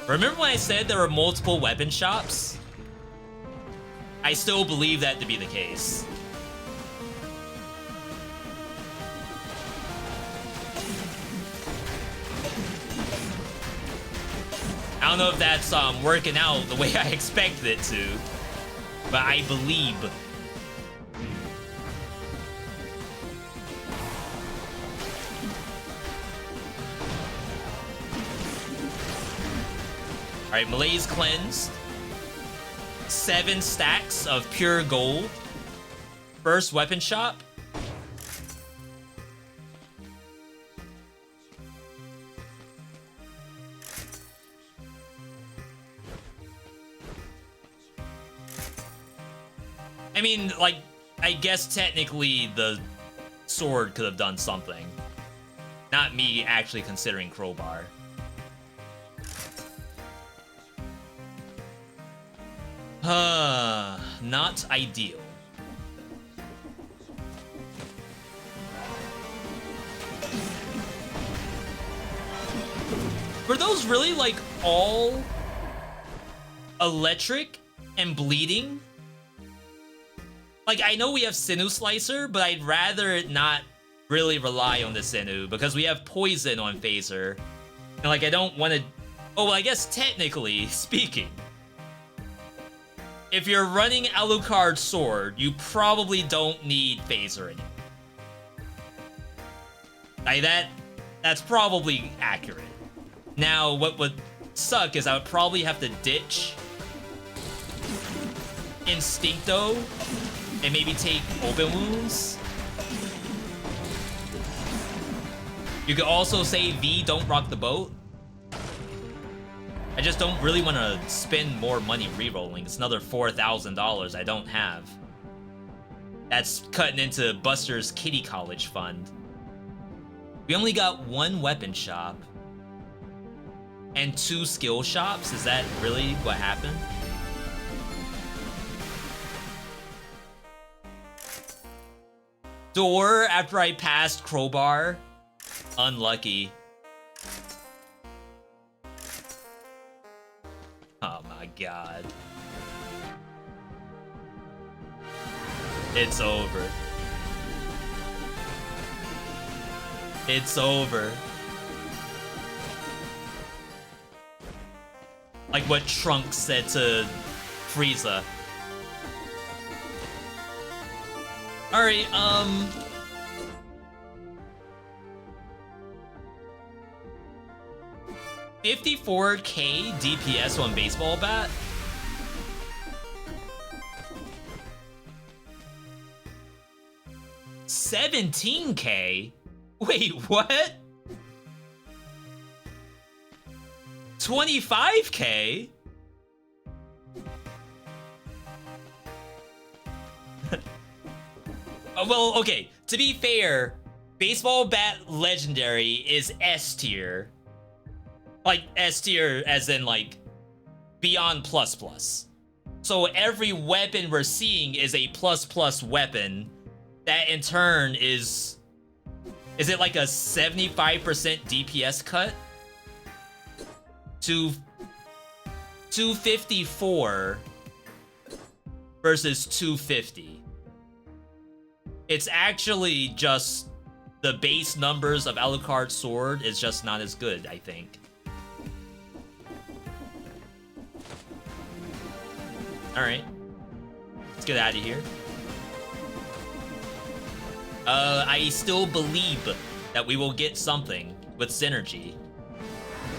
Remember when I said there were multiple weapon shops? I still believe that to be the case. I don't know if that's working out the way I expected it to, but I believe. Alright, Malaise cleansed. 7 stacks of pure gold. First weapon shop. I mean, like, I guess technically the sword could have done something. Not me actually considering crowbar. Not ideal. Were those really, like, all electric and bleeding? Like, I know we have Sinew Slicer, but I'd rather not really rely on the Sinew because we have Poison on Phaser. And, like, I don't want to... Oh, well, I guess technically speaking, if you're running Alucard's sword, you probably don't need Phaser anymore. Like, that's probably accurate. Now, what would suck is I would probably have to ditch Instincto and maybe take Open Wounds. You could also say V, don't rock the boat. I just don't really want to spend more money rerolling. It's another $4,000 I don't have. That's cutting into Buster's Kitty College fund. We only got 1 weapon shop and 2 skill shops. Is that really what happened? Door after I passed crowbar. Unlucky. Oh my god. It's over. It's over. Like what Trunks said to Frieza. Alright, 54k DPS on baseball bat? $17k? Wait, what? 25k? Well, okay, to be fair, baseball bat legendary is S tier. Like, S tier as in, like, beyond plus plus. So every weapon we're seeing is a plus plus weapon that in turn is it like a 75% DPS cut? To 254 versus 250. It's actually just the base numbers of Alucard's sword is just not as good, I think. Alright. Let's get out of here. I still believe that we will get something with synergy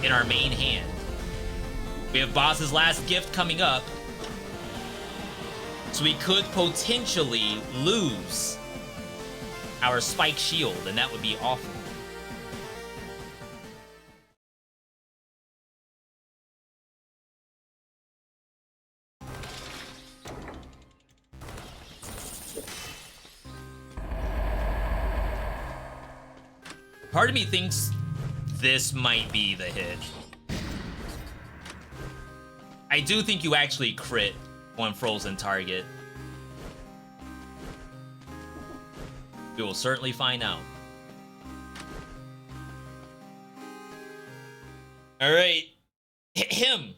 in our main hand. We have Boss's last gift coming up. So we could potentially lose our spike shield, and that would be awful. Part of me thinks this might be the hit. I do think you actually crit one frozen target. We will certainly find out. Alright. Hit him.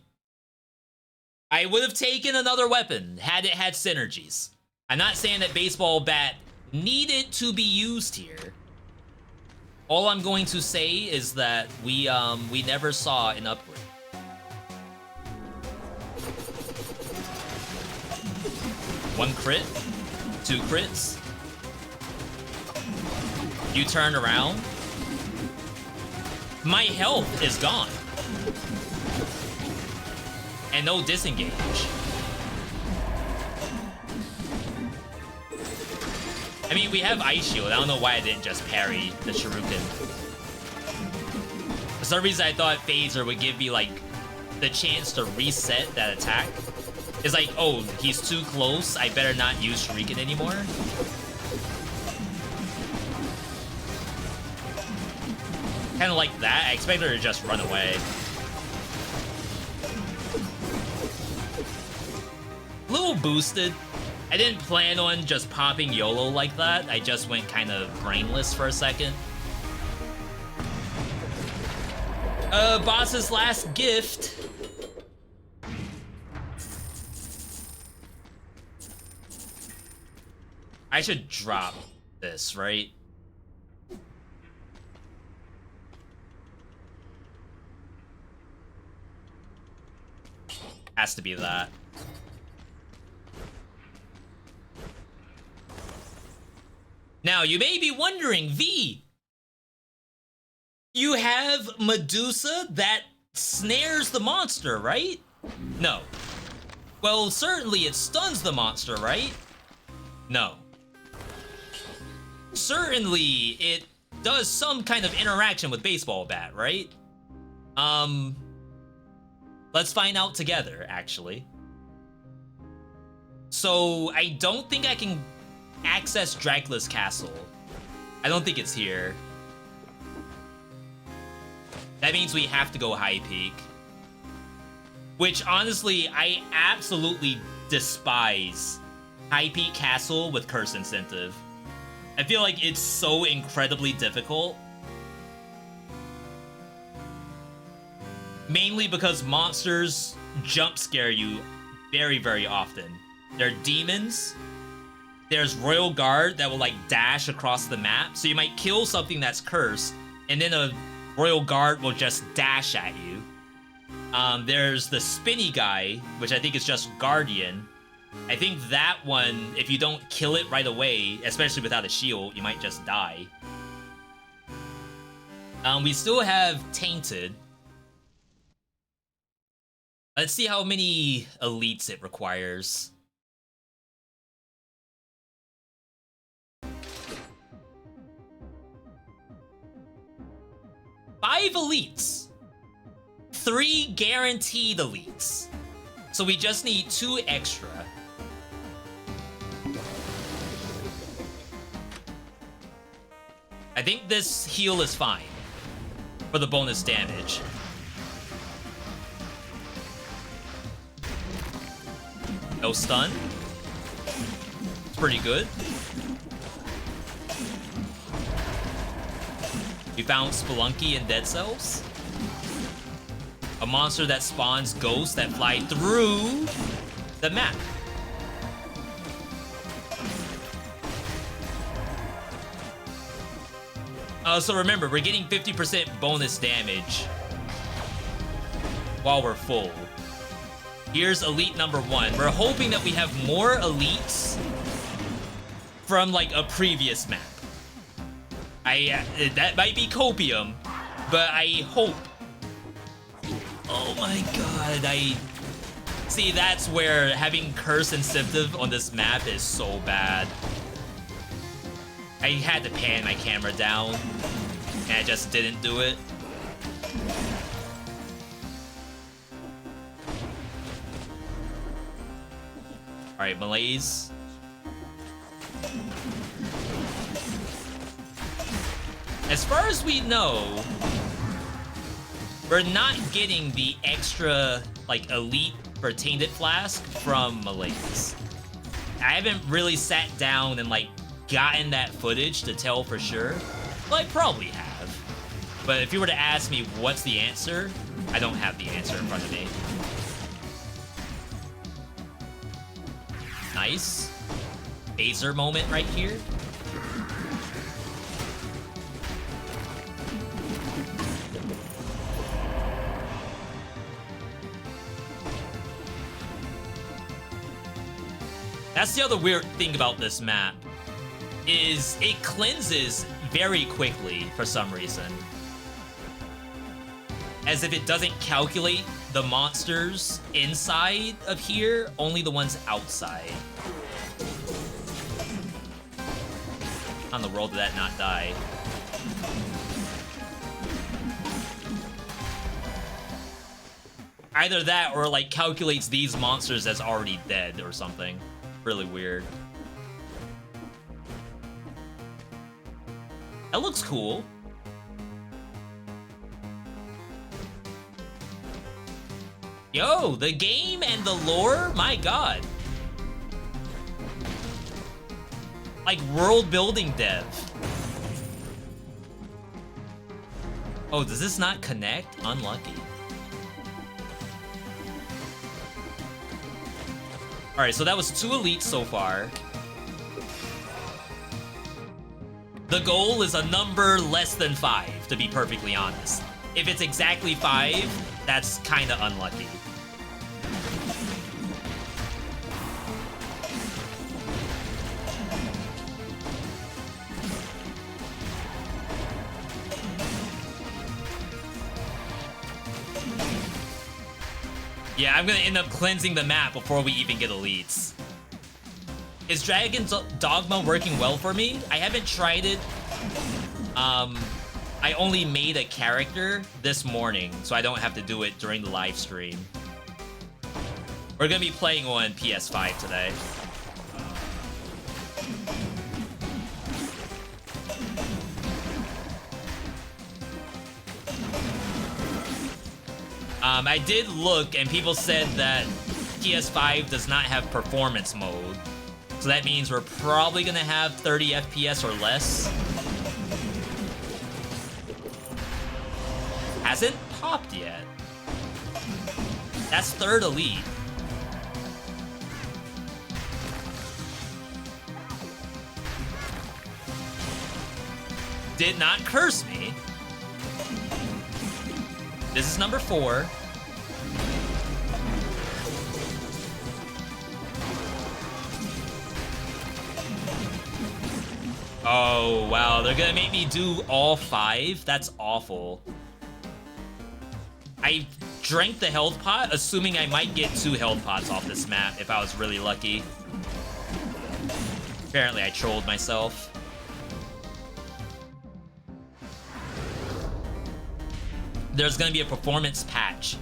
I would have taken another weapon had it had synergies. I'm not saying that baseball bat needed to be used here. All I'm going to say is that we never saw an upgrade. One crit, two crits. You turn around. My health is gone. And no disengage. I mean, we have Ice Shield. I don't know why I didn't just parry the Shuriken. For some reason, I thought Phaser would give me, like, the chance to reset that attack. It's like, oh, he's too close. I better not use Shuriken anymore. Kind of like that. I expect her to just run away. A little boosted. I didn't plan on just popping YOLO like that. I just went kind of brainless for a second. Boss's last gift. I should drop this, right? Has to be that. Now, you may be wondering, V, you have Medusa that snares the monster, right? No. Well, certainly it stuns the monster, right? No. Certainly it does some kind of interaction with baseball bat, right? Let's find out together, actually. So, I don't think I can access Dracula's castle. I don't think it's here. That means we have to go High Peak. Which, honestly, I absolutely despise High Peak Castle with Curse Incentive. I feel like it's so incredibly difficult. Mainly because monsters jump scare you very, very often. There are demons. There's Royal Guard that will, like, dash across the map. So you might kill something that's cursed, and then a Royal Guard will just dash at you. There's the spinny guy, which I think is just Guardian. I think that one, if you don't kill it right away, especially without a shield, you might just die. We still have Tainted. Let's see how many elites it requires. 5 elites. 3 guaranteed elites. So we just need 2 extra. I think this heal is fine for the bonus damage. No stun. It's pretty good. We found Spelunky and Dead Cells. A monster that spawns ghosts that fly through the map. So remember, we're getting 50% bonus damage while we're full. Here's elite number 1. We're hoping that we have more elites from, like, a previous map. That might be copium, but I hope. Oh my god, See, that's where having Curse Incentive on this map is so bad. I had to pan my camera down, and I just didn't do it. Alright, Malaise. As far as we know, we're not getting the extra, like, elite for Tainted Flask from Malaise. I haven't really sat down and, like, gotten that footage to tell for sure. Well, I probably have. But if you were to ask me what's the answer, I don't have the answer in front of me. Nice. Phaser moment right here. That's the other weird thing about this map, is it cleanses very quickly for some reason. As if it doesn't calculate the monsters inside of here, only the ones outside. How in the world did that not die? Either that or like calculates these monsters as already dead or something. Really weird. That looks cool. Yo, the game and the lore? My god. Like world building dev. Oh, does this not connect? Unlucky. Alright, so that was 2 elites so far. The goal is a number less than 5, to be perfectly honest. If it's exactly 5, that's kinda unlucky. Yeah, I'm gonna end up cleansing the map before we even get elites. Is Dragon's Dogma working well for me? I haven't tried it. I only made a character this morning, so I don't have to do it during the live stream. We're gonna be playing on PS5 today. I did look, and people said that PS5 does not have performance mode. So that means we're probably gonna have 30 FPS or less. Hasn't popped yet. That's 3rd elite. Did not curse me. This is number 4. Oh, wow. They're gonna make me do all 5? That's awful. I drank the health pot, assuming I might get 2 health pots off this map if I was really lucky. Apparently, I trolled myself. There's gonna be a performance patch.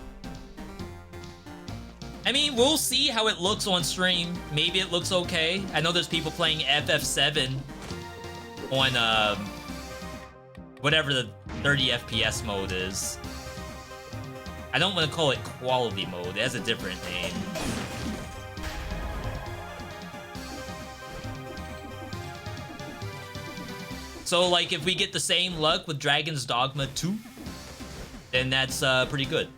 I mean, we'll see how it looks on stream. Maybe it looks okay. I know there's people playing FF7 on whatever the 30 FPS mode is. I don't want to call it quality mode. It has a different name. So, like, if we get the same luck with Dragon's Dogma 2, then that's pretty good.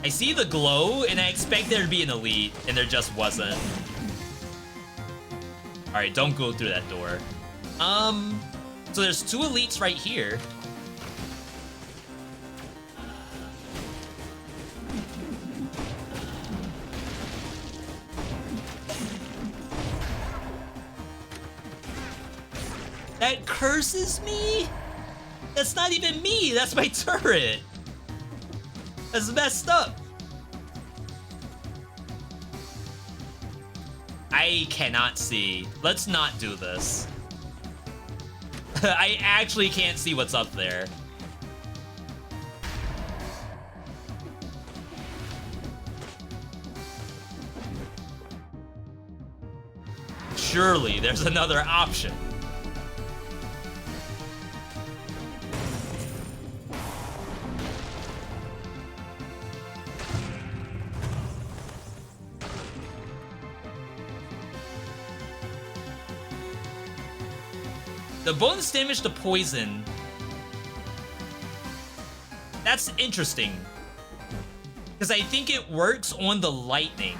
I see the glow, and I expect there to be an elite, and there just wasn't. Alright, don't go through that door. So there's 2 elites right here. That curses me? That's not even me. That's my turret. That's messed up. I cannot see. Let's not do this. I actually can't see what's up there. Surely there's another option. The bonus damage to poison. That's interesting. Because I think it works on the lightning.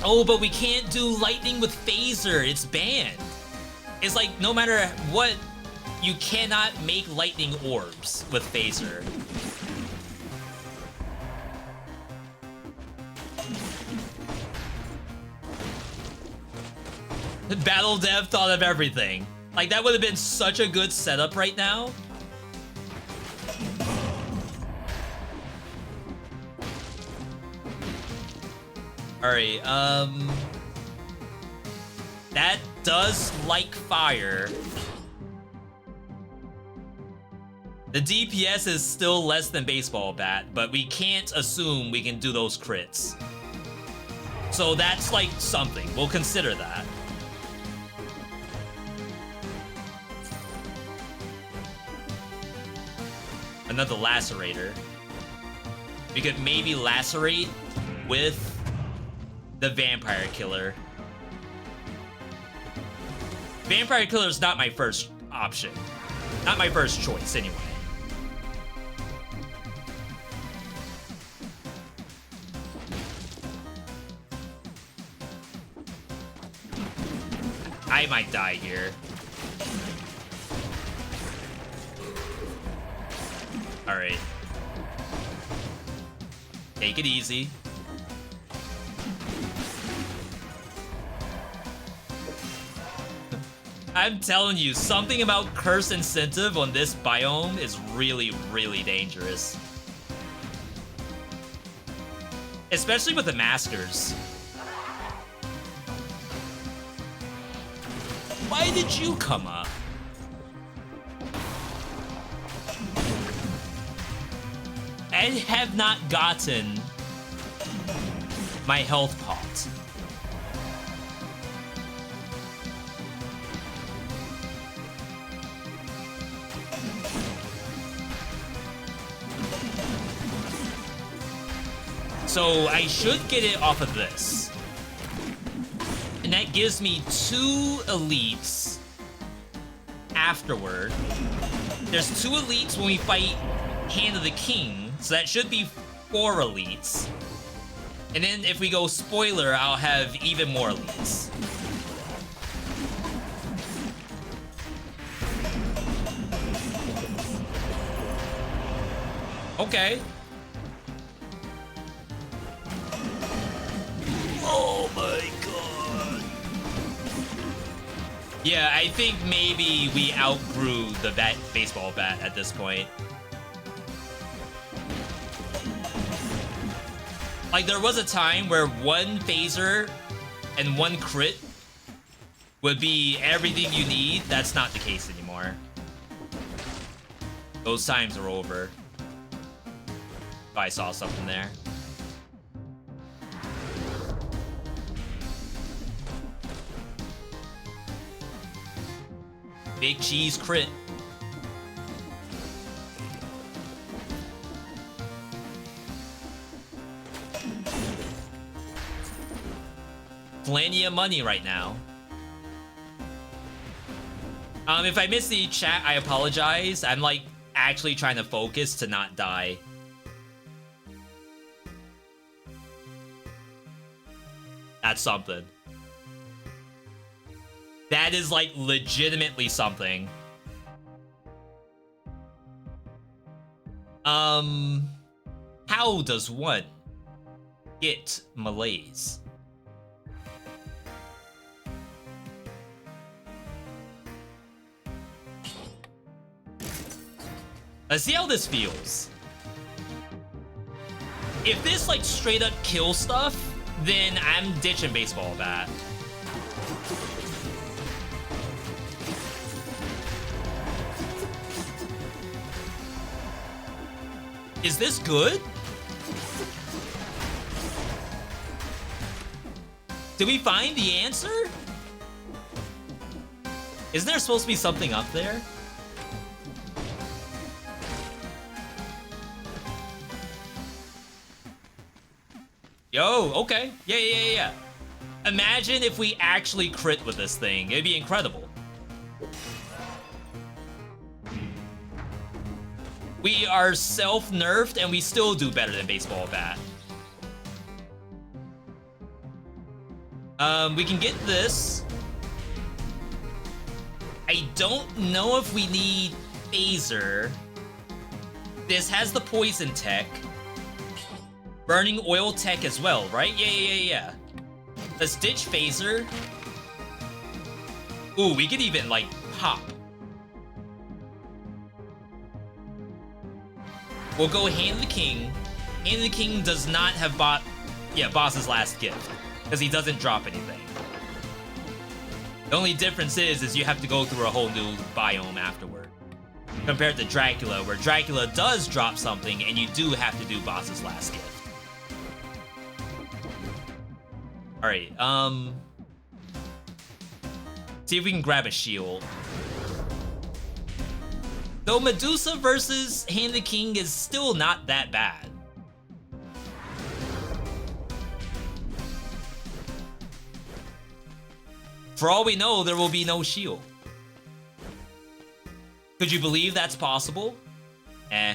Oh, but we can't do lightning with phaser. It's banned. It's like no matter what, you cannot make lightning orbs with phaser. Battle Dev thought of everything. Like, that would have been such a good setup right now. Alright, that does like fire. The DPS is still less than baseball bat, but we can't assume we can do those crits. So that's like something. We'll consider that. Another lacerator. We could maybe lacerate with the vampire killer. Vampire killer is not my first option. Not my first choice, anyway. I might die here. Alright. Take it easy. I'm telling you, something about curse incentive on this biome is really, really dangerous. Especially with the maskers. Why did you come up? I have not gotten my health pot. So I should get it off of this. And that gives me 2 elites afterward. There's 2 elites when we fight Hand of the King, so that should be 4 elites. And then if we go spoiler, I'll have even more elites. Okay. Oh my god. Yeah, I think maybe we outgrew the baseball bat at this point. Like, there was a time where 1 phaser and 1 crit would be everything you need. That's not the case anymore. Those times are over. If I saw something there. Big cheese crit. Plenty of money right now. If I missed the chat, I apologize. I'm like actually trying to focus to not die. That's something. That is like legitimately something. How does one get malaise? Let's see how this feels. If this like straight up kill stuff, then I'm ditching baseball bat. Is this good? Did we find the answer? Isn't there supposed to be something up there? Yo, okay. Yeah. Imagine if we actually crit with this thing. It'd be incredible. We are self-nerfed and we still do better than baseball bat. We can get this. I don't know if we need phaser. This has the poison tech. Burning oil tech as well, right? Yeah. Let's ditch phaser. Ooh, we could even like pop. We'll go Hand the King. Hand the King does not have boss's last gift, because he doesn't drop anything. The only difference is you have to go through a whole new biome afterward. Compared to Dracula, where Dracula does drop something and you do have to do boss's last gift. Alright, see if we can grab a shield. Though Medusa versus Hand the King is still not that bad. For all we know, there will be no shield. Could you believe that's possible? Eh.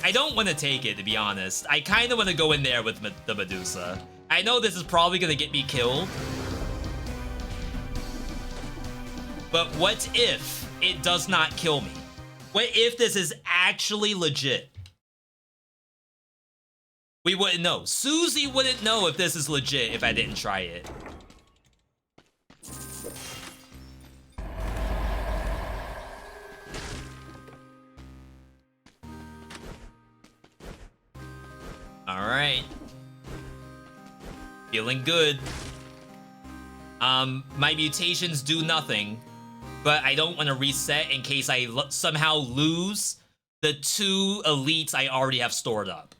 I don't want to take it, to be honest. I kind of want to go in there with the Medusa. I know this is probably going to get me killed. But what if it does not kill me? What if this is actually legit? We wouldn't know. Susie wouldn't know if this is legit if I didn't try it. Alright. Feeling good. My mutations do nothing, but I don't want to reset in case I somehow lose the 2 elites I already have stored up.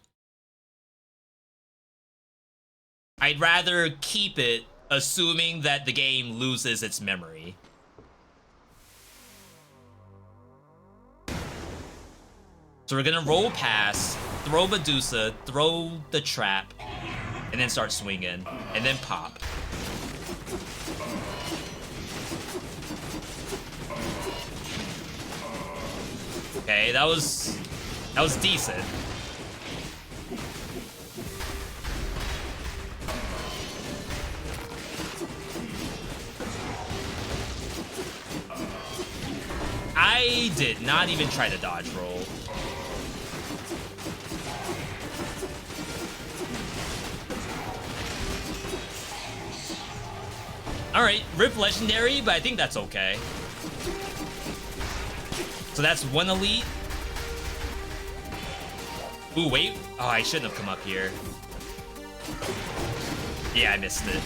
I'd rather keep it, assuming that the game loses its memory. So we're gonna roll past, throw Medusa, throw the trap, and then start swinging, and then pop. Okay, that was decent. I did not even try to dodge roll. Alright, Rip Legendary, but I think that's okay. So that's 1 elite. Ooh, wait. Oh, I shouldn't have come up here. Yeah, I missed it.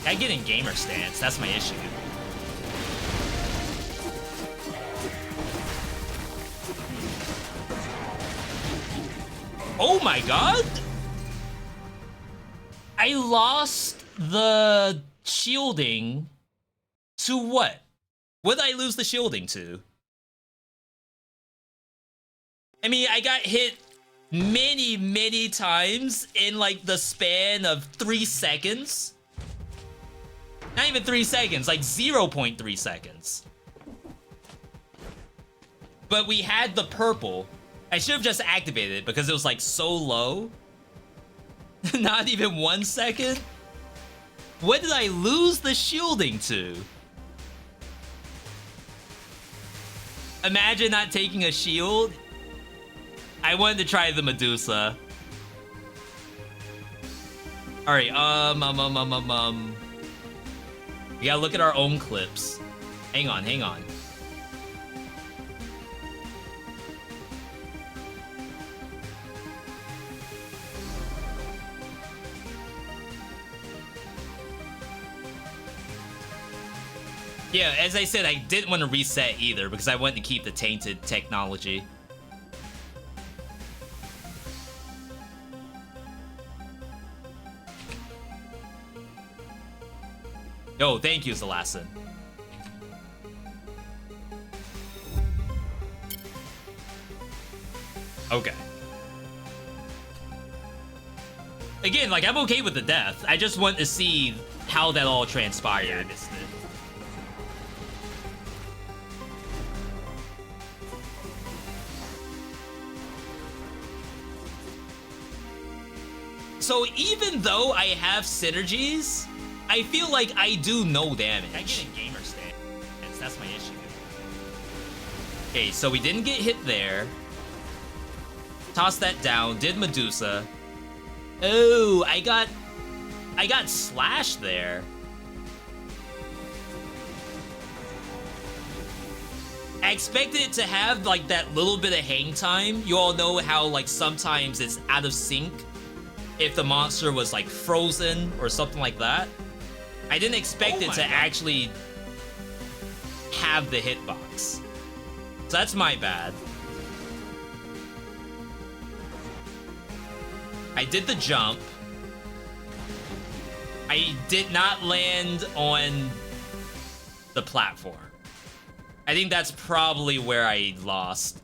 I get in gamer stance, that's my issue. Oh my god! I lost the shielding to what? What did I lose the shielding to? I mean, I got hit many times in like the span of 3 seconds. Not even 3 seconds, like 0.3 seconds. But we had the purple. I should have just activated it because it was like so low. Not even 1 second. What did I lose the shielding to? Imagine not taking a shield. I wanted to try the Medusa. All right, we gotta look at our own clips. Hang on, hang on. Yeah, as I said, I didn't want to reset either because I wanted to keep the tainted technology. Yo, thank you, Zalasin. Okay. Again, like, I'm okay with the death. I just want to see how that all transpired. Yeah, I missed it. So even though I have synergies, I feel like I do no damage. I get in gamer stance. That's my issue. Okay, so we didn't get hit there. Toss that down. Did Medusa. Oh, I got slashed there. I expected it to have like that little bit of hang time. You all know how like sometimes it's out of sync if the monster was like frozen or something like that. I didn't expect it to actually have the hitbox. So that's my bad. I did the jump. I did not land on the platform. I think that's probably where I lost.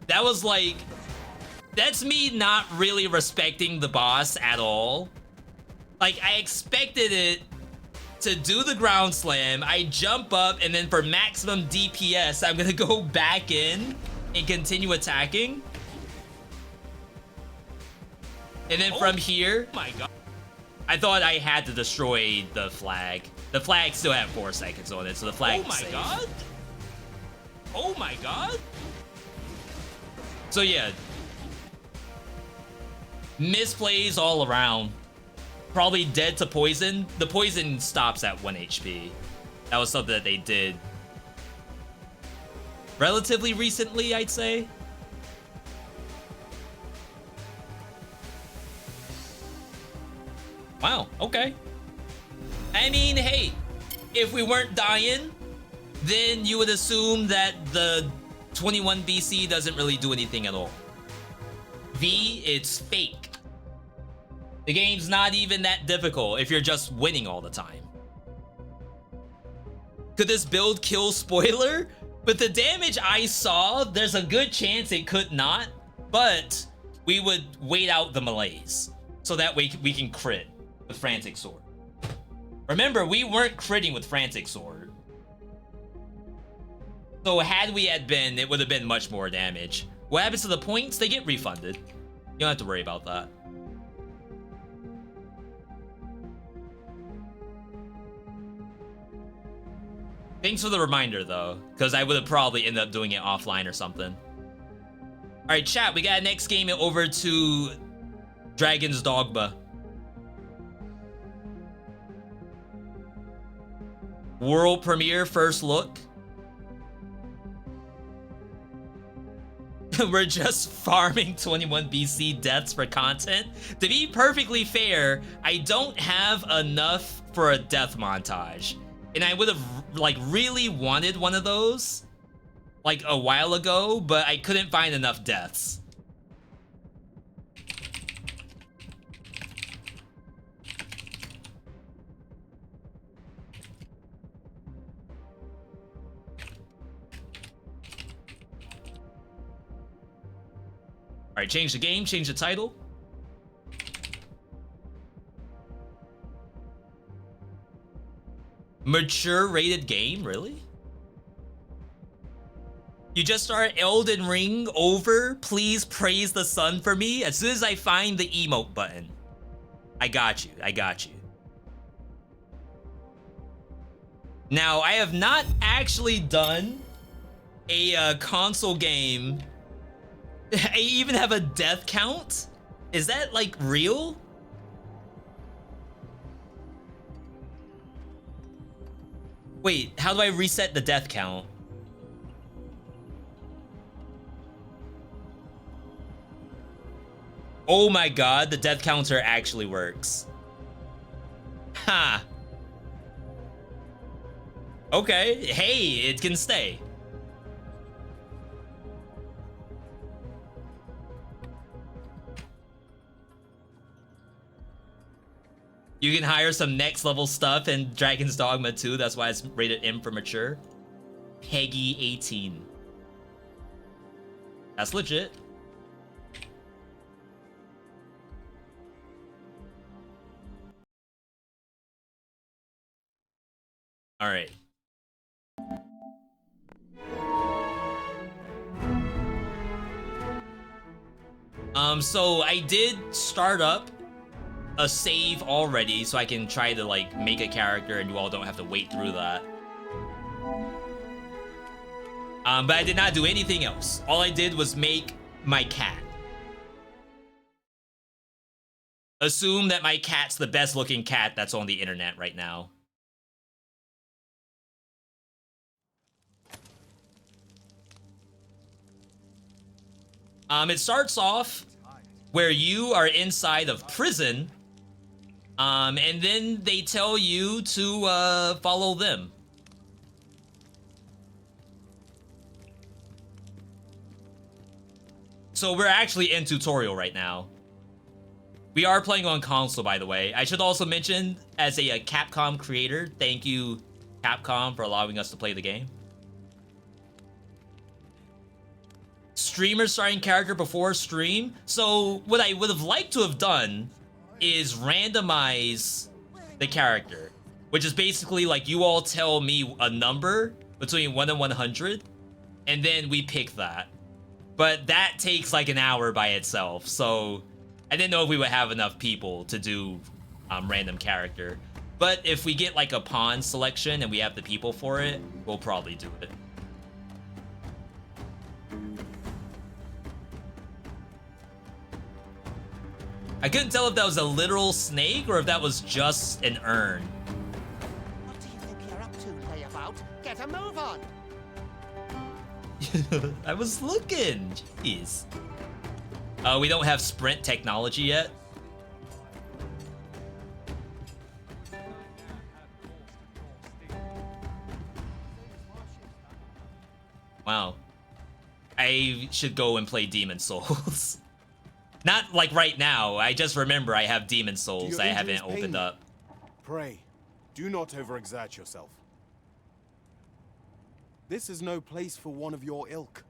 That was like... That's me not really respecting the boss at all. Like, I expected it to do the ground slam, I jump up, and then for maximum DPS, I'm gonna go back in and continue attacking. And then from here, oh my god, I thought I had to destroy the flag. The flag still had 4 seconds on it, so the flag was safe. God. Oh my god. So yeah, misplays all around. Probably dead to poison. The poison stops at 1 HP. That was something that they did relatively recently, I'd say. Wow, okay. I mean, hey, if we weren't dying, then you would assume that the 21 BC doesn't really do anything at all. V, it's fake. The game's not even that difficult if you're just winning all the time. Could this build kill spoiler? With the damage I saw, there's a good chance it could not, but we would wait out the melees. So that way we can crit with Frantic Sword. Remember, we weren't critting with Frantic Sword. So had we had been, it would have been much more damage. What happens to the points? They get refunded. You don't have to worry about that. Thanks for the reminder, though, because I would have probably ended up doing it offline or something. All right, chat, we got next game over to Dragon's Dogma. World premiere, first look. We're just farming 21 BC deaths for content. To be perfectly fair, I don't have enough for a death montage. And I would have like really wanted one of those like a while ago, but I couldn't find enough deaths. All right, change the game, change the title. Mature rated game, really? You just start Elden Ring over? Please praise the sun for me. As soon as I find the emote button. I got you, I got you. Now, I have not actually done a console game. I even have a death count? Is that like real? Wait, how do I reset the death count? Oh my god, the death counter actually works. Ha! Okay, hey, it can stay. You can hire some next level stuff in Dragon's Dogma 2. That's why it's rated M for mature. Peggy 18. That's legit. All right. So I did start up a save already, so I can try to like make a character and you all don't have to wait through that. But I did not do anything else. All I did was make my cat. Assume that my cat's the best looking cat that's on the internet right now. It starts off where you are inside of prison, and then they tell you to follow them. So we're actually in tutorial right now. We are playing on console, by the way. I should also mention, as a Capcom creator, thank you, Capcom, for allowing us to play the game. Streamer starting character before stream. So what I would have liked to have done is randomize the character, which is basically like you all tell me a number between 1 and 100, and then we pick that. But that takes like an hour by itself, so I didn't know if we would have enough people to do random character. But if we get like a pawn selection and we have the people for it, we'll probably do it. I couldn't tell if that was a literal snake or if that was just an urn. What do you think you're up to, layabout? Get a move on! I was looking. Jeez. We don't have sprint technology yet. Wow. I should go and play Demon Souls. Not like right now. I just remember I have Demon Souls I haven't opened up. Pray, do not overexert yourself. This is no place for one of your ilk.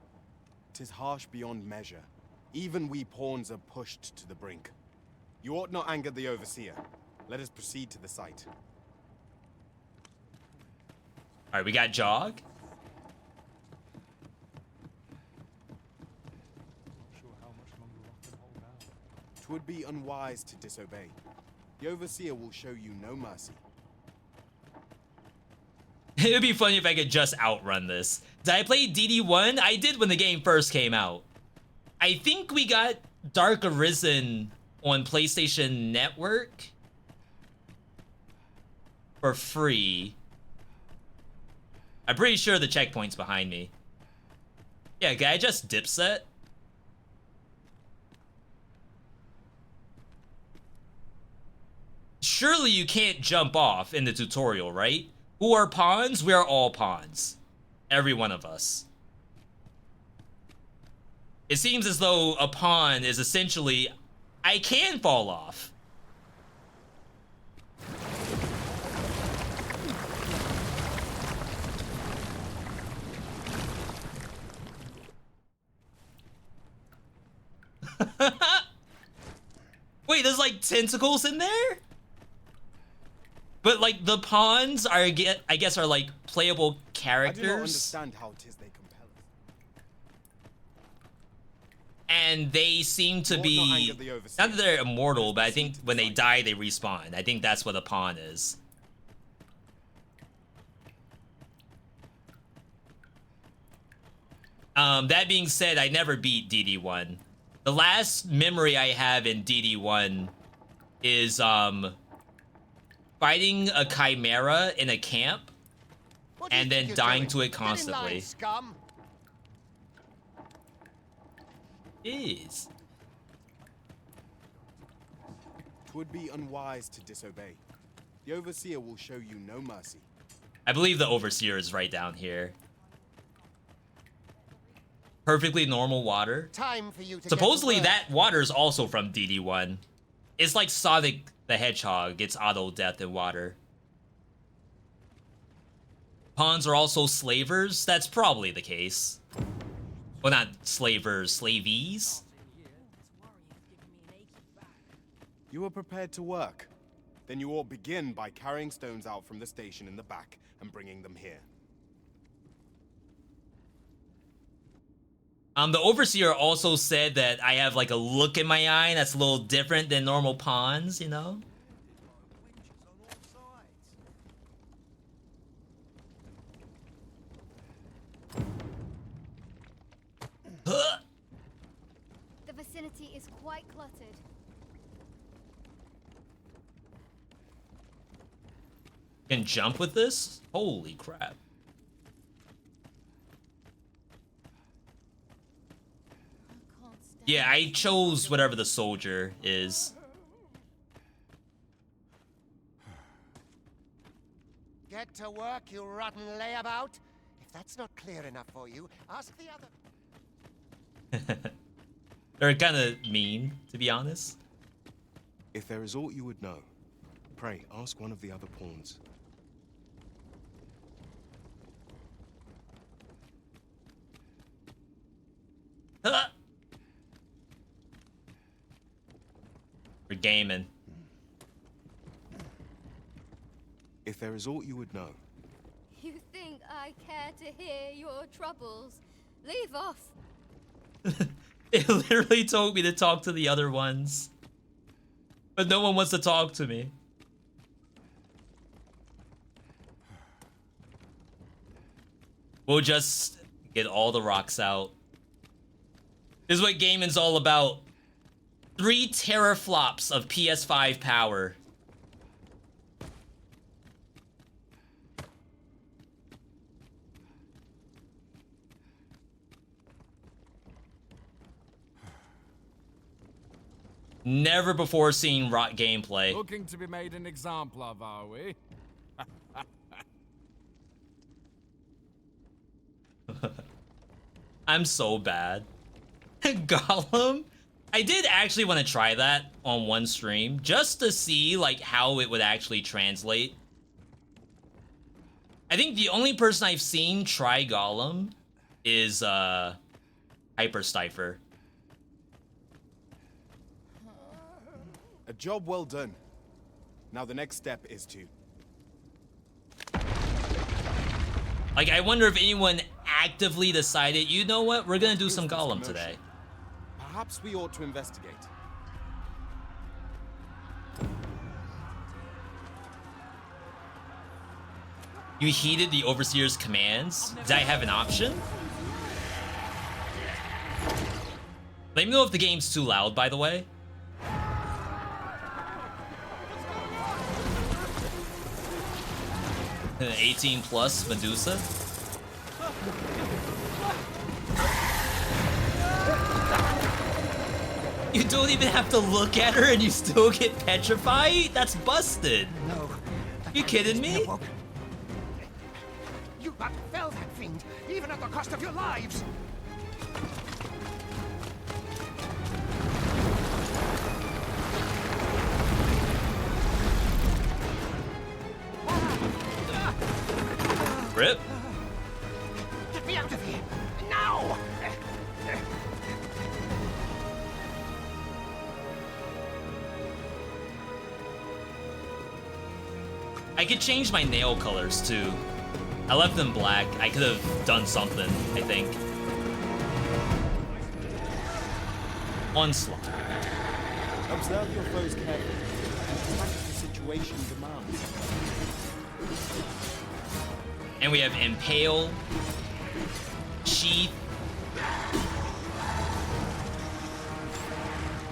'Tis harsh beyond measure. Even we pawns are pushed to the brink. You ought not anger the overseer. Let us proceed to the site. All right, we got Jog. 'Twould be unwise to disobey. The overseer will show you no mercy. It would be funny if I could just outrun this. Did I play DD1? I did when the game first came out. I think we got Dark Arisen on PlayStation Network for free. I'm pretty sure the checkpoint's behind me. Yeah, can I just dipset? Surely you can't jump off in the tutorial, right? Who are pawns? We are all pawns. Every one of us. It seems as though a pawn is essentially, I can fall off. Wait, there's like tentacles in there? But like the pawns are, I guess, are like playable characters. I do not understand how it is they compel us. And they seem to be, not that they're immortal, but I think when they die, they respawn. I think that's what a pawn is. That being said, I never beat DD1. The last memory I have in DD1 is, fighting a chimera in a camp What do you and think then you're dying doing? to it Get in line, constantly. scum. Is. Twould be unwise to disobey. The Overseer will show you no mercy. I believe the Overseer is right down here. Perfectly normal water. Time for you to Supposedly get to work. that water is also from DD1. It's like Sonic the Hedgehog gets auto death in water. Pawns are also slavers? That's probably the case. Well, not slavers, slavees? You are prepared to work. Then you ought begin by carrying stones out from the station in the back and bringing them here. The Overseer also said that I have like a look in my eye that's a little different than normal pawns, you know? Huh. The vicinity is quite cluttered. Can jump with this? Holy crap. Yeah, I chose whatever the soldier is. Get to work, you rotten layabout. If that's not clear enough for you, ask the other. They're kind of mean, to be honest. If there is aught you would know, pray ask one of the other pawns. Huh. We're gaming. If there is aught you would know, You think I care to hear your troubles? Leave off. It literally told me to talk to the other ones. But no one wants to talk to me. We'll just get all the rocks out. This is what gaming's all about. 3 teraflops of PS5 power. Never before seen rock gameplay. Looking to be made an example of, are we? I'm so bad. Gollum? I did actually want to try that on one stream just to see like how it would actually translate. I think the only person I've seen try Gollum is Hyperstifer. a job well done. Now the next step is to... Like, I wonder if anyone actively decided, you know what, we're gonna do some Gollum today. Perhaps we ought to investigate. You heeded the Overseer's commands? Did I have an option? Let me know if the game's too loud, by the way. An 18 plus Medusa. You don't even have to look at her and you still get petrified? That's busted. No. You kidding me? You but fell that fiend, even at the cost of your lives. Rip. Get me out of here now! I could change my nail colors too. I left them black. I could have done something, I think. Onslaught. Observe your foes carefully. Attack as the situation demands. And we have Impale, Sheath,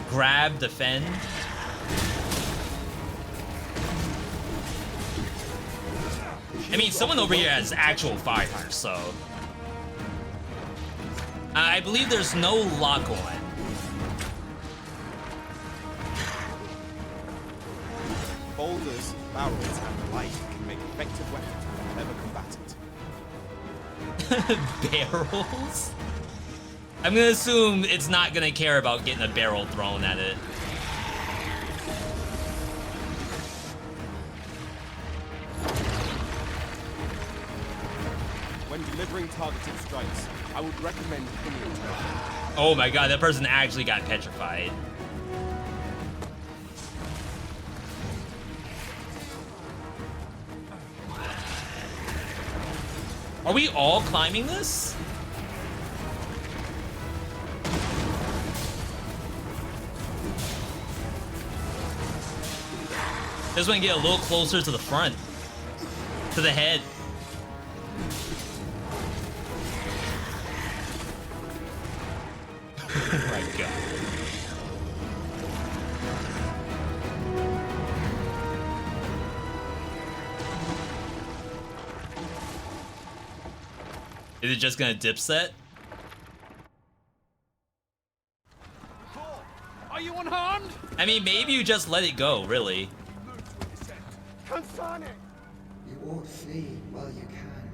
Grab, Defend. I mean, someone over here has actual fire, so... I believe there's no lock on. Boulders, barrels, and light can make effective weapons for clever combatants. Barrels? I'm gonna assume it's not gonna care about getting a barrel thrown at it. When delivering targeted strikes, I would recommend pinning target. Oh my god, that person actually got petrified. Are we all climbing this? Just want to get a little closer to the front. To the head. Oh my god. Is it just gonna dip set? Are you unharmed? I mean, maybe you just let it go, really. Consane! You ought flee while you can.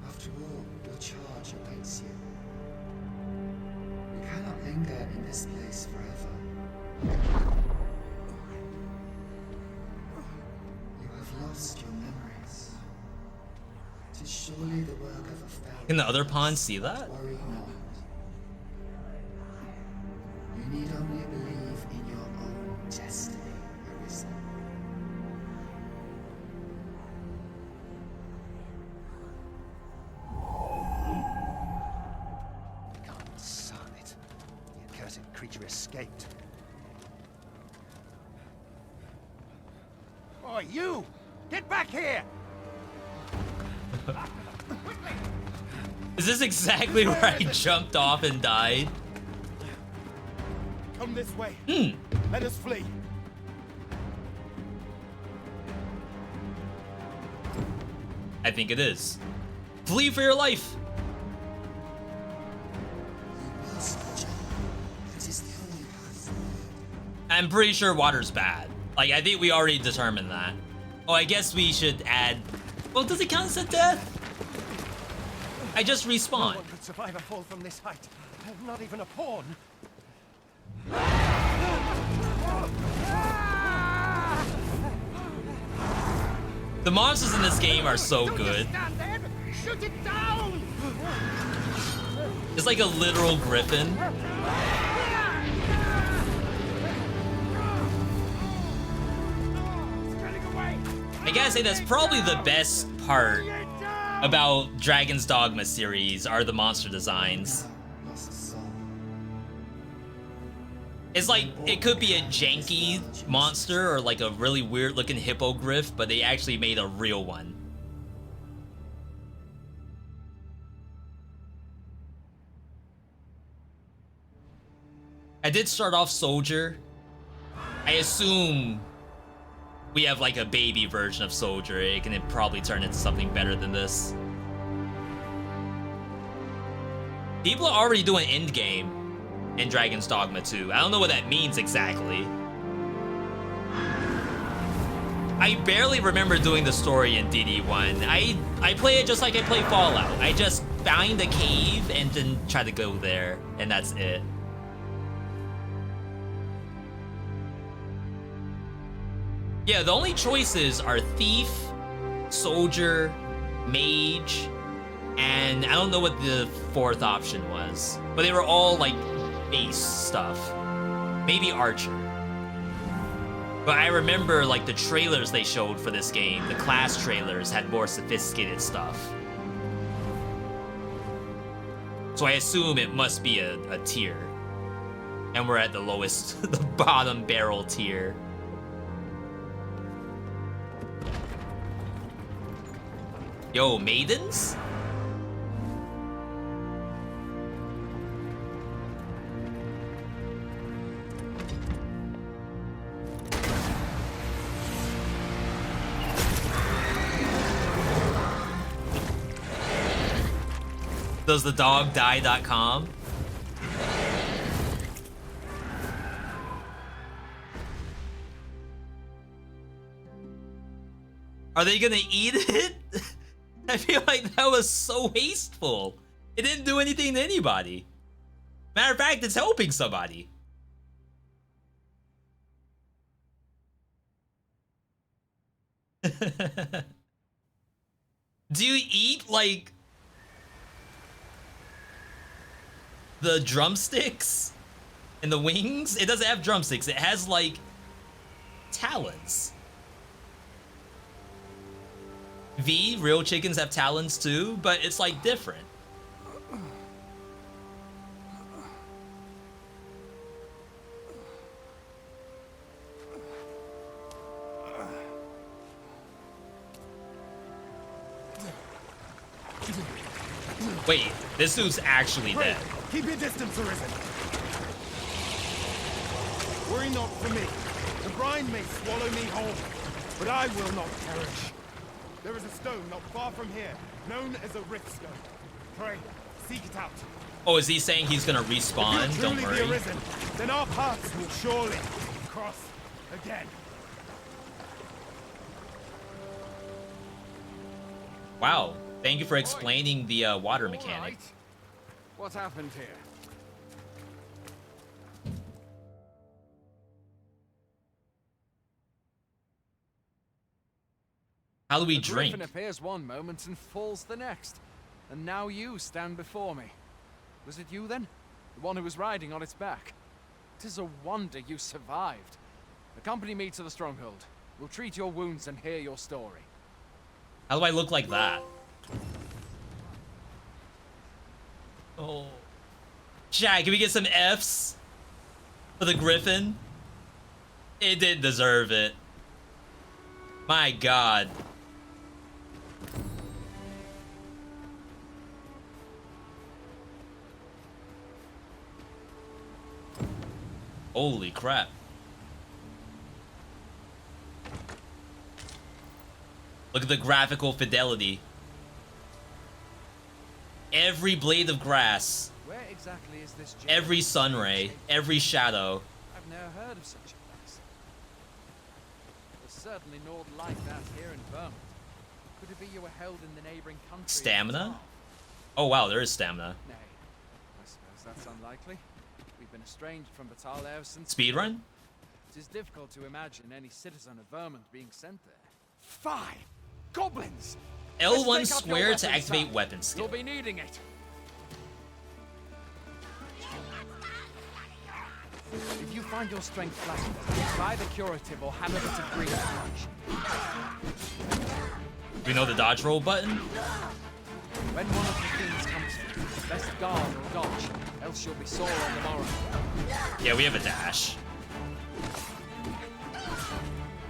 After all, your charge awaits you. You cannot linger in this place forever. You have lost your memories. It is surely the work of a pharaoh. Can the other pawn see that? Worry not. You need only believe in your own destiny, Arisen. Consane it. The accursed creature escaped. Oh, you! Get back here! Is this exactly where I jumped off and died? Come this way. Let us flee. I think it is. Flee for your life! You must jump. That is the only path forward. I'm pretty sure water's bad. Like, I think we already determined that. Oh, I guess we should add... Well, does it count as a death? I just No respawn. one could survive a fall from this height. Not even a pawn. The monsters in this game are so good. Stand there! Shoot it down! It's like a literal griffin. I gotta say, that's probably the best part about Dragon's Dogma series are the monster designs. Lost soul. It's like, it could be a janky monster or like a really weird looking hippogriff, but they actually made a real one. I did start off Soldier. I assume we have like a baby version of Soldier. It can probably turn into something better than this. People are already doing endgame in Dragon's Dogma 2. I don't know what that means exactly. I barely remember doing the story in DD1. I play it just like I play Fallout. I just find a cave and then try to go there, and that's it. Yeah, the only choices are Thief, Soldier, Mage, and I don't know what the fourth option was. But they were all like base stuff. Maybe Archer. But I remember like the trailers they showed for this game, the class trailers had more sophisticated stuff. So I assume it must be a tier. And we're at the lowest, the bottom barrel tier. Yo, maidens? Does the dog die.com? Are they gonna eat it? I feel like that was so wasteful. It didn't do anything to anybody. Matter of fact, it's helping somebody. Do you eat, like, the drumsticks and the wings? It doesn't have drumsticks. It has, like, talons. Real chickens have talons too, but it's, like, different. Wait, this dude's actually dead. Keep your distance, Arisen. Worry not for me. The brine may swallow me whole, but I will not perish. There is a stone not far from here, known as a rift stone. Pray, seek it out. Oh, is he saying he's gonna respawn? If you're Don't truly the worry. Arisen, then our paths will surely cross again. Wow, thank you for explaining the water mechanic. Right. What happened here? How do we The drink? griffin appears one moment and falls the next. And now you stand before me. Was it you then? The one who was riding on its back? 'Tis a wonder you survived. Accompany me to the stronghold. We'll treat your wounds and hear your story. How do I look like that? Oh. Jack, can we get some Fs for the griffin? It didn't deserve it. My God. Holy crap. Look at the graphical fidelity. Every blade of grass, Where exactly is this jail? every sun ray, every shadow. I've never heard of such a place. There's certainly naught like that here in Vermont. Could it be you were held in the neighboring country? Stamina? Oh wow, there is stamina. Nay, I suppose that's unlikely. We've been estranged from Batal ever since. Speedrun? It is difficult to imagine any citizen of Vermont being sent there. 5 goblins! L1 Let's take up your square to weapons, activate son. weapon skill. You'll be needing it. If you find your strength flagging, try the curative or have a bit of green punch. We know the dodge roll button? When one of the things comes to you, best guard or dodge, else you'll be sore on the morrow. Yeah, we have a dash.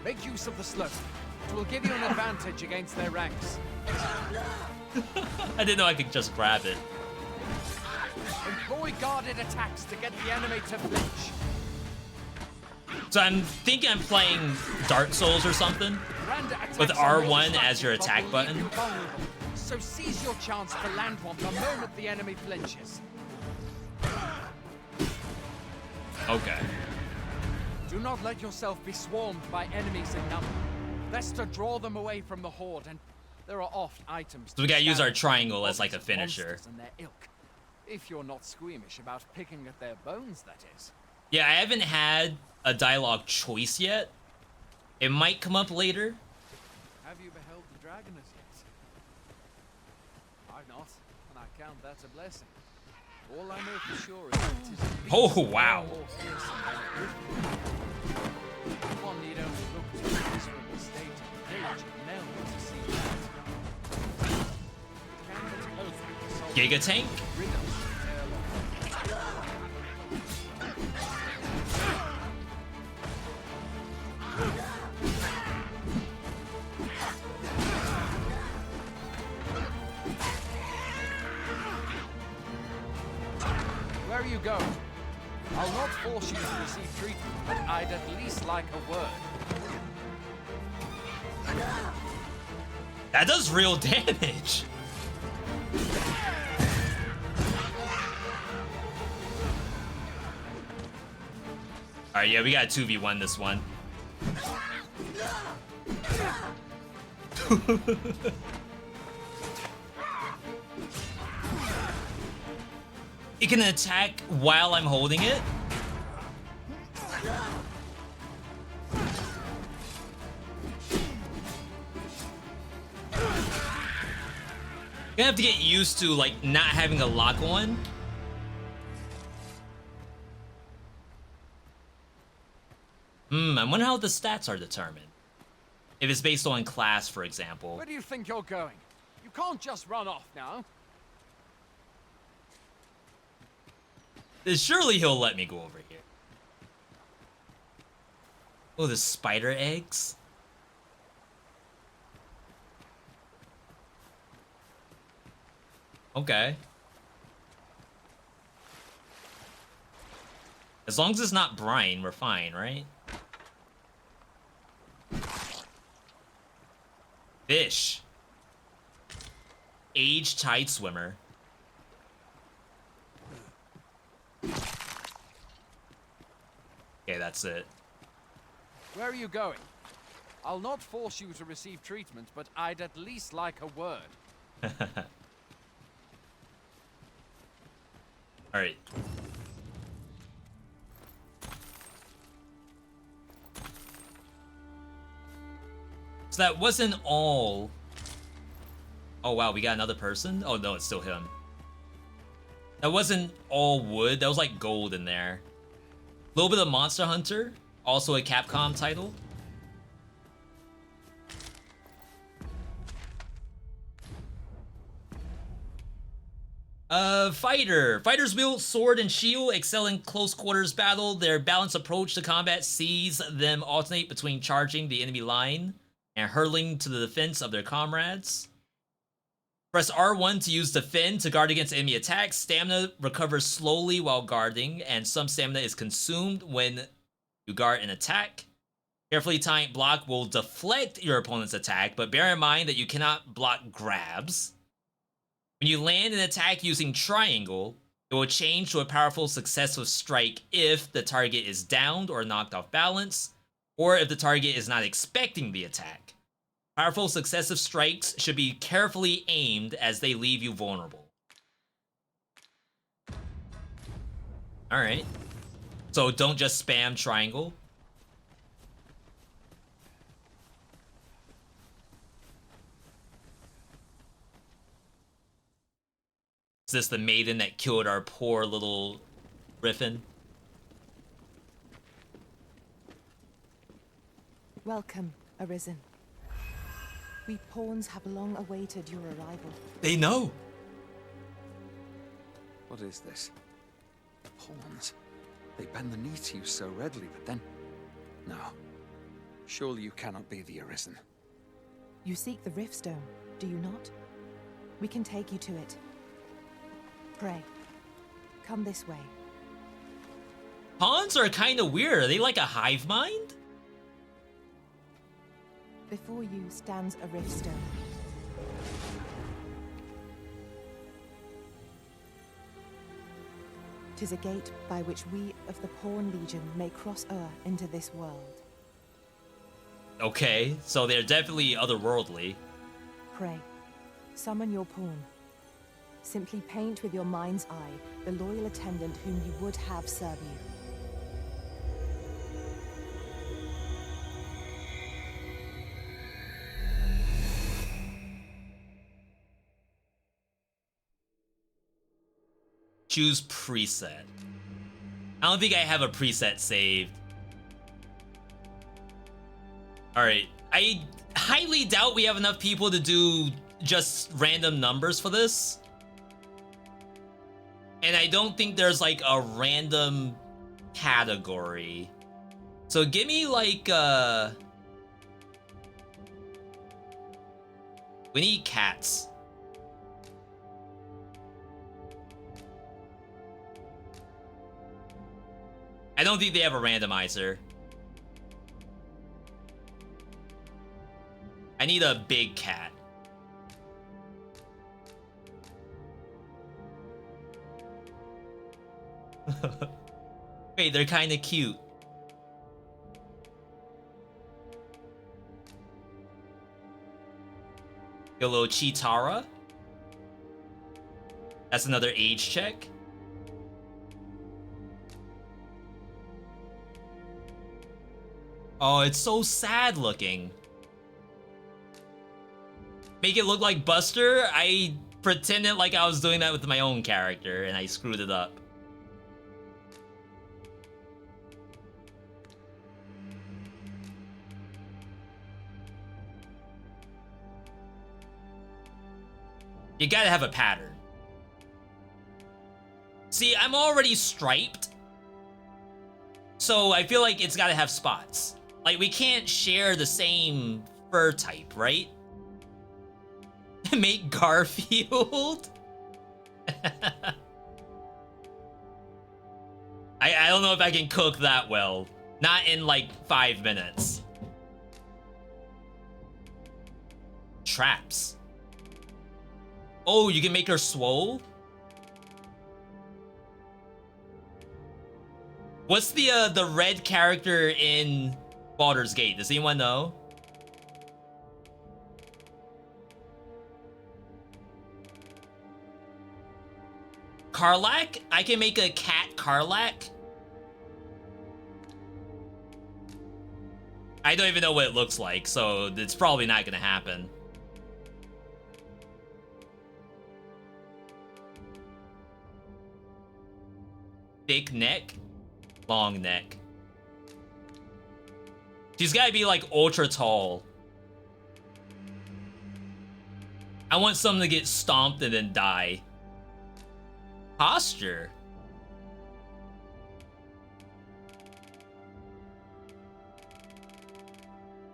Make use of the slope. It will give you an advantage against their ranks. I didn't know I could just grab it. Employ guarded attacks to get the enemy to flinch. So I'm thinking I'm playing Dark Souls or something. Random attacks With on your R1 as your destructive attack will leave button. you vulnerable. So seize your chance to land one the moment the enemy flinches. Okay. Do not let yourself be swarmed by enemies in number. Best to draw them away from the horde, and there are oft items. So we gotta use our stand triangle as bodies like a of finisher. monsters and their ilk. If you're not squeamish about picking at their bones, that is. Yeah, I haven't had a dialogue choice yet. It might come up later. Have you beheld the dragon as yet? I've not, and I count that a blessing. All I know for sure is that it is a beast Oh, wow. far more fearsome than a griffin. One need only look to the miserable state of the village of Mel to see that. It can but hope that the soul Giga Tank? rid us of their lot. Where are you going? I'll not force you to receive treatment, but I'd at least like a word. That does real damage. Alright, yeah, we got 2v1 this one. It can attack while I'm holding it. Gonna have to get used to like not having a lock on. I wonder how the stats are determined. If it's based on class, for example. Where do you think you're going? You can't just run off now. Surely he'll let me go over here. Oh, the spider eggs. Okay. As long as it's not brine, we're fine, right? Fish. Age tide swimmer. Okay, that's it. Where are you going? I'll not force you to receive treatment, but I'd at least like a word. Alright. So that wasn't all... Oh wow, we got another person? Oh no, it's still him. That wasn't all wood, that was like gold in there. A little bit of Monster Hunter, also a Capcom title. Fighter. Fighters wield sword and shield, excel in close quarters battle. Their balanced approach to combat sees them alternate between charging the enemy line and hurling to the defense of their comrades. Press R1 to use defend to guard against enemy attacks. Stamina recovers slowly while guarding, and some stamina is consumed when you guard an attack. Carefully timed block will deflect your opponent's attack, but bear in mind that you cannot block grabs. When you land an attack using triangle, it will change to a powerful successive strike if the target is downed or knocked off balance, or if the target is not expecting the attack. Powerful successive strikes should be carefully aimed as they leave you vulnerable. Alright. So don't just spam triangle. Is this the maiden that killed our poor little Griffin? Welcome, Arisen. We pawns have long awaited your arrival. They know. What is this? Pawns. They bend the knee to you so readily, but then... No. Surely you cannot be the Arisen. You seek the Riftstone, do you not? We can take you to it. Pray. Come this way. Pawns are kind of weird. Are they like a hive mind? Before you stands a Riftstone. Tis a gate by which we of the Pawn Legion may cross into this world. Okay, so they're definitely otherworldly. Pray, summon your pawn. Simply paint with your mind's eye the loyal attendant whom you would have serve you. Choose preset. I don't think I have a preset saved. Alright, I highly doubt we have enough people to do just random numbers for this. And I don't think there's like a random category. So give me like we need cats. I don't think they have a randomizer. I need a big cat. Wait, they're kind of cute. Get a little Chitara. That's another age check. Oh, it's so sad looking. Make it look like Buster? I pretended like I was doing that with my own character and I screwed it up. You gotta have a pattern. See, I'm already striped. So I feel like it's gotta have spots. Like, we can't share the same fur type, right? Make Garfield? I don't know if I can cook that well. Not in like 5 minutes. Traps. Oh, you can make her swole? What's the red character in Baldur's Gate? Does anyone know? Karlach? I can make a cat Karlach? I don't even know what it looks like, so it's probably not gonna happen. Thick neck, long neck. She's gotta be like ultra tall. I want someone to get stomped and then die. Posture.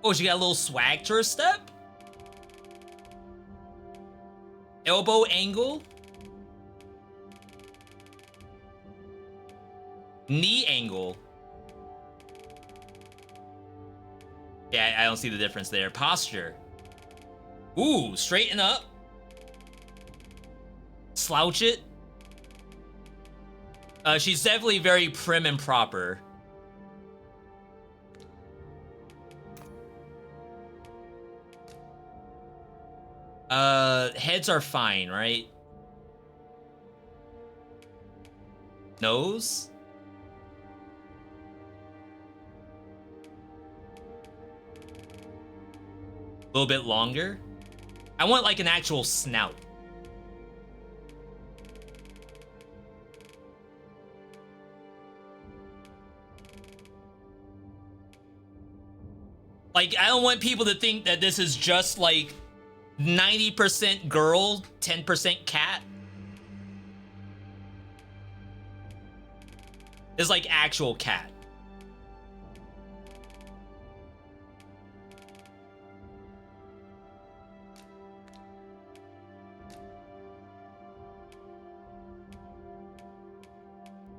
Oh, she got a little swag to her step. Elbow angle. Knee angle. Yeah, I don't see the difference there. Posture. Ooh, straighten up. Slouch it. She's definitely very prim and proper. Heads are fine, right? Nose? A little bit longer. I want like an actual snout. Like, I don't want people to think that this is just like 90% girl, 10% cat. It's like actual cat.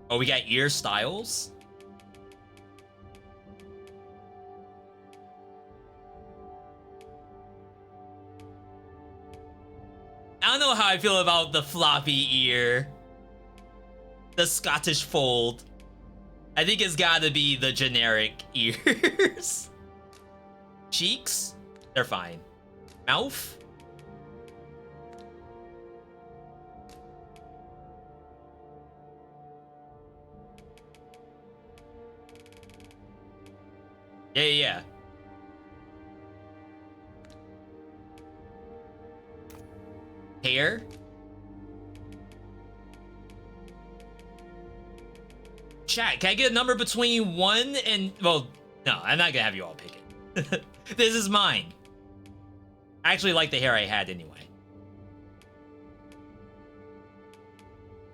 Oh, we got ear styles? I don't know how I feel about the floppy ear. The Scottish fold. I think it's gotta be the generic ears. Cheeks? They're fine. Mouth? Yeah. Hair? Chat, can I get a number between 1 and... Well, no, I'm not gonna have you all pick it. This is mine. I actually like the hair I had anyway.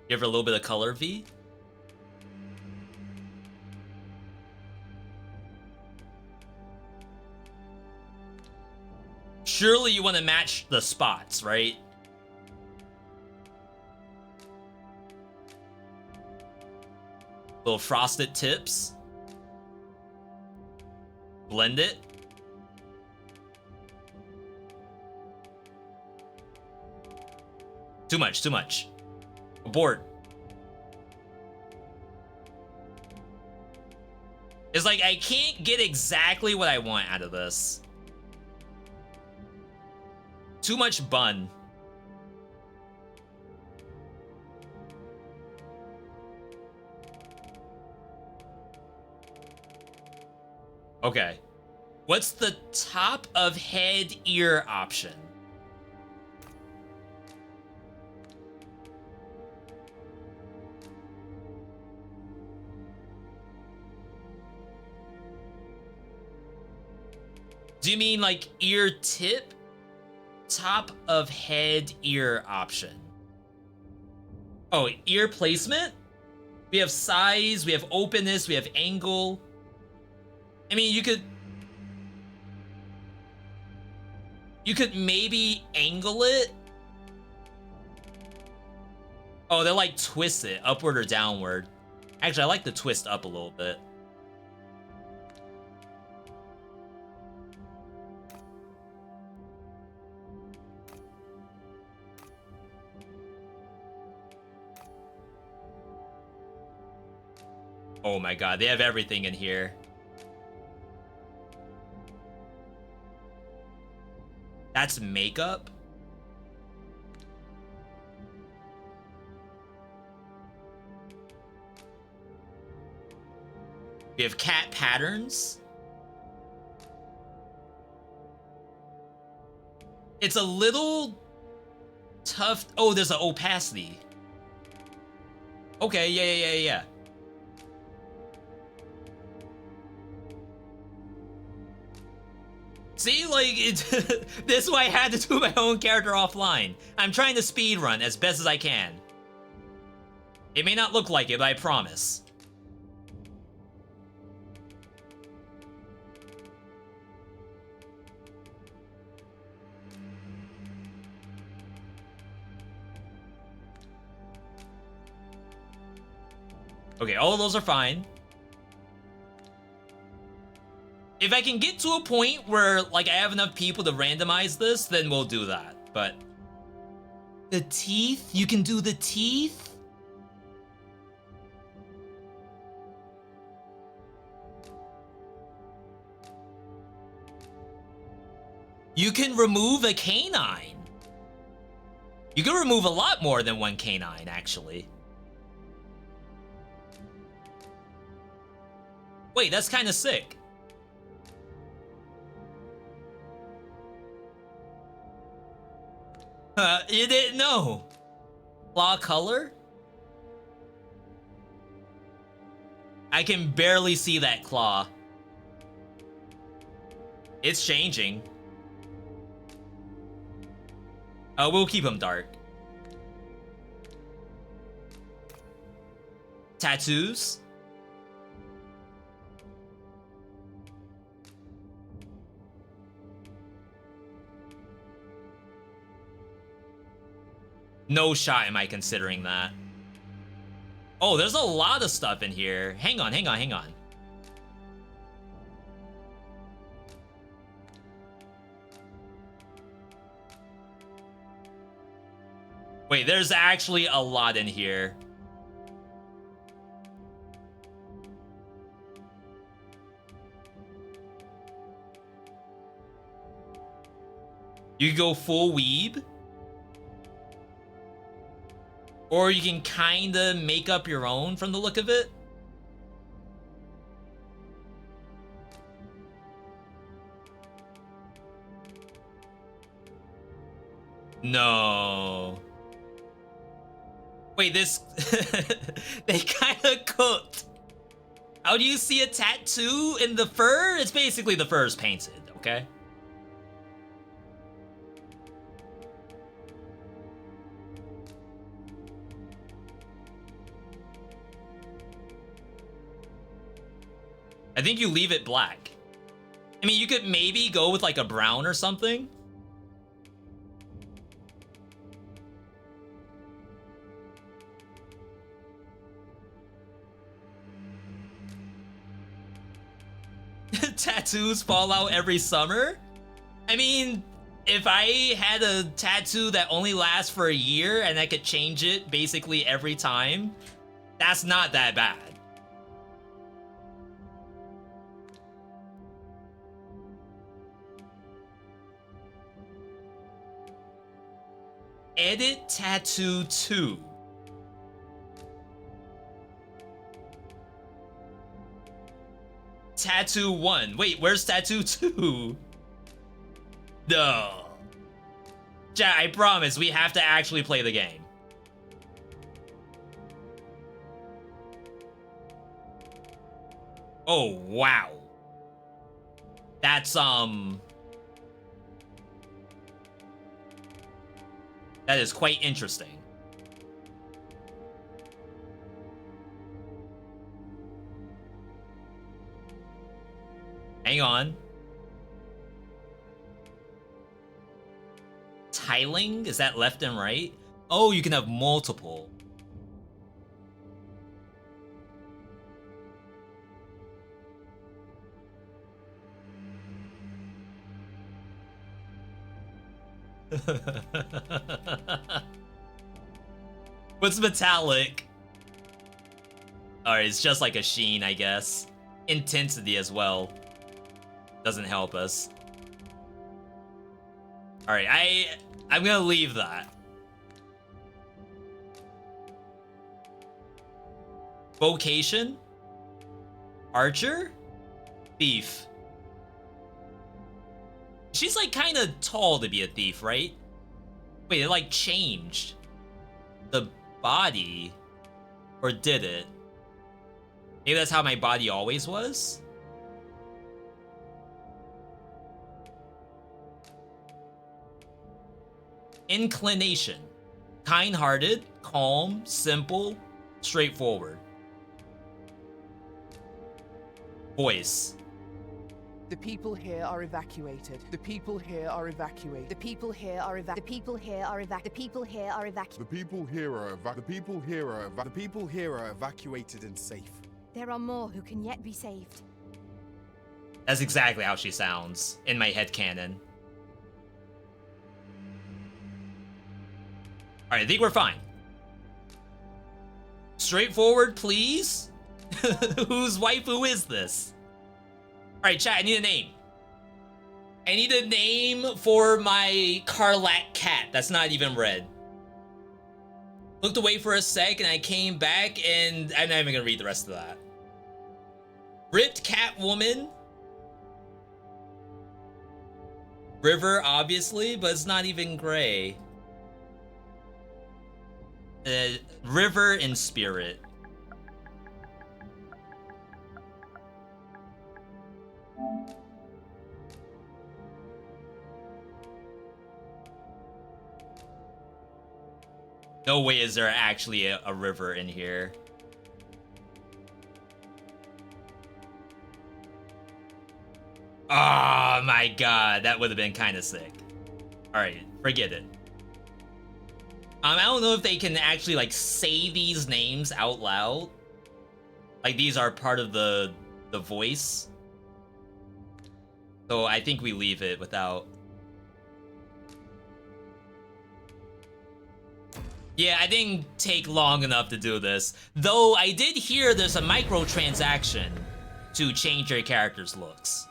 Give her a little bit of color, V? Surely you want to match the spots, right? Little frosted tips. Blend it. Too much. Abort. It's like I can't get exactly what I want out of this. Too much bun. Okay. What's the top of head ear option? Do you mean like ear tip? Top of head ear option. Oh, ear placement? We have size, we have openness, we have angle. I mean, you could maybe angle it. Oh, they'll like twist it upward or downward. Actually, I like the twist up a little bit. Oh my god, they have everything in here. That's makeup? We have cat patterns. It's a little tough. Oh, there's an opacity. Okay, yeah. See, like, this is why I had to do my own character offline. I'm trying to speedrun as best as I can. It may not look like it, but I promise. Okay, all of those are fine. If I can get to a point where, like, I have enough people to randomize this, then we'll do that. But the teeth? You can do the teeth? You can remove a canine. You can remove a lot more than one canine, actually. Wait, that's kind of sick. You didn't know. Claw color? I can barely see that claw. It's changing. We'll keep him dark. Tattoos? No shot am I considering that. Oh, there's a lot of stuff in here. Hang on. Wait, there's actually a lot in here. You can go full weeb. Or you can kinda make up your own from the look of it. No. Wait, this... they kinda cooked. How do you see a tattoo in the fur? It's basically the fur is painted, okay? I think you leave it black. I mean, you could maybe go with like a brown or something. Tattoos fall out every summer? I mean, if I had a tattoo that only lasts for a year and I could change it basically every time, that's not that bad. Edit Tattoo 2. Tattoo 1. Wait, where's Tattoo 2? No. Chat, I promise we have to actually play the game. Oh, wow. That's, that is quite interesting. Hang on. Tiling? Is that left and right? Oh, you can have multiple. What's metallic? Alright, it's just like a sheen, I guess. Intensity as well. Doesn't help us. Alright, I'm gonna leave that. Vocation? Archer? Thief. She's like kind of tall to be a thief, right? Wait, it like changed the body, or did it? Maybe that's how my body always was? Inclination. Kind-hearted, calm, simple, straightforward. Voice. The people here are evacuated. The people here are evacuated. The people here are the people here are the people here are The people here are the people here are evacuated and safe. There are more who can yet be saved. That's exactly how she sounds in my headcanon. Alright, I think we're fine. Straightforward, please? Whose waifu is this? Alright, chat, I need a name. I need a name for my Carlac cat that's not even red. Looked away for a sec and I came back and I'm not even gonna read the rest of that. Ripped cat woman. River, obviously, but it's not even gray. River in spirit. No way is there actually a river in here. Oh my god, that would have been kind of sick. Alright, forget it. I don't know if they can actually like say these names out loud. Like these are part of the voice. So I think we leave it without. Yeah, I didn't take long enough to do this. Though I did hear there's a microtransaction to change your character's looks.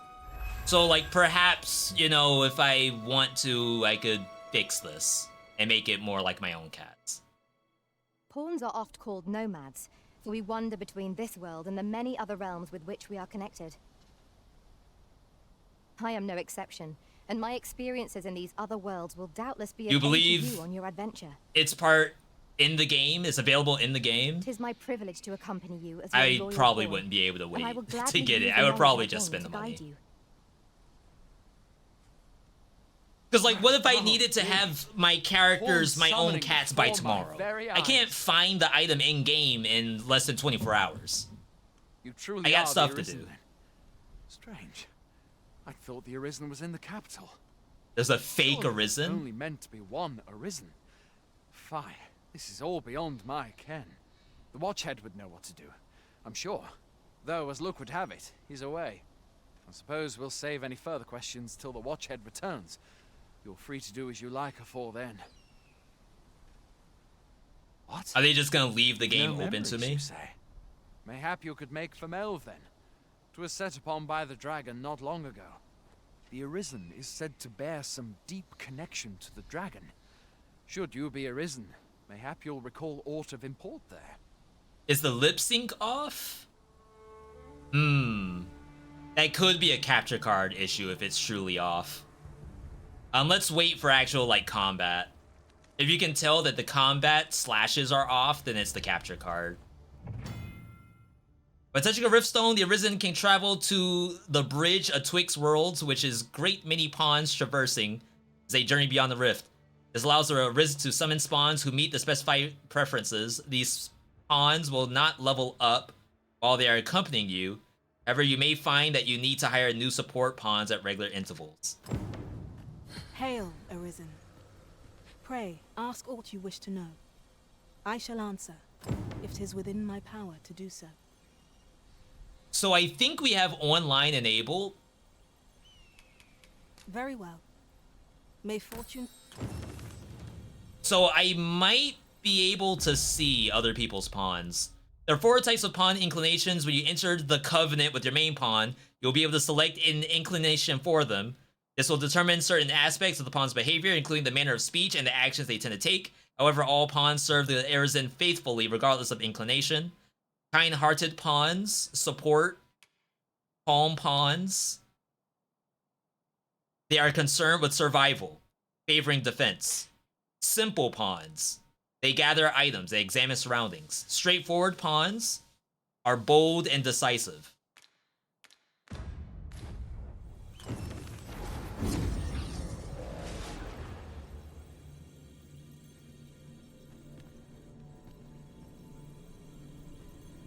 So like perhaps, you know, if I want to, I could fix this and make it more like my own cats. Pawns are oft called nomads, for we wander between this world and the many other realms with which we are connected. I am no exception, and my experiences in these other worlds will doubtless be of aid to you on your adventure. It's part in the game, it's available in the game. 'Tis my privilege to accompany you as your I loyal probably pawn, wouldn't be able to and I wait will to gladly get it. use I would knowledge probably I just gain spend the to money. guide you. Because, like, what if I needed to have my characters, my own cats by tomorrow? I can't find the item in-game in less than 24 hours. You truly I got are stuff the to Arisen, do. then. Strange. I thought the Arisen was in the capital. There's a fake Surely Arisen? there's only meant to be one Arisen. Fie, this is all beyond my ken. The Watchhead would know what to do, I'm sure. Though, as luck would have it, he's away. I suppose we'll save any further questions till the Watchhead returns. You're free to do as you like afore then. What? Are they just gonna leave the game No open to memories, me? you say? Mayhap you could make for Melve then. 'Twas set upon by the dragon not long ago. The Arisen is said to bear some deep connection to the dragon. Should you be arisen, mayhap you'll recall aught of import there. Is the lip sync off? That could be a capture card issue if it's truly off. Let's wait for actual, like, combat. If you can tell that the combat slashes are off, then it's the capture card. By touching a riftstone, the Arisen can travel to the bridge atwixt worlds, which is great many pawns traversing as they journey beyond the rift. This allows the Arisen to summon spawns who meet the specified preferences. These pawns will not level up while they are accompanying you. However, you may find that you need to hire new support pawns at regular intervals. Hail, Arisen. Pray, ask aught you wish to know. I shall answer, if 'tis within my power to do so. So I think we have online enabled. Very well. May fortune... So I might be able to see other people's pawns. There are 4 types of pawn inclinations. When you enter the covenant with your main pawn, you'll be able to select an inclination for them. This will determine certain aspects of the pawn's behavior, including the manner of speech and the actions they tend to take. However, all pawns serve the Arisen faithfully, regardless of inclination. Kind-hearted pawns support calm pawns. They are concerned with survival, favoring defense. Simple pawns. They gather items, they examine surroundings. Straightforward pawns are bold and decisive.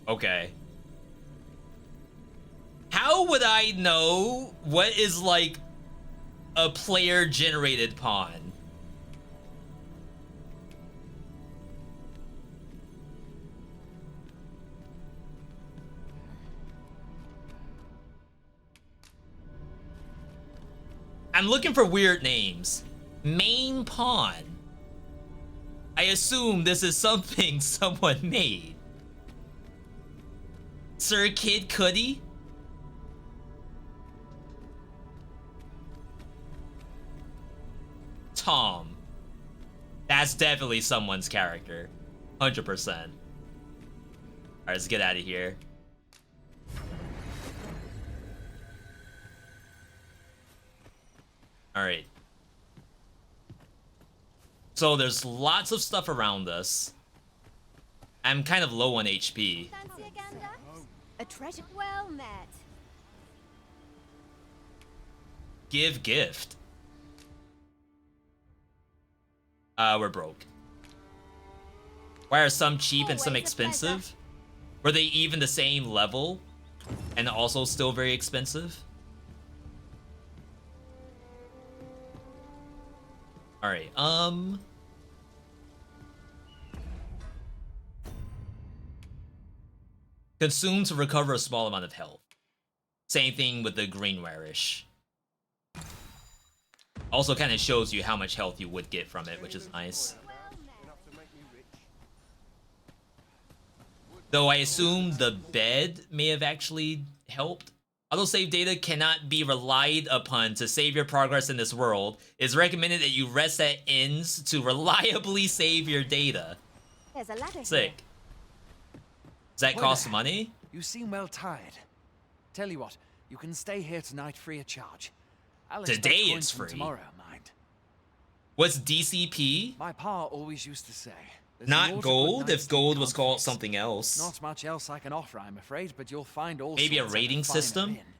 Okay. How would I know what is like a player generated pawn? I'm looking for weird names. Main pawn. I assume this is something someone made. Sir Kid Cudi? Tom. That's definitely someone's character. 100%. Alright, let's get out of here. Alright. So there's lots of stuff around us. I'm kind of low on HP. Fancy a gander? A treasure well met. Give gift. We're broke. Why are some cheap and some Always a expensive? Were they even the same level? And also still very expensive? Alright, consume to recover a small amount of health. Same thing with the green warish. Also kind of shows you how much health you would get from it, which is nice. Though I assume the bed may have actually helped. Autosave data cannot be relied upon to save your progress in this world. It's recommended that you rest at inns to reliably save your data. There's a ladder Sick. here. Does that Why cost there? money? You seem well tired. Tell you what, you can stay here tonight free of charge. I'll expect Today coins it's from free. Tomorrow, mind. What's DCP? My pa always used to say, "There's an Not order good gold? night's If sleep gold was can't called fix." something else. Not much else I can offer, I'm afraid, but you'll find all Maybe a sorts at rating finer system? inn.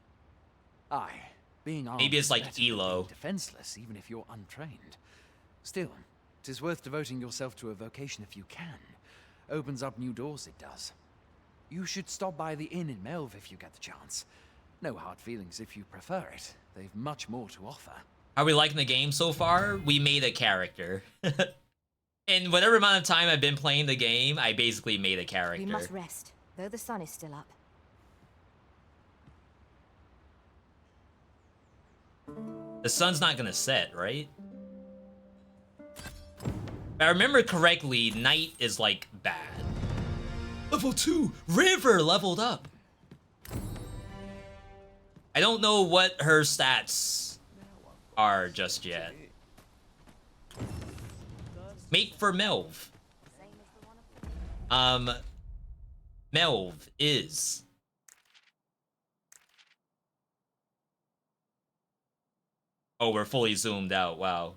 Aye, being armed Maybe it's is like better than ELO. being defenseless, even if you're untrained. Still, it is worth devoting yourself to a vocation if you can. Opens up new doors, it does. You should stop by the inn in Melv if you get the chance. No hard feelings if you prefer it. They've much more to offer. Are we liking the game so far? We made a character. In whatever amount of time I've been playing the game, I basically made a character. We must rest, though the sun is still up. The sun's not gonna set, right? If I remember correctly, night is like bad. Level 2! River leveled up! I don't know what her stats are just yet. Make for Melv. Melv is... Oh, we're fully zoomed out. Wow.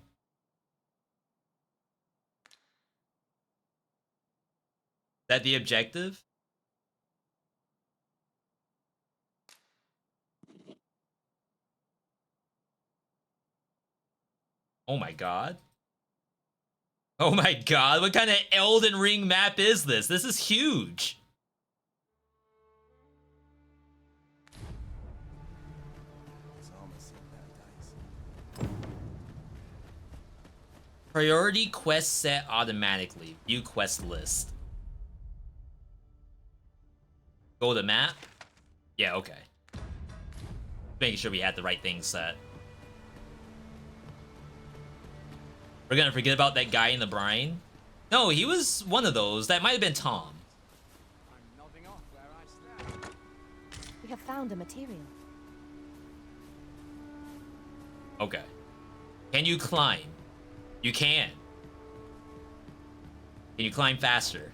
Is that the objective? Oh my god. Oh my god, what kind of Elden Ring map is this? This is huge. Priority quest set automatically. View quest list. Go to map? Yeah, okay. Making sure we had the right thing set. We're gonna forget about that guy in the brine? No, he was one of those. That might have been Tom. I'm nodding off where I stand. We have found a material. Okay. Can you climb? You can. Can you climb faster?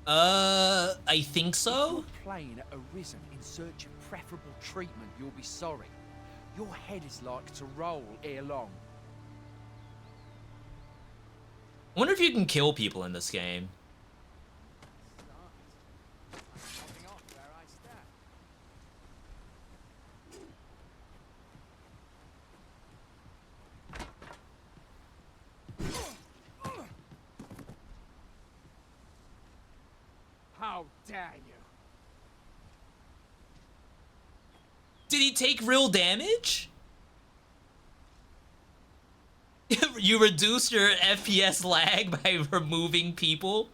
I think so? Plane arisen in search of preferable treatment, you'll be sorry. Your head is like to roll ere long. I wonder if you can kill people in this game. I'm nodding off where I stand. How dare you? Did he take real damage? You reduced your FPS lag by removing people?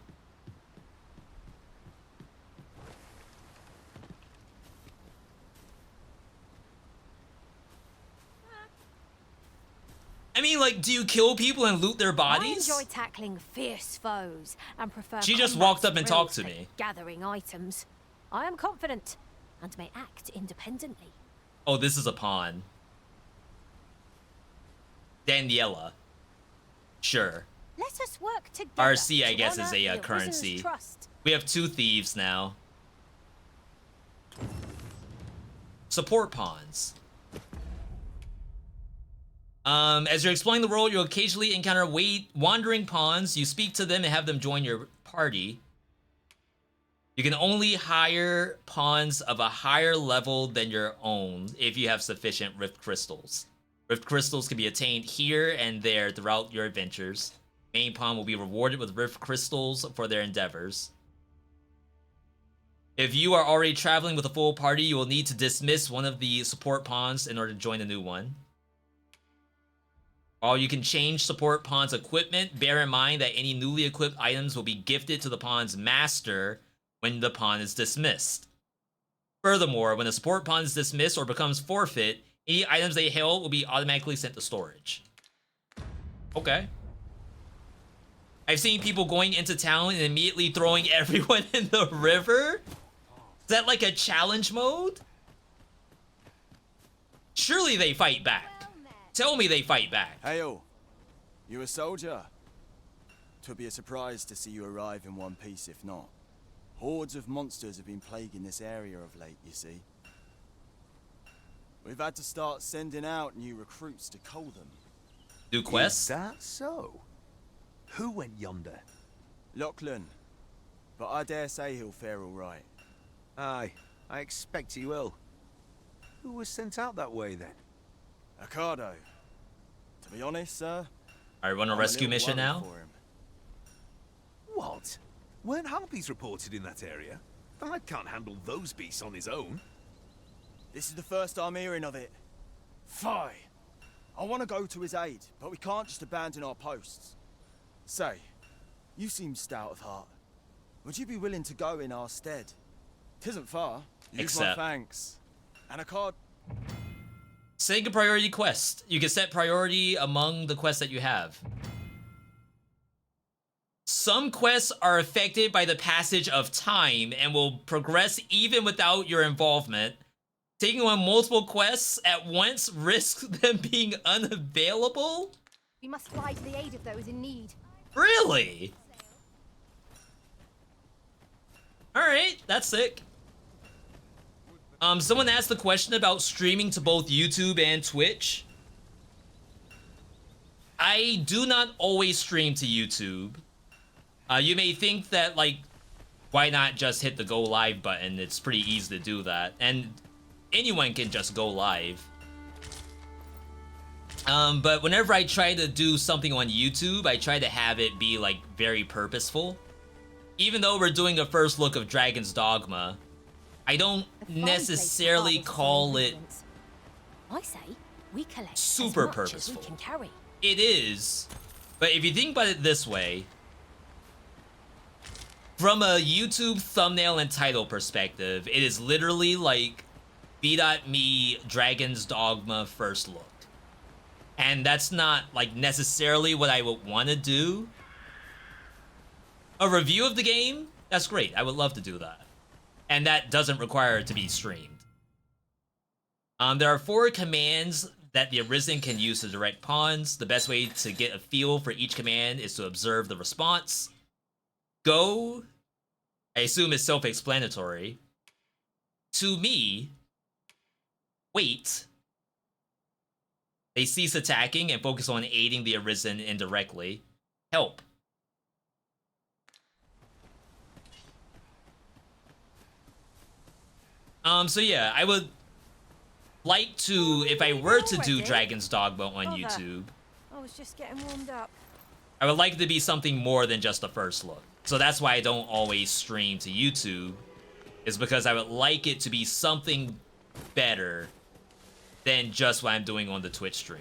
I mean, like, do you kill people and loot their bodies? I enjoy tackling fierce foes and prefer She just combat walked up and talked to thrills me. gathering items. I am confident and may act independently. Oh, this is a pawn. Daniela. Sure. Let us work together. RC, I to guess, is honor a the Arisen's currency. trust. We have 2 thieves now. Support pawns. As you're exploring the world, you'll occasionally encounter wandering pawns. You speak to them and have them join your party. You can only hire pawns of a higher level than your own if you have sufficient Rift Crystals. Rift Crystals can be attained here and there throughout your adventures. Main pawn will be rewarded with Rift Crystals for their endeavors. If you are already traveling with a full party, you will need to dismiss one of the support pawns in order to join a new one. While you can change support pawn's equipment, bear in mind that any newly equipped items will be gifted to the pawn's master when the pawn is dismissed. Furthermore, when a support pawn is dismissed or becomes forfeit, any items they held will be automatically sent to storage. Okay. I've seen people going into town and immediately throwing everyone in the river. Is that like a challenge mode? Surely they fight back. Tell me they fight back. Hail. You a soldier? Twould be a surprise to see you arrive in one piece if not. Hordes of monsters have been plaguing this area of late, you see. We've had to start sending out new recruits to cull them. Do quests? Is that so? Who went yonder? Lachlan. But I dare say he'll fare all right. Aye, I expect he will. Who was sent out that way then? Ocado. To be honest, sir, Alright, run a I'm rescue little mission worried now? for him. What? Weren't harpies reported in that area? Thyde can't handle those beasts on his own. This is the first I'm hearing of it. Fie! I want to go to his aid, but we can't just abandon our posts. Say, you seem stout of heart. Would you be willing to go in our stead? 'Tisn't far. Use my thanks. And a card. Setting a priority quest. You can set priority among the quests that you have. Some quests are affected by the passage of time and will progress even without your involvement. Taking on multiple quests at once risks them being unavailable? We must fly to the aid of those in need. Really? Alright, that's sick. Someone asked the question about streaming to both YouTube and Twitch. I do not always stream to YouTube. You may think that, like, why not just hit the go live button? It's pretty easy to do that. And anyone can just go live. But whenever I try to do something on YouTube, I try to have it be, like, very purposeful. Even though we're doing a first look of Dragon's Dogma, I don't necessarily call it I say we collect super as much purposeful. as we can carry. It is, but if you think about it this way, from a YouTube thumbnail and title perspective, it is literally like VeeDotMe Dragon's Dogma first look. And that's not like necessarily what I would want to do. A review of the game, that's great. I would love to do that. And that doesn't require it to be streamed. There are 4 commands that the Arisen can use to direct pawns. The best way to get a feel for each command is to observe the response. Go, I assume is self-explanatory. To me, wait. They cease attacking and focus on aiding the Arisen indirectly. Help. So yeah, I would like to, if I were to do Dragon's Dogma on YouTube, I was just getting warmed up. I would like it to be something more than just the first look. So that's why I don't always stream to YouTube, is because I would like it to be something better than just what I'm doing on the Twitch stream.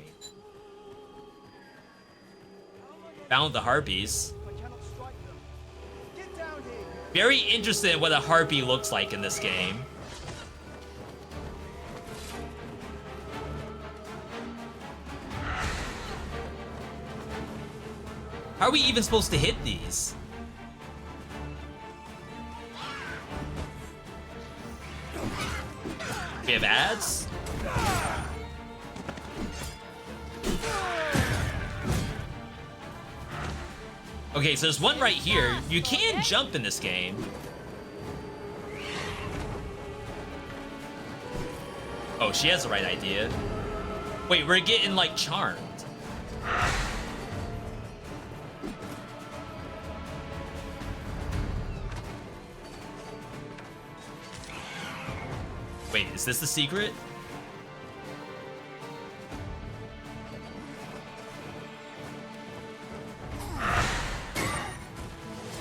Found the harpies. Very interested in what a harpy looks like in this game. How are we even supposed to hit these? We have ads? Okay, so there's one right here. You can jump in this game. Oh, she has the right idea. Wait, we're getting, like, charmed. Wait, is this the secret?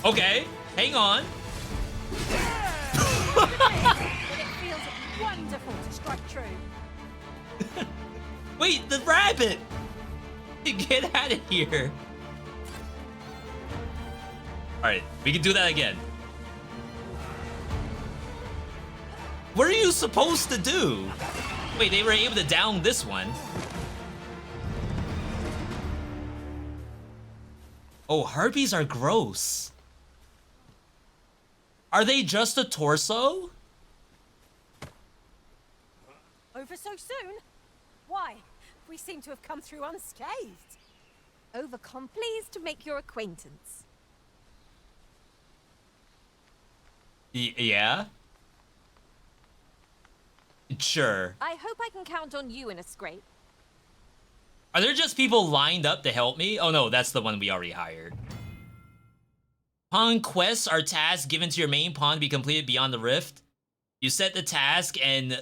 Okay, hang on. But it feels wonderful to strike true. Wait, the rabbit! Get out of here. Alright, we can do that again. What are you supposed to do? Wait, they were able to down this one. Oh, harpies are gross. Are they just a torso? Over so soon? Why? We seem to have come through unscathed. Overcome, pleased to make your acquaintance. Yeah? Sure. I hope I can count on you in a scrape. Are there just people lined up to help me? Oh no, that's the one we already hired. Pawn quests are tasks given to your main pawn to be completed beyond the rift. You set the task and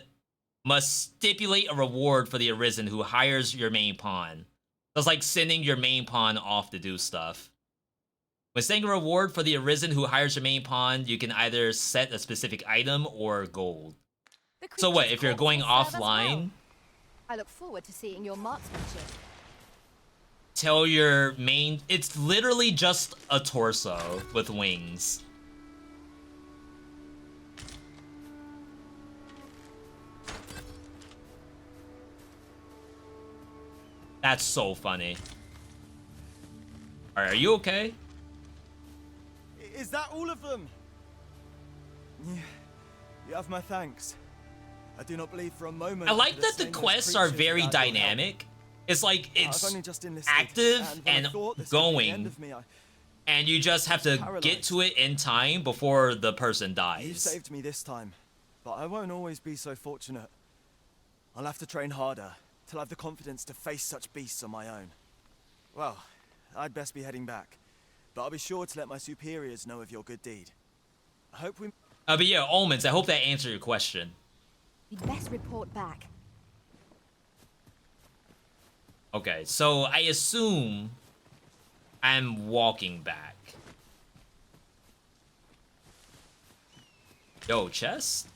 must stipulate a reward for the Arisen who hires your main pawn. So it's like sending your main pawn off to do stuff. When setting a reward for the Arisen who hires your main pawn, you can either set a specific item or gold. So what, if you're going offline? I look forward to seeing your marksmanship. Tell your main... It's literally just a torso with wings. That's so funny. Alright, are you okay? Is that all of them? Yeah, you have my thanks. I do not believe for a moment. I like that the quests are very dynamic. It's like it's I've only just enlisted, active and and thought this would be the end going, of me, and you just have to get to it in time before the person You dies. saved me this time, but I won't always be so fortunate. I'll have to train harder till I have the confidence to face such beasts on my own. Well, I'd best be heading back, but I'll be sure to let my superiors know of your good deed. I hope we... But yeah, Omens, I hope that answered your question. You'd best report back. Okay, so I assume I'm walking back. Yo, chest?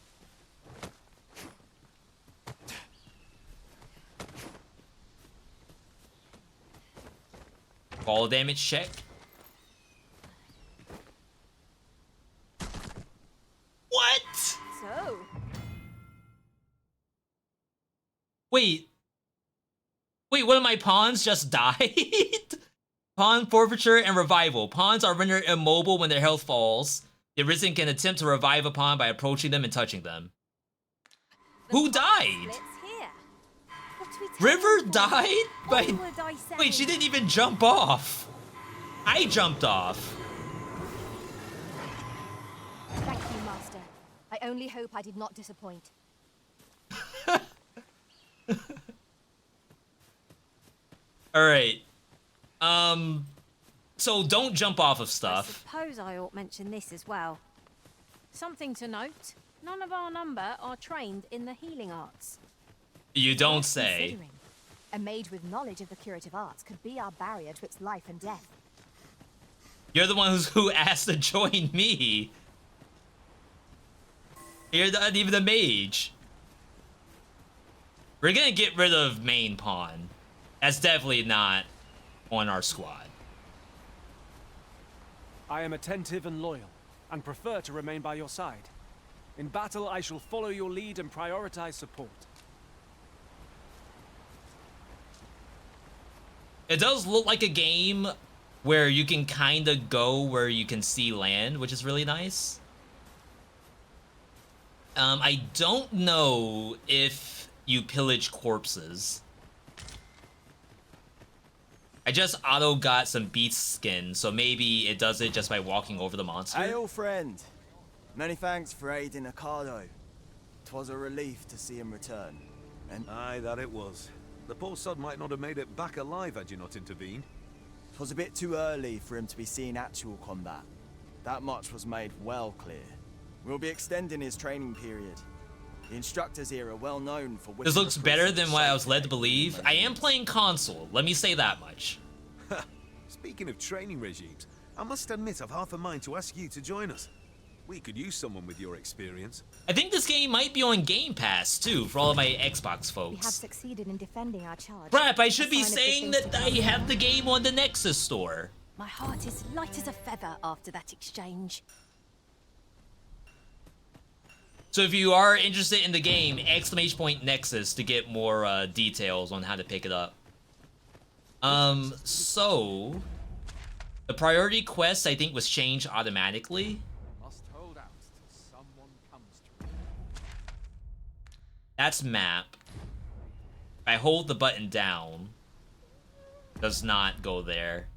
Fall damage check. What? So, Wait, one of my pawns just died? Pawn forfeiture and revival. Pawns are rendered immobile when their health falls. The Arisen can attempt to revive a pawn by approaching them and touching them. Who died? splits here. What do we tell River them? died? Onward, I say. Wait, she didn't even jump off. I jumped off. Thank you, Master. I only hope I did not disappoint. Alright. So don't jump off of I stuff. suppose I ought mention this as well. Something to note, none of our number are trained in the healing arts. You don't Worth say. considering. A mage with knowledge of the curative arts could be our barrier to its life and death. You're the one who asked to join me. You're not even the mage. We're gonna get rid of main pawn. That's definitely not on our squad. I am attentive and loyal, and prefer to remain by your side. In battle, I shall follow your lead and prioritize support. It does look like a game where you can kind of go where you can see land, which is really nice. I don't know if you pillage corpses. I just auto got some beast skin, so maybe it does it just by walking over the monster. Hey, old friend. Many thanks for aiding Ocado. 'Twas a relief to see him return. And Aye, that it was. The poor sod might not have made it back alive had you not intervened. 'twas a bit too early for him to be seeing actual combat. That much was made well clear. We'll be extending his training period. The instructors here are well known for... This looks better than what I was led to believe. I am playing console, let me say that much. Speaking of training regimes, I must admit I've half a mind to ask you to join us. We could use someone with your experience. I think this game might be on Game Pass, too, for all of my Xbox We have folks. succeeded in defending our charge. Crap, I A should be sign of good saying things that to I come. have the game on the Nexus store. My heart is light as a feather after that exchange. So if you are interested in the game, !Nexus to get more details on how to pick it up. So the priority quest I think was changed automatically. Must hold out till someone comes to me. That's map. If I hold the button down, does not go there.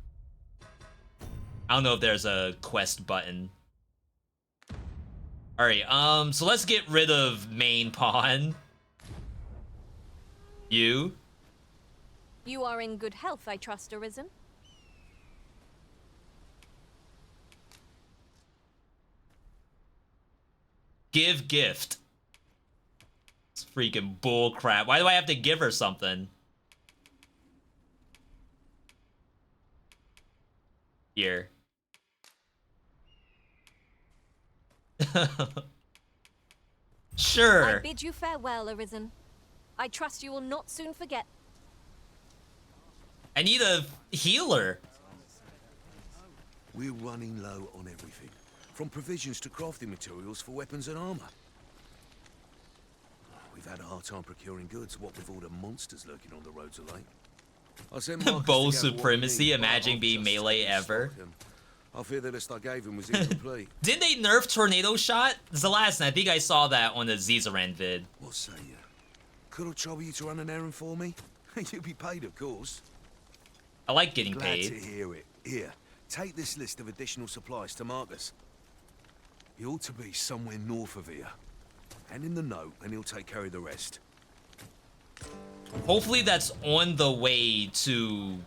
I don't know if there's a quest button. Alright, so let's get rid of main pawn. You? You are in good health, I trust, Arisen. Give gift. It's freaking bull crap. Why do I have to give her something? Here. Sure. I bid you farewell, Arisen. I trust you will not soon forget. I need a healer. We're running low on everything, from provisions to crafting materials for weapons and armor. We've had a hard time procuring goods, what with all the monsters lurking on the roads of late. I sent Marcus Bow to gather what we supremacy, need, but imagine I've being just melee taken ever. stock, and I fear the list I gave him was incomplete. Didn't they nerf Tornado Shot? It's the last, and I think I saw that on the Zizaran vid. What say you? Could I trouble you to run an errand for me? You'll be paid, of course. I like getting Glad paid. to hear it. Here, take this list of additional supplies to Marcus. He ought to be somewhere north of here. And in the note, and he'll take care of the rest. Hopefully that's on the way to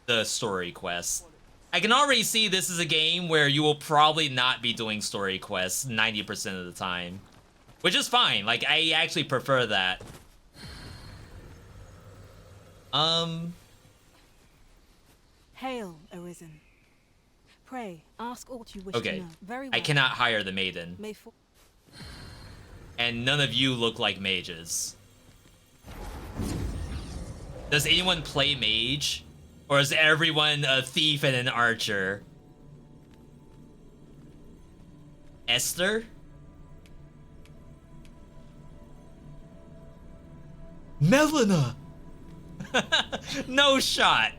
the story quest. I can already see this is a game where you will probably not be doing story quests 90% of the time. Which is fine. Like, I actually prefer that. Hail, Arisen. Pray, ask aught you wish to Okay. know. Very well. I cannot hire the maiden. May for And none of you look like mages. Does anyone play mage? Or is everyone a thief and an archer? Esther? Melina! No shot.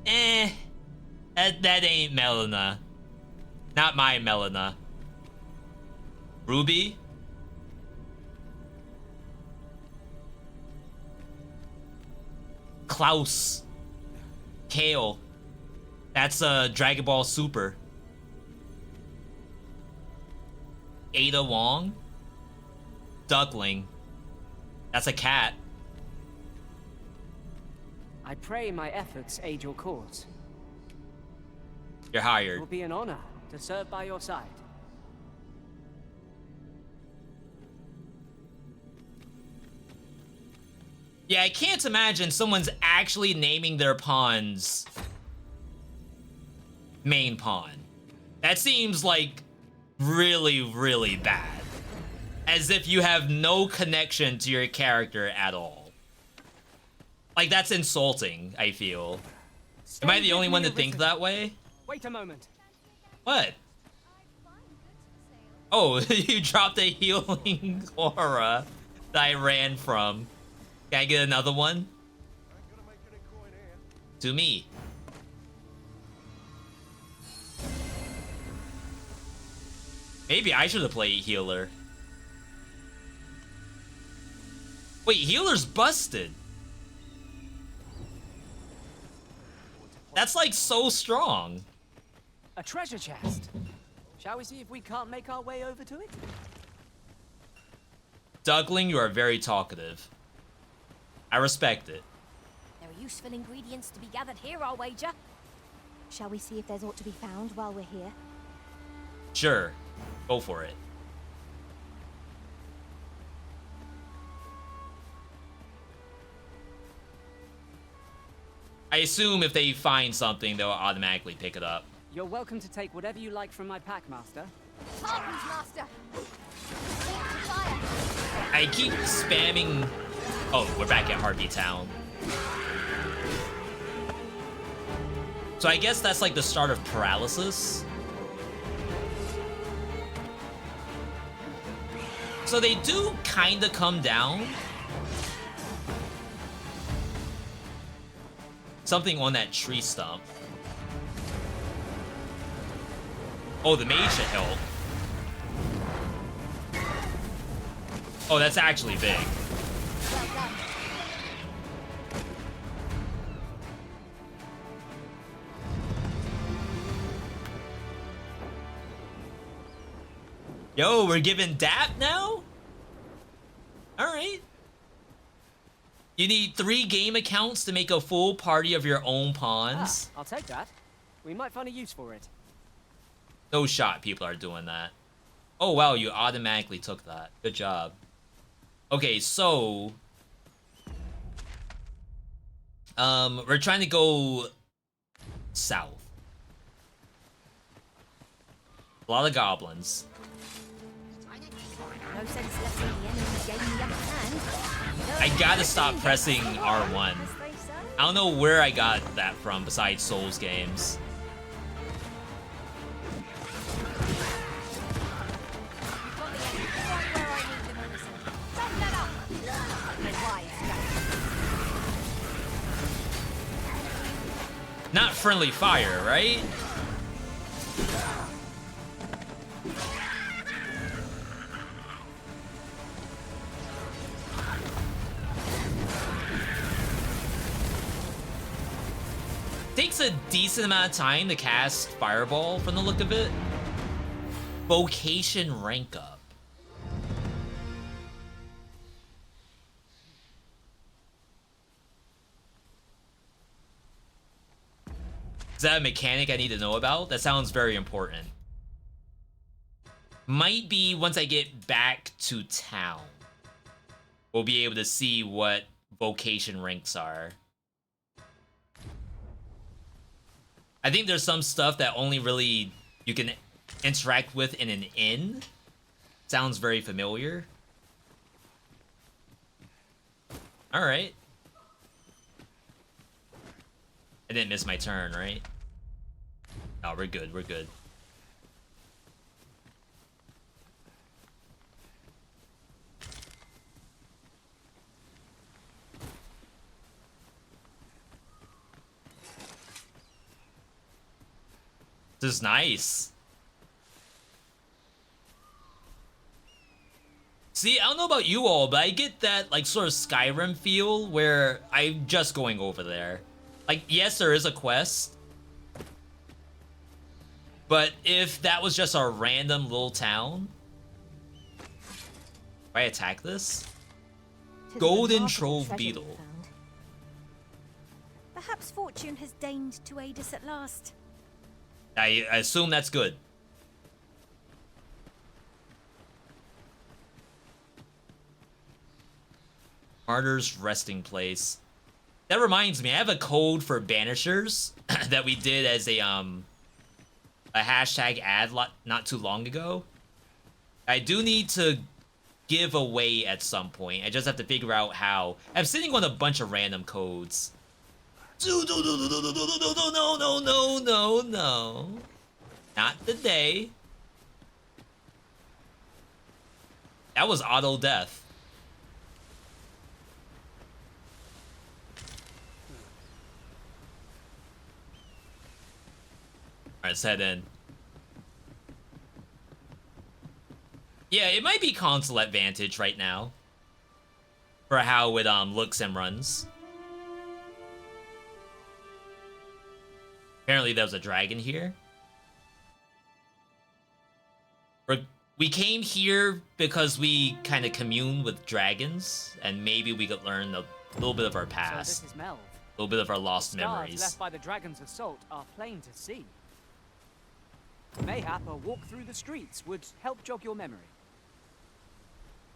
That ain't Melina. Not my Melina. Ruby? Klaus. Kale. That's Dragon Ball Super. Ada Wong? Duckling. That's a cat. I pray my efforts aid your cause. You're It hired. will be an honor to serve by your side. Yeah, I can't imagine someone's actually naming their pawns main pawn. That seems like really, really bad. As if you have no connection to your character at all. Like, that's insulting, I feel. Am I the only one to think that way? Wait a moment. What? Oh, you dropped a healing aura that I ran from. Can I get another one? To me. Maybe I should have played healer. Wait, healer's busted. That's like so strong. A treasure chest. Shall we see if we can't make our way over to it? Duckling, you are very talkative. I respect it. There are useful ingredients to be gathered here, I'll wager. Shall we see if there's aught to be found while we're here? Sure. Go for it. I assume if they find something, they'll automatically pick it up. You're welcome to take whatever you like from my pack, Master. Harpies, Master! Fire! I keep spamming... Oh, we're back at Harpy Town. So I guess that's like the start of paralysis. So they do kinda come down. Something on that tree stump. Oh, the mage should help. Oh, that's actually big. Well done. Yo, we're giving DAP now? Alright. You need 3 game accounts to make a full party of your own pawns. I'll take that. We might find a use for it. No shot people are doing that. Oh wow, you automatically took that. Good job. Okay, so... we're trying to go... south. A lot of goblins. No sense letting the enemy gain the upper hand. I gotta stop pressing R1. As they say. I don't know where I got that from besides Souls games. You've got the enemy right where I need them, Arisen. Send that up! A wise guy. Not friendly fire, right? Takes a decent amount of time to cast Fireball from the look of it. Vocation rank up. Is that a mechanic I need to know about? That sounds very important. Might be once I get back to town. We'll be able to see what vocation ranks are. I think there's some stuff that only really you can interact with in an inn. Sounds very familiar. Alright. I didn't miss my turn, right? No, we're good, we're good. This is nice. See, I don't know about you all, but I get that like sort of Skyrim feel where I'm just going over there. Like, yes, there is a quest. But if that was just a random little town... If I attack this? Golden Trove Beetle. Perhaps fortune has deigned to aid us at last. I assume that's good. Martyr's Resting Place. That reminds me, I have a code for Banishers that we did as a hashtag ad not too long ago. I do need to give away at some point. I just have to figure out how. I'm sitting on a bunch of random codes. No. Not today. That was auto death. Alright, let's head in. Yeah, it might be console advantage right now. For how it looks and runs. Apparently there was a dragon here. We came here because we kind of commune with dragons, and maybe we could learn a little bit of our past. So this is Melv. A little bit of our lost The scars memories. left by the dragon's assault are plain to see. Mayhap a walk through the streets would help jog your memory.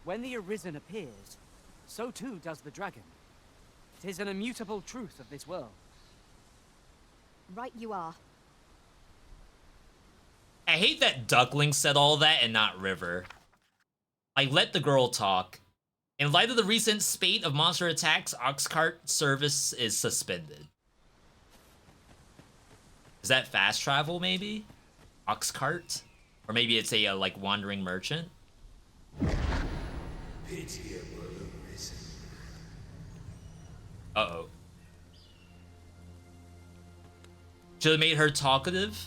When the Arisen appears, so too does the dragon. 'Tis an immutable truth of this world. Right you are. I hate that Duckling said all that and not River. Like, let the girl talk. In light of the recent spate of monster attacks, Oxcart service is suspended. Is that fast travel, maybe? Oxcart? Or maybe it's a, like, wandering merchant? Uh-oh. Should have made her talkative?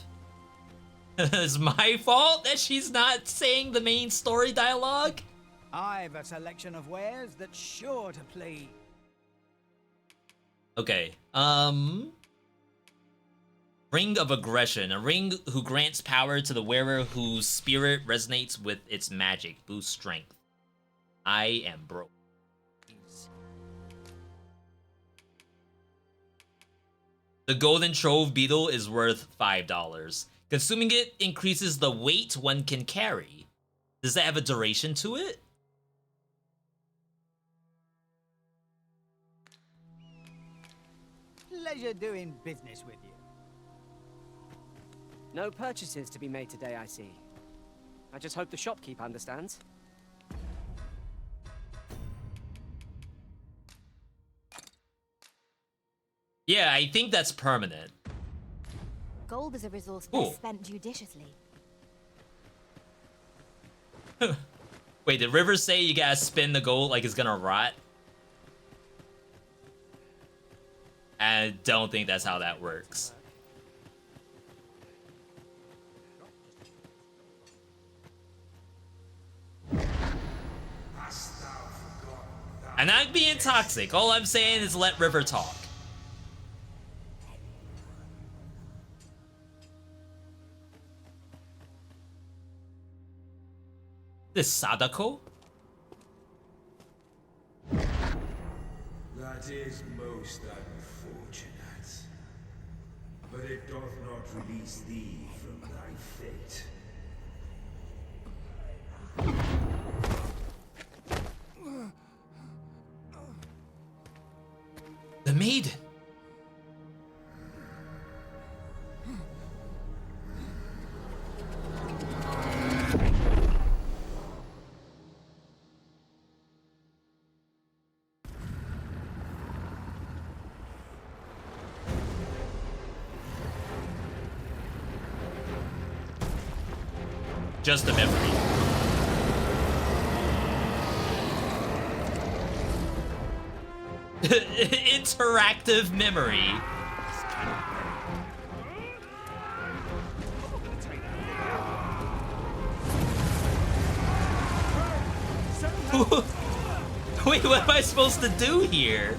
It's my fault that she's not saying the main story dialogue? I've a selection of wares that's sure to play. Okay, Ring of Aggression. A ring who grants power to the wearer whose spirit resonates with its magic. Boost strength. I am broke. The Golden Trove Beetle is worth $5. Consuming it increases the weight one can carry. Does that have a duration to it? Pleasure doing business with you. No purchases to be made today, I see. I just hope the shopkeep understands. Yeah, I think that's permanent. Gold is a resource Ooh. best spent judiciously. Wait, did River say you gotta spin the gold like it's gonna rot? I don't think that's how that works. I'm not being toxic. All I'm saying is let River talk. is Sadako? That is most unfortunate. But it doth not release thee from thy fate. The maiden. Just a memory. Interactive memory. Wait, what am I supposed to do here?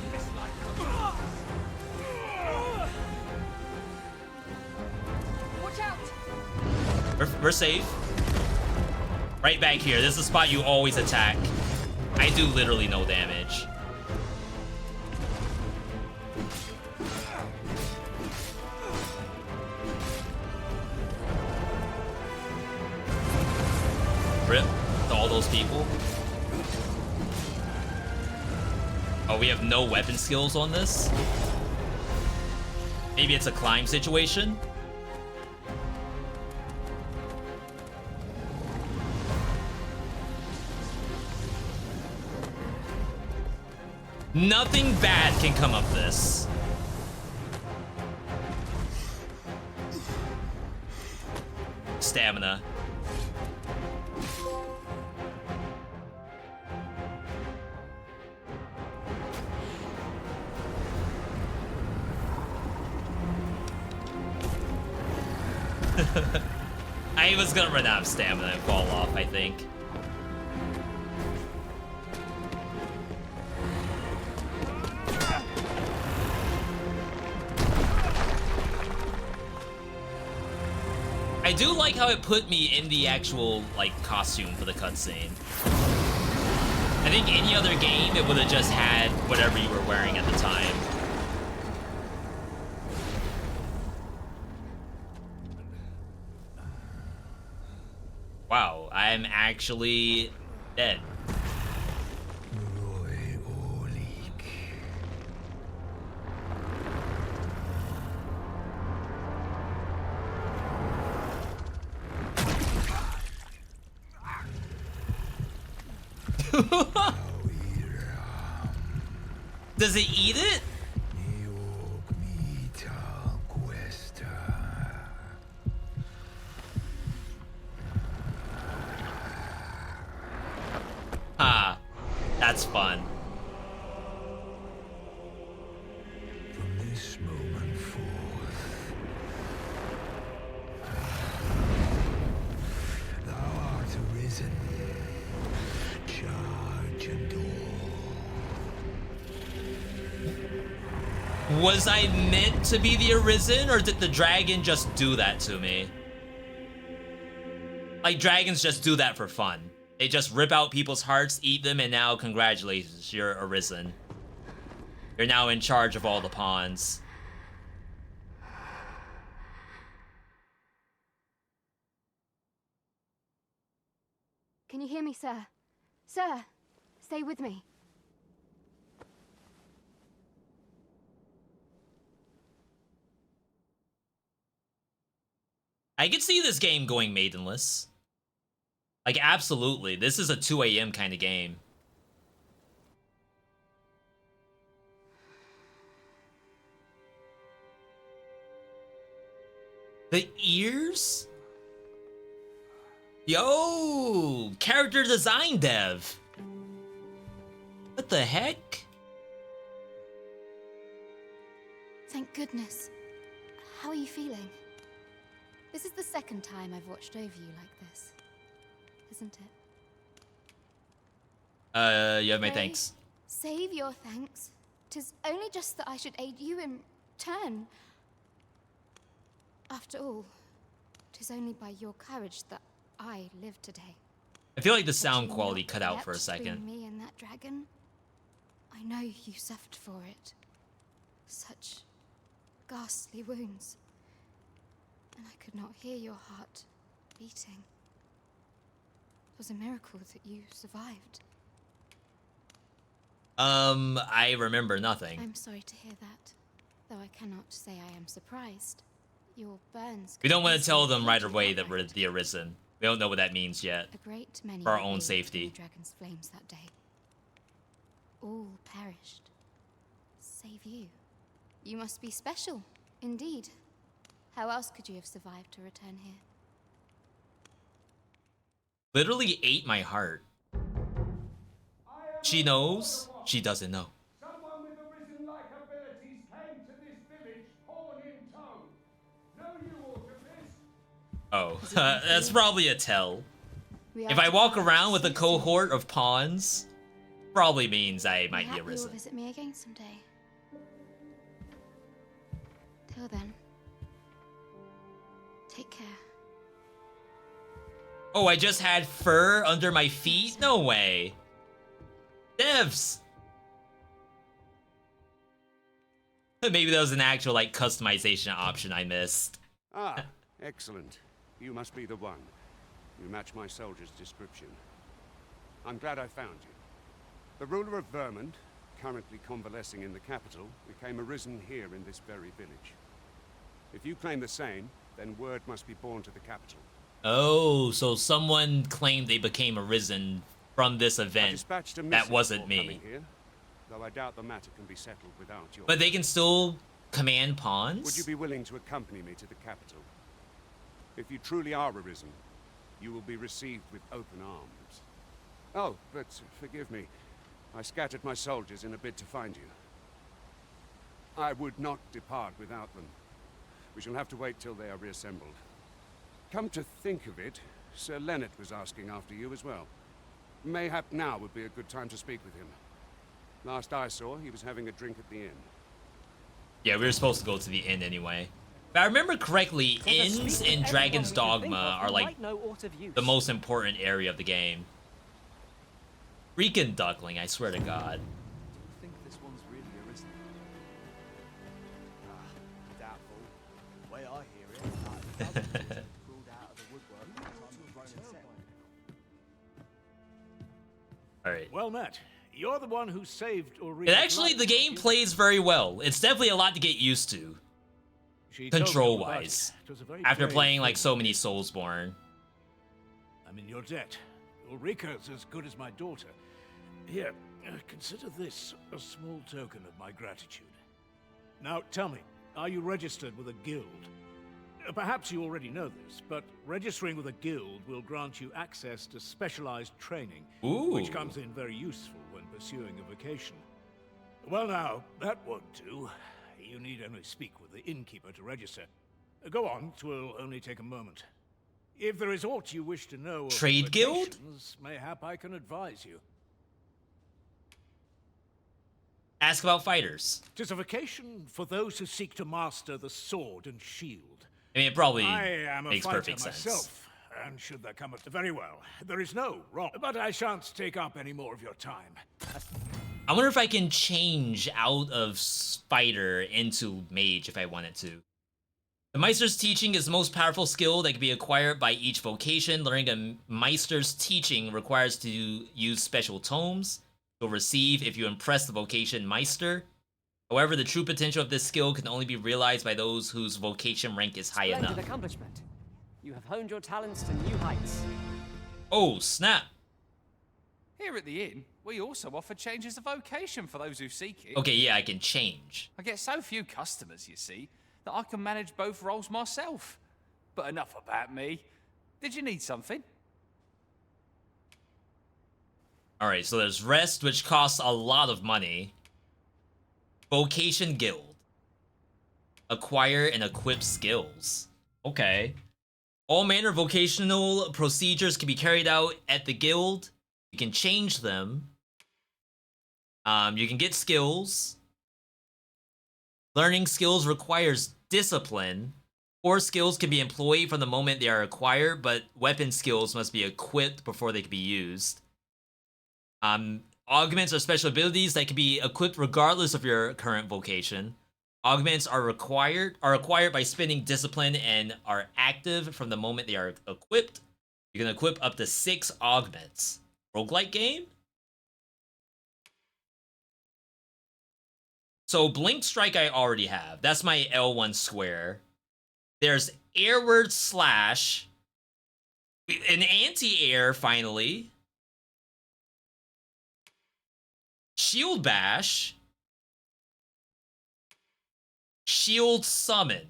Watch out! We're safe. Right back here. This is the spot you always attack. I do literally no damage. Rip to all those people. Oh, we have no weapon skills on this? Maybe it's a climb situation? Nothing bad can come of this. Stamina. I was gonna run out of stamina and fall off, I think. I do like how it put me in the actual, like, costume for the cutscene. I think any other game, it would have just had whatever you were wearing at the time. Wow, I'm actually dead. Does it eat it? Ah, that's fun. From this moment forth, thou art arisen. Charge and all. Was I meant to be the Arisen, or did the dragon just do that to me? Like, dragons just do that for fun. They just rip out people's hearts, eat them, and now, congratulations, you're Arisen. You're now in charge of all the pawns. Can you hear me, sir? Sir, stay with me. I could see this game going maidenless. Like, absolutely. This is a 2 a.m. kind of game. The ears? Yo! Character design dev! What the heck? Thank goodness. How are you feeling? This is the second time I've watched over you like this, isn't it? You have my Pray, thanks. Save your thanks. 'Tis only just that I should aid you in turn. After all, 'tis only by your courage that I live today. I feel like the But sound you quality not cut out for a wept second. between me and that dragon. I know you suffered for it. Such ghastly wounds. And I could not hear your heart beating. It was a miracle that you survived. I remember nothing. I'm sorry to hear that, though I cannot say I am surprised. Your burns. We don't want to could tell easily them right kill you away that outright. we're the Arisen. We don't know what that means yet. A great many For our were own bathed in safety. the dragon's flames that day. All perished. Save you. You must be special, indeed. How else could you have survived to return here? Literally ate my heart. She knows, she doesn't know. Someone with Arisen-like abilities came to this village, horn in tow. Know you aught of this? Oh, that's probably a tell. We If are I to walk pass around with a safely. cohort of pawns, probably means I might be Mayhap you will Arisen. visit me again someday. Till then, take care. Oh, I just had fur under my feet? No way. Devs! Maybe that was an actual, like, customization option I missed. Ah, excellent. You must be the one. You match my soldier's description. I'm glad I found you. The ruler of Vermont, currently convalescing in the capital, became Arisen here in this very village. If you claim the same, then word must be borne to the capital. Oh, so someone claimed they became Arisen from this I event. dispatched a That message wasn't before me. coming here, though I doubt the matter can be settled without your... But they can still command pawns? Would you be willing to accompany me to the capital? If you truly are Arisen, you will be received with open arms. Oh, but forgive me. I scattered my soldiers in a bid to find you. I would not depart without them. We shall have to wait till they are reassembled. Come to think of it, Sir Leonard was asking after you as well. Mayhap now would be a good time to speak with him. Last I saw, he was having a drink at the inn. Yeah, we were supposed to go to the inn anyway. If I remember correctly, inns in Dragon's Dogma are like the most important area of the game. Freaking duckling, I swear to God. I think this one's really Arisen. Doubtful. The way I hear it, crawled out of the woodwork at the time of the Roman set. Alright. Well met. You're the one who saved or Actually, the game plays very well. It's definitely a lot to get used to. Control-wise. After playing like so many Soulsborne. I'm in your debt. Ulrika's as good as my daughter. Here, consider this a small token of my gratitude. Now, tell me, are you registered with a guild? Perhaps you already know this, but registering with a guild will grant you access to specialized training, which comes in very useful when pursuing a vocation. Well now, that won't do. You need only speak with the innkeeper to register. Go on, 'twill only take a moment. If there is aught you wish to know of Trade guild? vocations, mayhap I can advise you. Ask about fighters. 'Tis a vocation for those who seek to master the sword and shield. I mean, it probably I am a makes fighter perfect sense. myself, and should that come up very well, there is no wrong. But I shan't take up any more of your time. I wonder if I can change out of fighter into mage if I wanted to. The Meister's teaching is the most powerful skill that can be acquired by each vocation. Learning a Meister's teaching requires to use special tomes you'll receive if you impress the vocation Meister. However, the true potential of this skill can only be realized by those whose vocation rank is high Splendid enough. accomplishment. You have honed your talents to new heights. Oh, snap. Here at the inn, we also offer changes of vocation for those who seek it. Okay, yeah, I can change. I get so few customers, you see, that I can manage both roles myself. But enough about me. Did you need something? Alright, so there's rest, which costs a lot of money. Vocation Guild. Acquire and equip skills. Okay. All manner of vocational procedures can be carried out at the guild. You can change them. You can get skills. Learning skills requires discipline. Core skills can be employed from the moment they are acquired, but weapon skills must be equipped before they can be used. Augments are special abilities that can be equipped regardless of your current vocation. Augments are acquired by spending discipline and are active from the moment they are equipped. You can equip up to 6 augments. Roguelike game? So Blink Strike I already have. That's my L1 square. There's Airward Slash. An anti-air, finally. Shield Bash. Shield Summon.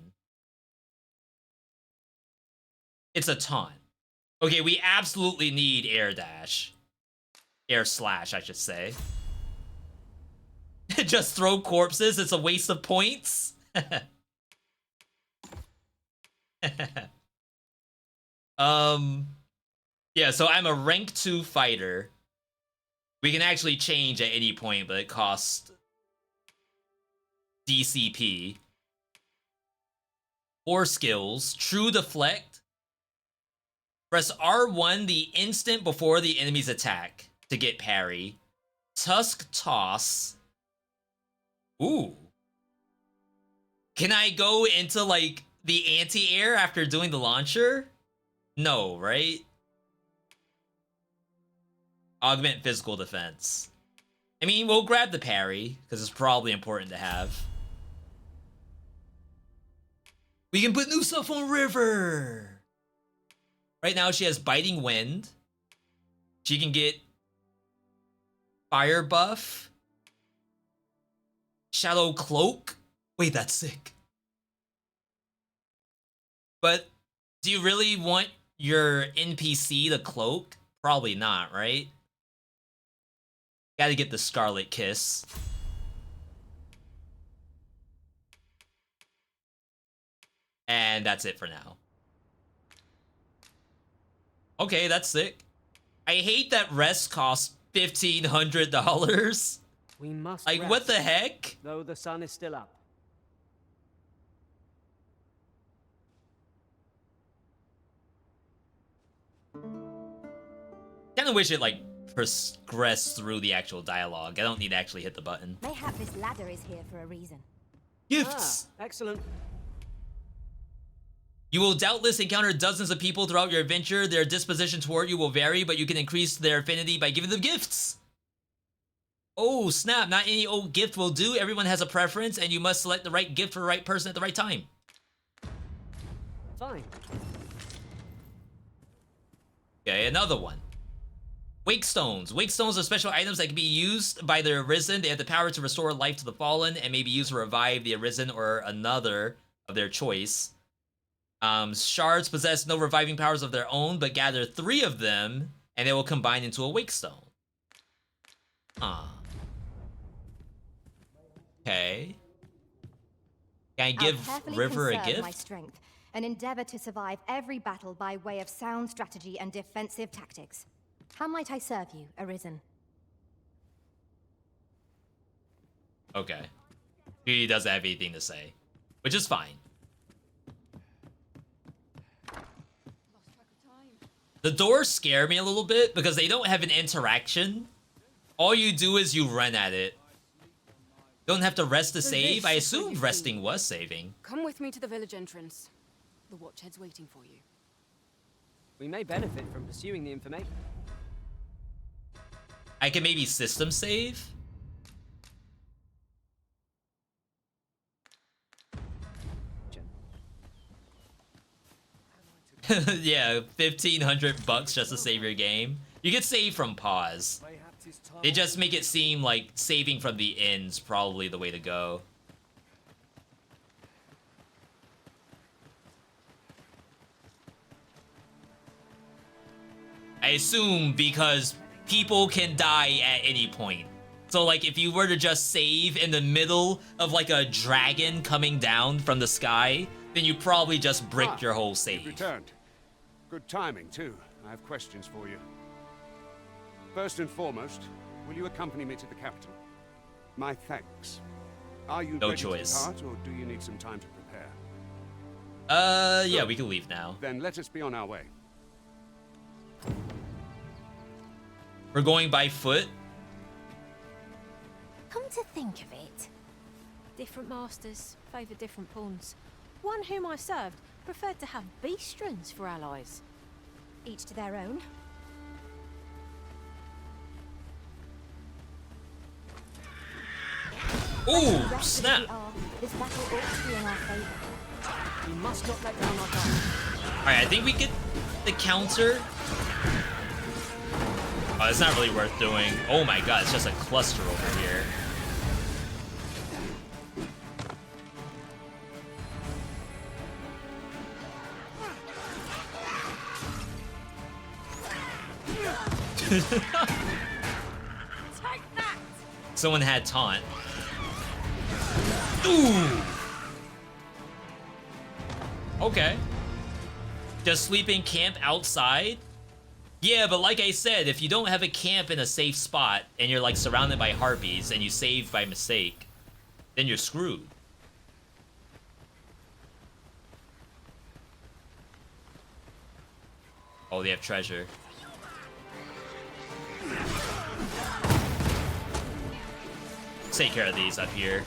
It's a taunt. Okay, we absolutely need Air Dash. Air Slash, I should say. Just throw corpses, it's a waste of points. Yeah, so I'm a rank 2 fighter. We can actually change at any point, but it costs DCP. 4 skills. True Deflect. Press R1 the instant before the enemy's attack to get parry. Tusk Toss. Ooh. Can I go into, like, the anti-air after doing the launcher? No, right? Augment physical defense. I mean, we'll grab the parry, because it's probably important to have. We can put new stuff on River! Right now, she has Biting Wind. She can get Fire Buff. Shadow Cloak. Wait, that's sick. But do you really want your NPC to cloak? Probably not, right? Gotta get the Scarlet Kiss. And that's it for now. Okay, that's sick. I hate that rest costs $1,500. We must like, rest, what the heck? Though the sun is still up. Kinda wish it, like, progressed through the actual dialogue. I don't need to actually hit the button. Mayhap this ladder is here for a reason. Gifts! Ah, excellent. You will doubtless encounter dozens of people throughout your adventure. Their disposition toward you will vary, but you can increase their affinity by giving them gifts. Oh, snap. Not any old gift will do. Everyone has a preference, and you must select the right gift for the right person at the right time. Fine. Okay, another one. Wake Stones. Wake Stones are special items that can be used by the Arisen. They have the power to restore life to the fallen and may be used to revive the Arisen or another of their choice. Shards possess no reviving powers of their own, but gather 3 of them, and they will combine into a Wake Stone. Okay. Can I give River a gift? My strength and endeavor to survive every battle by way of sound strategy and defensive tactics. How might I serve you, Arisen? Okay. He doesn't have anything to say, which is fine. The doors scare me a little bit because they don't have an interaction. All you do is you run at it. Don't have to rest to save. I assumed resting was saving. Come with me to the village entrance. The Watchhead's waiting for you. We may benefit from pursuing the information. I can maybe system save? Yeah, $1,500 just to save your game. You can save from pause. They just make it seem like saving from the end's probably the way to go. I assume because people can die at any point. So like if you were to just save in the middle of like a dragon coming down from the sky, then you probably just bricked your whole save. Returned. Good timing, too. I have questions for you. First and foremost, will you accompany me to the capital? My thanks. Are you No ready choice. to depart, or do you need some time to prepare? Yeah, we can leave now. Then let us be on our way. We're going by foot? Come to think of it, different masters favour different pawns. One whom I served preferred to have beastrons for allies. Each to their own. Ooh, snap! This battle ought to be in our favour. We must not let down our guard. Alright, I think we get the counter. Oh, it's not really worth doing. Oh my god, it's just a cluster over here. Take that! Someone had taunt. Ooh! Okay. Just sleeping camp outside? Yeah, but like I said, if you don't have a camp in a safe spot and you're like surrounded by harpies and you save by mistake, then you're screwed. Oh, they have treasure. Let's take care of these up here.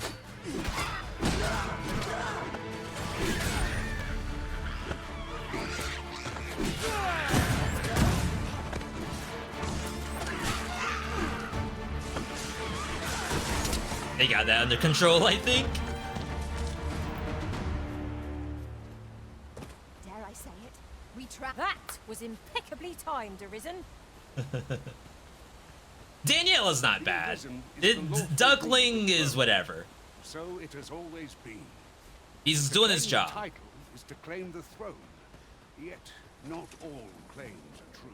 They got that under control, I think. Dare I say it? We trapped. That was impeccably timed, Arisen. Daniela's not bad. Duckling is whatever. So it has always been. He's doing his The job. title is to claim the throne, yet not all claims are true.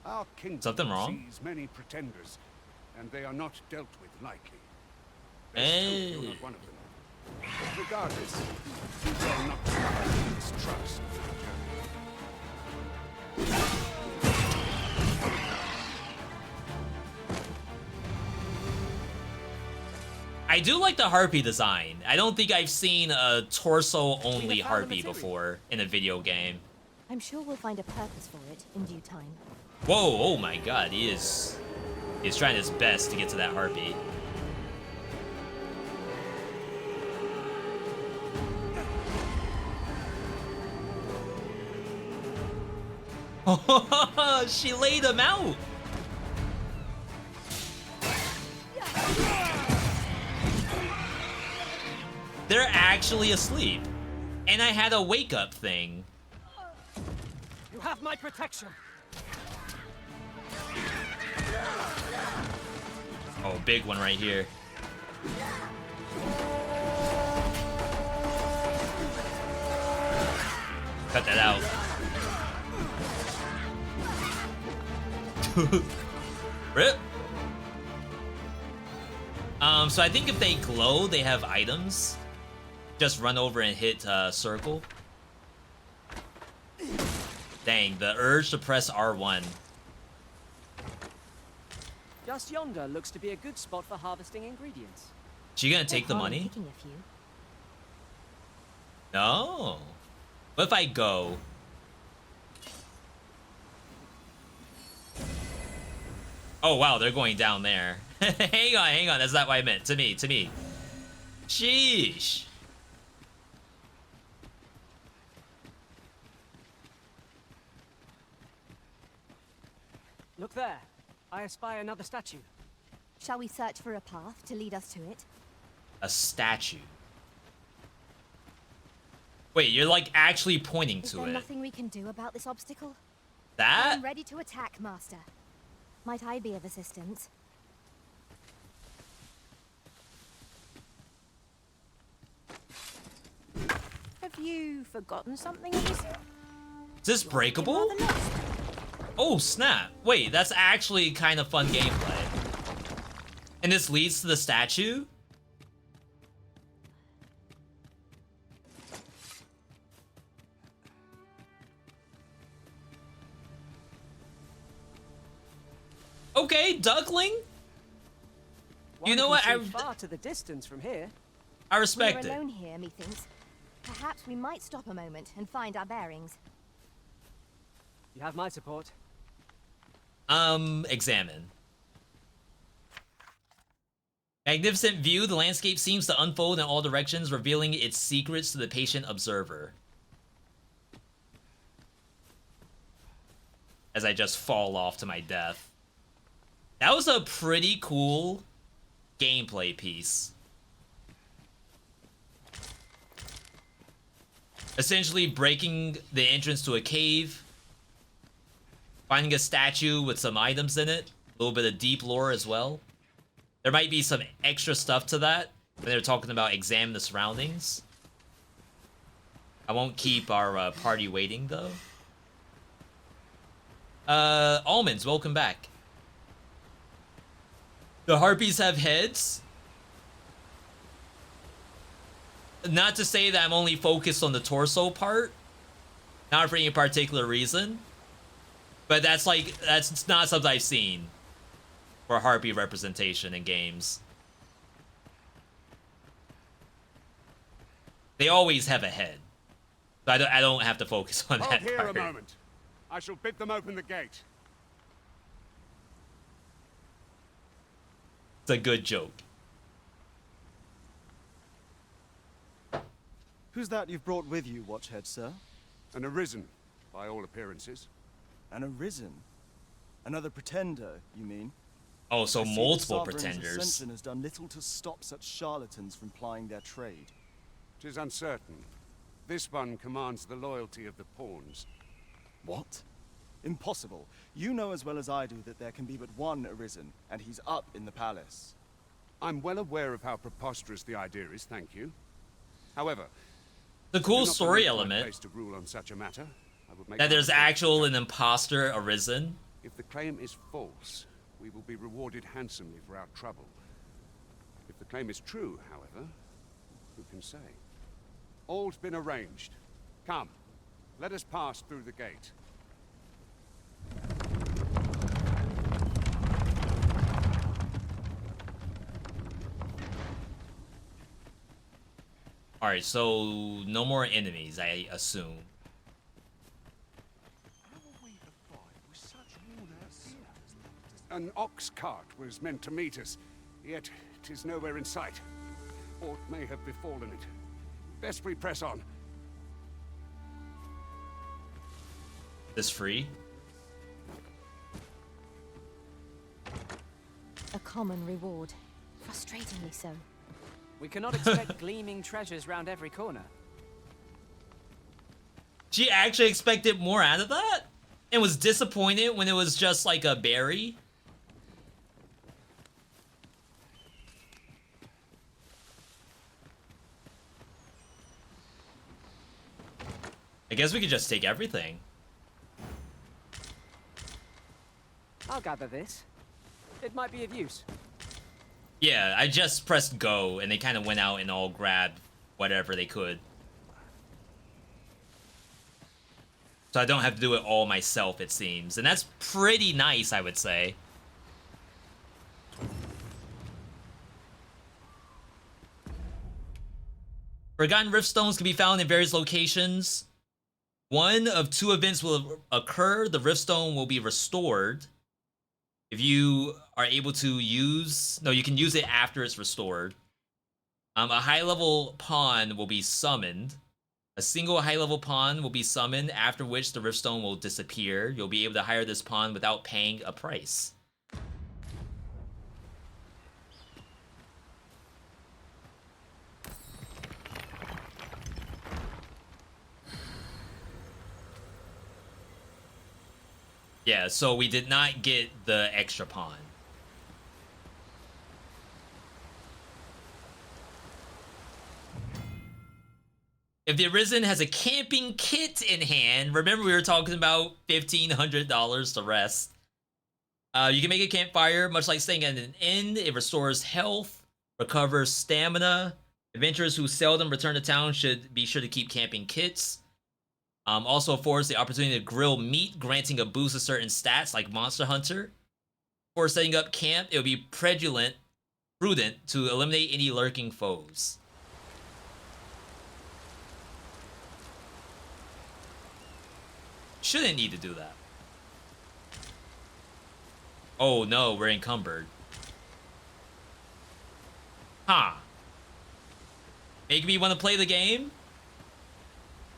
Our kingdom Something wrong? sees many pretenders, and they are not dealt with lightly. Let's hope you're not one of them. But regardless, you will not survive this trust. I do like the harpy design. I don't think I've seen a torso-only harpy before in a video game. I'm sure we'll find a purpose for it in due time. Whoa, oh my god, he's trying his best to get to that harpy. She laid him out. They're actually asleep. And I had a wake-up thing. You have my protection. Oh, big one right here. Cut that out. Rip. So I think if they glow, they have items. Just run over and hit circle. Dang, the urge to press R1. Just yonder looks to be a good spot for harvesting ingredients. She gonna take the money? No. What if I go? Oh wow, they're going down there. hang on, that's not what I meant. To me. Sheesh. Look there. I espy another statue. Shall we search for a path to lead us to it? A statue. Wait, you're like actually pointing Is to there it. nothing we can do about this obstacle? That? I'm ready to attack, Master. Might I be of assistance? Have you forgotten something, Arisen? Is this breakable? Oh, snap. Wait, that's actually kind of fun gameplay. And this leads to the statue? Okay, duckling? You know what? One can see far to the distance from here. I respect We're it. alone here, methinks. Perhaps we might stop a moment and find our bearings. You have my support. Examine. Magnificent view. The landscape seems to unfold in all directions, revealing its secrets to the patient observer. As I just fall off to my death. That was a pretty cool gameplay piece. Essentially breaking the entrance to a cave, finding a statue with some items in it, a little bit of deep lore as well. There might be some extra stuff to that when they're talking about examine the surroundings. I won't keep our party waiting though. Almonds, welcome back. The harpies have heads. Not to say that I'm only focused on the torso part. Not for any particular reason. But that's not something I've seen for harpy representation in games. They always have a head. So I don't have to focus on that Hold here part. a moment. I shall bid them open the gate. It's a good joke. Who's that you've brought with you, Watchhead, sir? An arisen, by all appearances. An arisen? Another pretender, you mean? Oh, so I see multiple the Sovereign's pretenders. ascension has done little to stop such charlatans from plying their trade. 'Tis uncertain. This one commands the loyalty of the pawns. What? Impossible. You know as well as I do that there can be but one arisen, and he's up in the palace. I'm well aware of how preposterous the idea is, thank you. However, The cool do not story believe my element place to rule on such a matter. I would make that my there's mistake. actual an imposter arisen. If the claim is false, we will be rewarded handsomely for our trouble. If the claim is true, however, who can say? All's been arranged. Come, let us pass through the gate. Alright, so no more enemies, I assume. An ox cart was meant to meet us, yet 'tis nowhere in sight. Aught may have befallen it. Best we press on. This free? A common reward. Frustratingly so. We cannot expect gleaming treasures round every corner. She actually expected more out of that? And was disappointed when it was just like a berry? I guess we could just take everything. I'll gather this. It might be of use. Yeah, I just pressed go and they kind of went out and all grabbed whatever they could. So I don't have to do it all myself, it seems. And that's pretty nice, I would say. Forgotten Riftstones can be found in various locations. One of two events will occur. The Riftstone will be restored. If you are able to use... No, you can use it after it's restored. A high-level pawn will be summoned. A single high-level pawn will be summoned, after which the Riftstone will disappear. You'll be able to hire this pawn without paying a price. Yeah, so we did not get the extra pawn. If the Arisen has a camping kit in hand, remember we were talking about $1,500 to rest. You can make a campfire, much like staying at an inn. It restores health, recovers stamina. Adventurers who seldom return to town should be sure to keep camping kits. Also affords the opportunity to grill meat, granting a boost to certain stats like Monster Hunter. Before setting up camp, it will be prudent to eliminate any lurking foes. shouldn't need to do that. Oh no, we're encumbered. Huh. Make me want to play the game?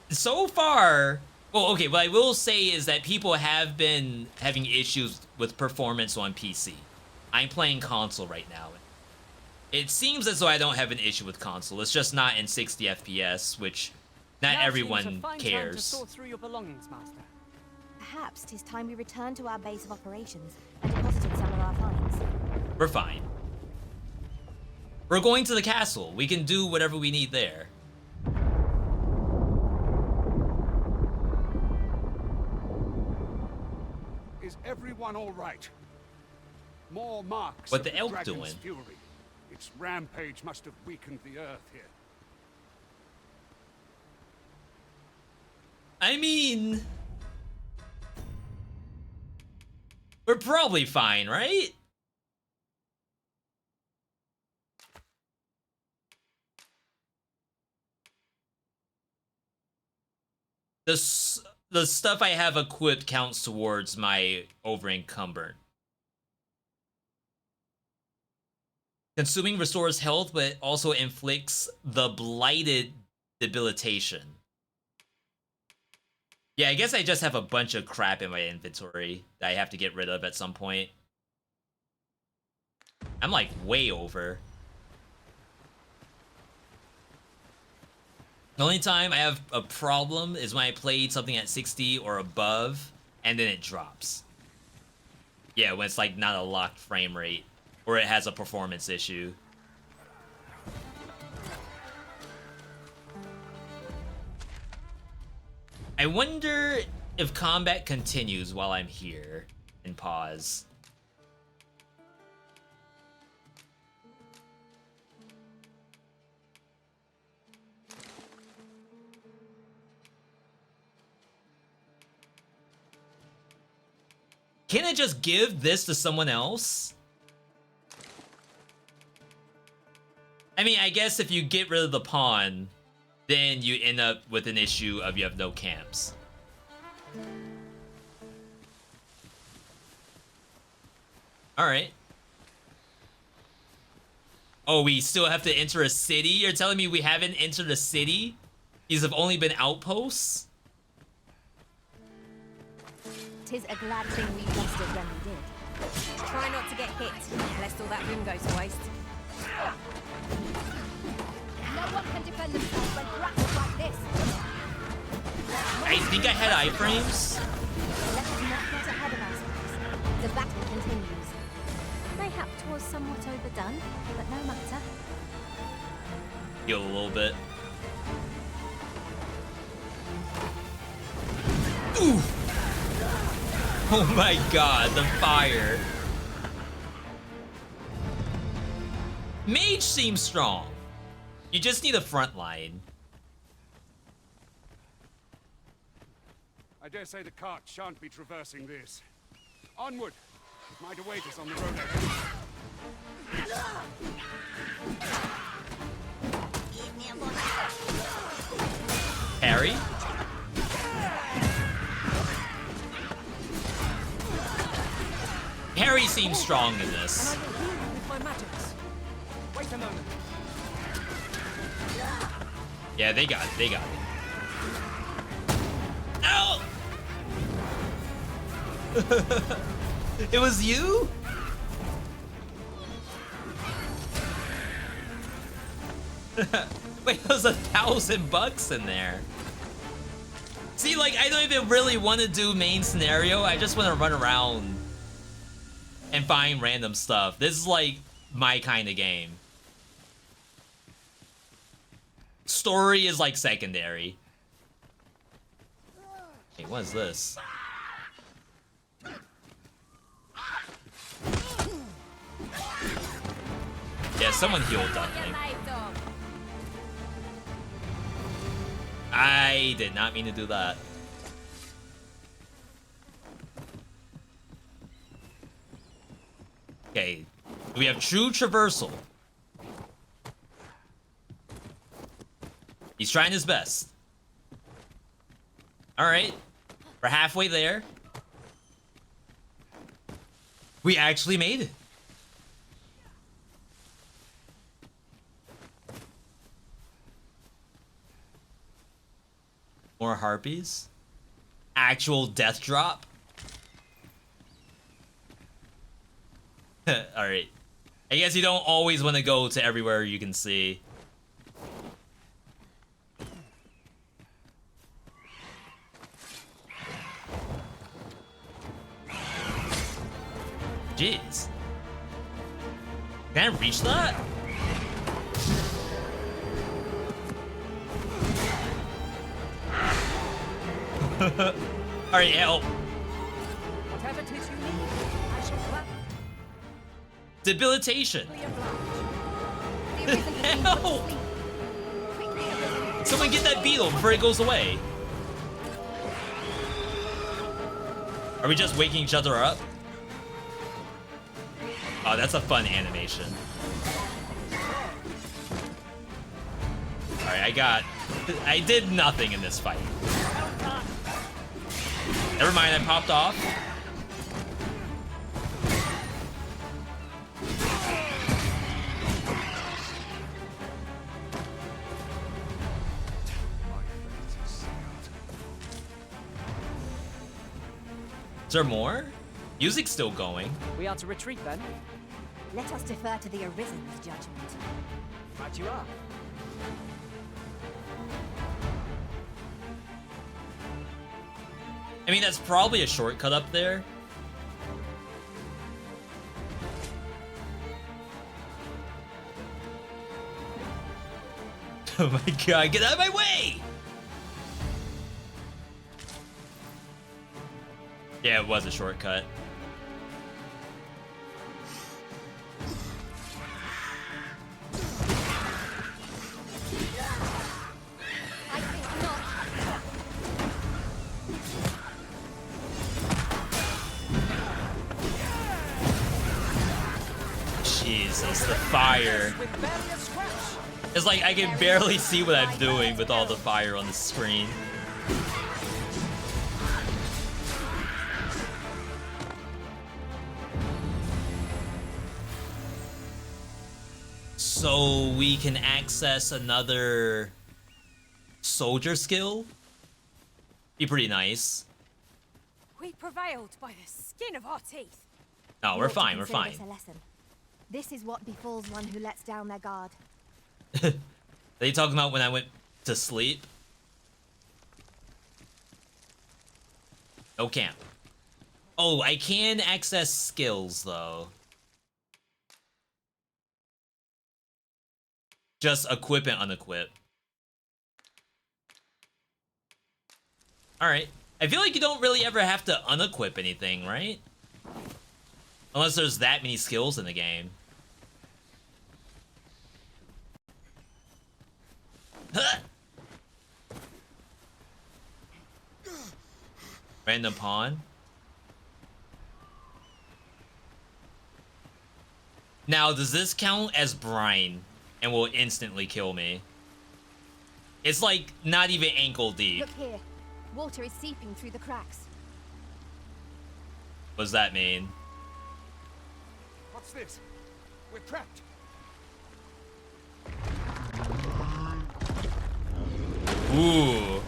So far, well, okay, what I will say is that people have been having issues with performance on PC. I'm playing console right now. It seems as though I don't have an issue with console. It's just not in 60 FPS, which not everyone cares. To sort through your belongings, Master. Perhaps 'tis time we return to our base of operations and deposited some of our finds. We're fine. We're going to the castle. We can do whatever we need there. Is everyone all right? More marks. What of the elk dragon's doing? Fury. Its rampage must have weakened the earth here. I mean, we're probably fine, right? The stuff I have equipped counts towards my over-encumbered. Consuming restores health, but also inflicts the blighted debilitation. Yeah, I guess I just have a bunch of crap in my inventory that I have to get rid of at some point. I'm like way over. The only time I have a problem is when I played something at 60 or above, and then it drops. Yeah, when it's like not a locked frame rate, or it has a performance issue. I wonder if combat continues while I'm here and pause. Can I just give this to someone else? I mean, I guess if you get rid of the pawn, then you end up with an issue of you have no camps. Alright. Oh, we still have to enter a city? You're telling me we haven't entered a city? These have only been outposts? 'Tis a glad thing we rested when we did. Try not to get hit, lest all that room go to waste. No one can defend themselves when grappled like this. I think I had iframes. Let us not get ahead of ourselves. The battle continues. Mayhap 'twas somewhat overdone, but no matter. Heal a little bit. Ooh! Oh my god, the fire. Mage seems strong. You just need a front line. I dare say the cart shan't be traversing this. Onward! It might await us on the road ahead. Harry? Harry seems strong in this. With my magics. Wait a moment. Yeah, they got it. They got it. Ow! It was you? Wait, there's $1,000 in there. See, like, I don't even really want to do main scenario. I just want to run around and find random stuff. This is like my kind of game. Story is like secondary. Hey, what is this? Yeah, someone healed Duckling. I did not mean to do that. Okay, we have true traversal. He's trying his best. Alright. We're halfway there. We actually made it. More harpies. Actual death drop. Alright. I guess you don't always want to go to everywhere you can see. Jeez. Can I reach that? Alright, help. Whatever it is you need, I shall clap. Debilitation. Help! Someone get that beetle before it goes away. Are we just waking each other up? Oh, that's a fun animation. Alright, I did nothing in this fight. Never mind, I popped off. Is there more? Music's still going. We are to retreat then? Let us defer to the Arisen's judgment. Right you are. I mean, that's probably a shortcut up there. Oh my god, get out of my way! Yeah, it was a shortcut. Jesus, the fire. It's like I can barely see what I'm doing with all the fire on the screen. So we can access another soldier skill? Be pretty nice. We prevailed by the skin of our teeth. No, we're fine, we're Consider fine. this a lesson. This is what befalls one who lets down their guard. Are you talking about when I went to sleep? No camp. Oh, I can access skills, though. Just equip and unequip. Alright. I feel like you don't really ever have to unequip anything, right? Unless there's that many skills in the game. Huh! Random pawn. Now, does this count as brine and will instantly kill me? It's like not even ankle deep. Look here. Water is seeping through the cracks. What does that mean? What's this? We're trapped. Ooh.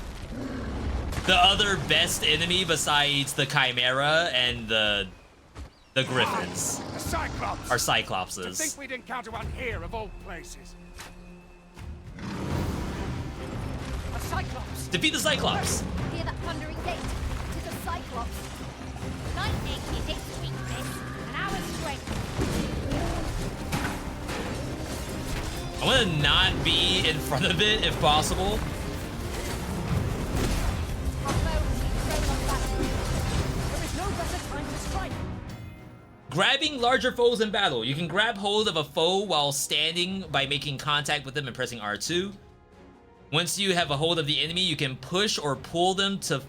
The other best enemy besides the Chimera and the Griffins A Cyclops! are To Cyclopses. think we'd encounter one here of all places. A Cyclops! Defeat the Cyclops! Hear that thundering gate? It is a Cyclops. Lightning is its weakness, and our strength. I want to not be in front of it if possible. There is no better time to strike. Grabbing larger foes in battle. You can grab hold of a foe while standing by making contact with them and pressing R2. Once you have a hold of the enemy, you can push or pull them to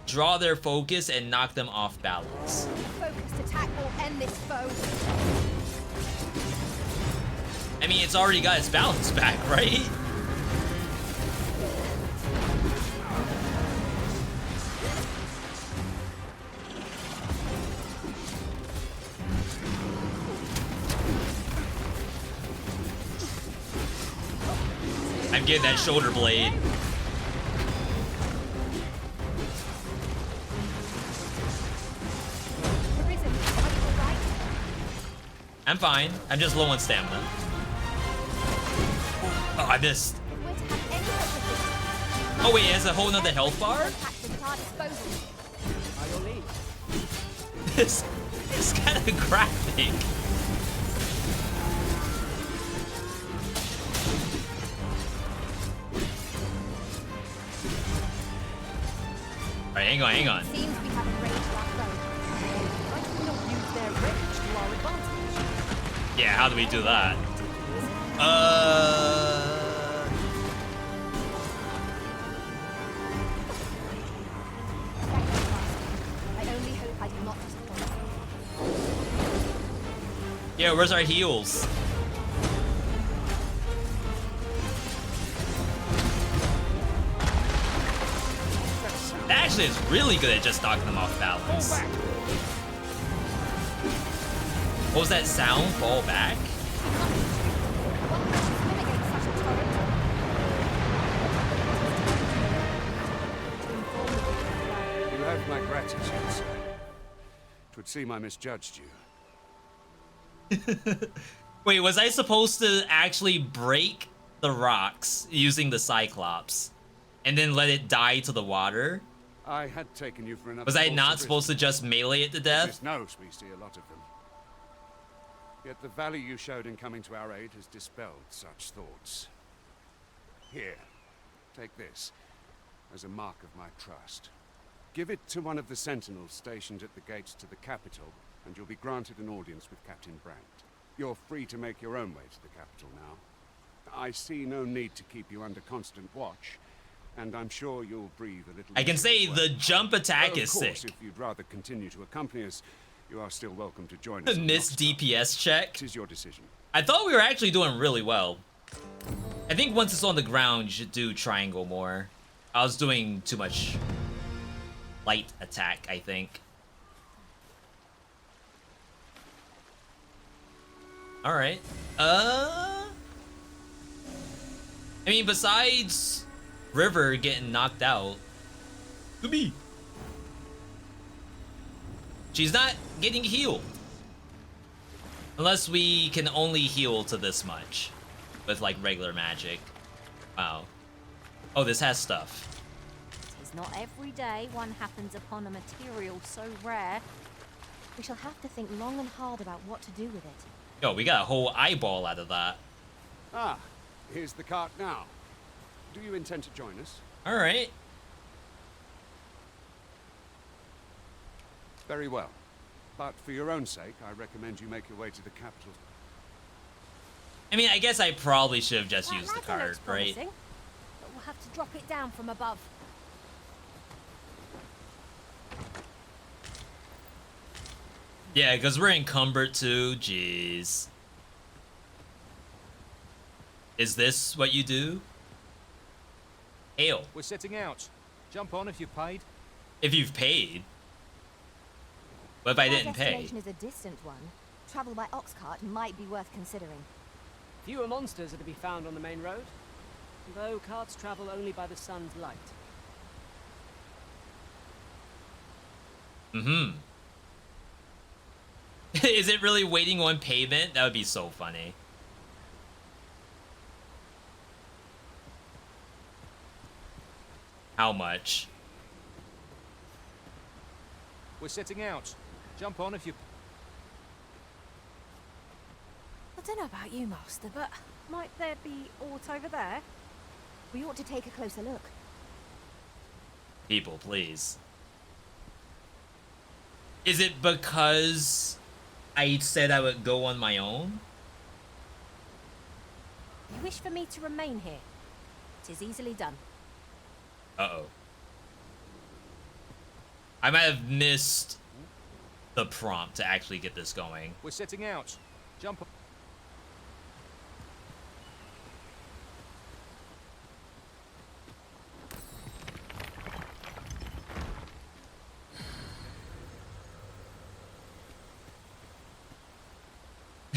draw their focus and knock them off balance. Focused attack will end this foe. I mean, it's already got its balance back, right? I'm getting that shoulder blade. I'm fine. I'm just low on stamina. Oh, I missed. Oh wait, it has a whole nother health bar? This is kind of graphic. Alright, hang on, hang on. Seems we have a range left though. Why do we not use their range to our advantage? Yeah, how do we do that? I only hope I do not disappoint. Yeah, where's our heals? That actually is really good at just knocking them off balance. What was that sound? Fall back? You have my gratitude, sir. It would seem I misjudged you. Wait, was I supposed to actually break the rocks using the Cyclops and then let it die to the water? I had taken you for another. Was I false not arisen. supposed to just melee it to death? Goodness knows we see a lot of them. Yet the value you showed in coming to our aid has dispelled such thoughts. Here, take this as a mark of my trust. Give it to one of the sentinels stationed at the gates to the capital, and you'll be granted an audience with Captain Brandt. You're free to make your own way to the capital now. I see no need to keep you under constant watch, and I'm sure you'll breathe a little. I can say the jump attack is Of course, sick. if you'd rather continue to accompany us, you are still welcome to join us. Miss DPS check. It is your decision. I thought we were actually doing really well. I think once it's on the ground, you should do triangle more. I was doing too much light attack, I think. All right. I mean, besides River getting knocked out, to me, she's not getting healed. Unless we can only heal to this much with like regular magic. Wow. Oh, this has stuff. It is not every day one happens upon a material so rare. We shall have to think long and hard about what to do with it. Yo, we got a whole eyeball out of that. Ah, here's the cart now. Do you intend to join us? All right. Very well. But for your own sake, I recommend you make your way to the capital. I mean, I guess I probably should have just used the ladder cart, looks right? promising, but we'll have to drop it down from above. Yeah, because we're encumbered too. Jeez. Is this what you do? Hail. We're setting out. Jump on if you've paid. If you've paid. What if I Our didn't pay? destination is a distant one. Travel by ox cart might be worth considering. Fewer monsters are to be found on the main road, though carts travel only by the sun's light. Mm-hmm. Is it really waiting on payment? That would be so funny. How much? We're setting out. Jump on if you... I don't know about you, Master, but might there be aught over there? We ought to take a closer look. People, please. Is it because I said I would go on my own? You wish for me to remain here? It is easily done. Uh-oh. I might have missed the prompt to actually get this going. We're setting out. Jump on.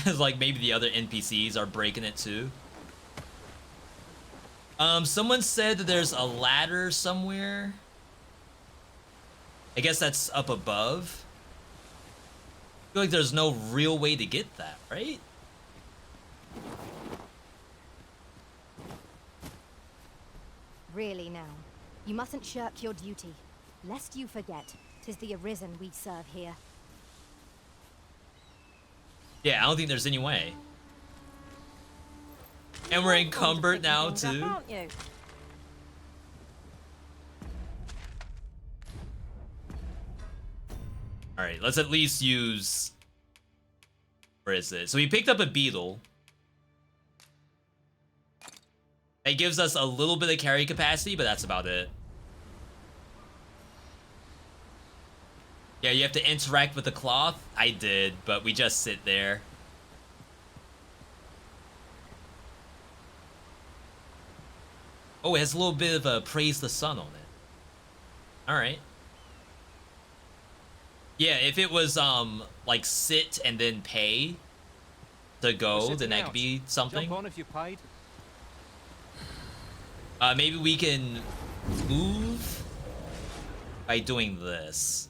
It's like maybe the other NPCs are breaking it too. Someone said that there's a ladder somewhere. I guess that's up above. I feel like there's no real way to get that, right? Really now, you mustn't shirk your duty, lest you forget 'tis the Arisen we serve here. Yeah, I don't think there's any way. And we're encumbered now too. Aren't you? All right, let's at least use. Where is it? So we picked up a beetle. It gives us a little bit of carry capacity, but that's about it. Yeah, you have to interact with the cloth. I did, but we just sit there. Oh, it has a little bit of a praise the sun on it. All right. Yeah, if it was like sit and then pay to go, then that could be something. Jump on if you paid. Maybe we can move by doing this.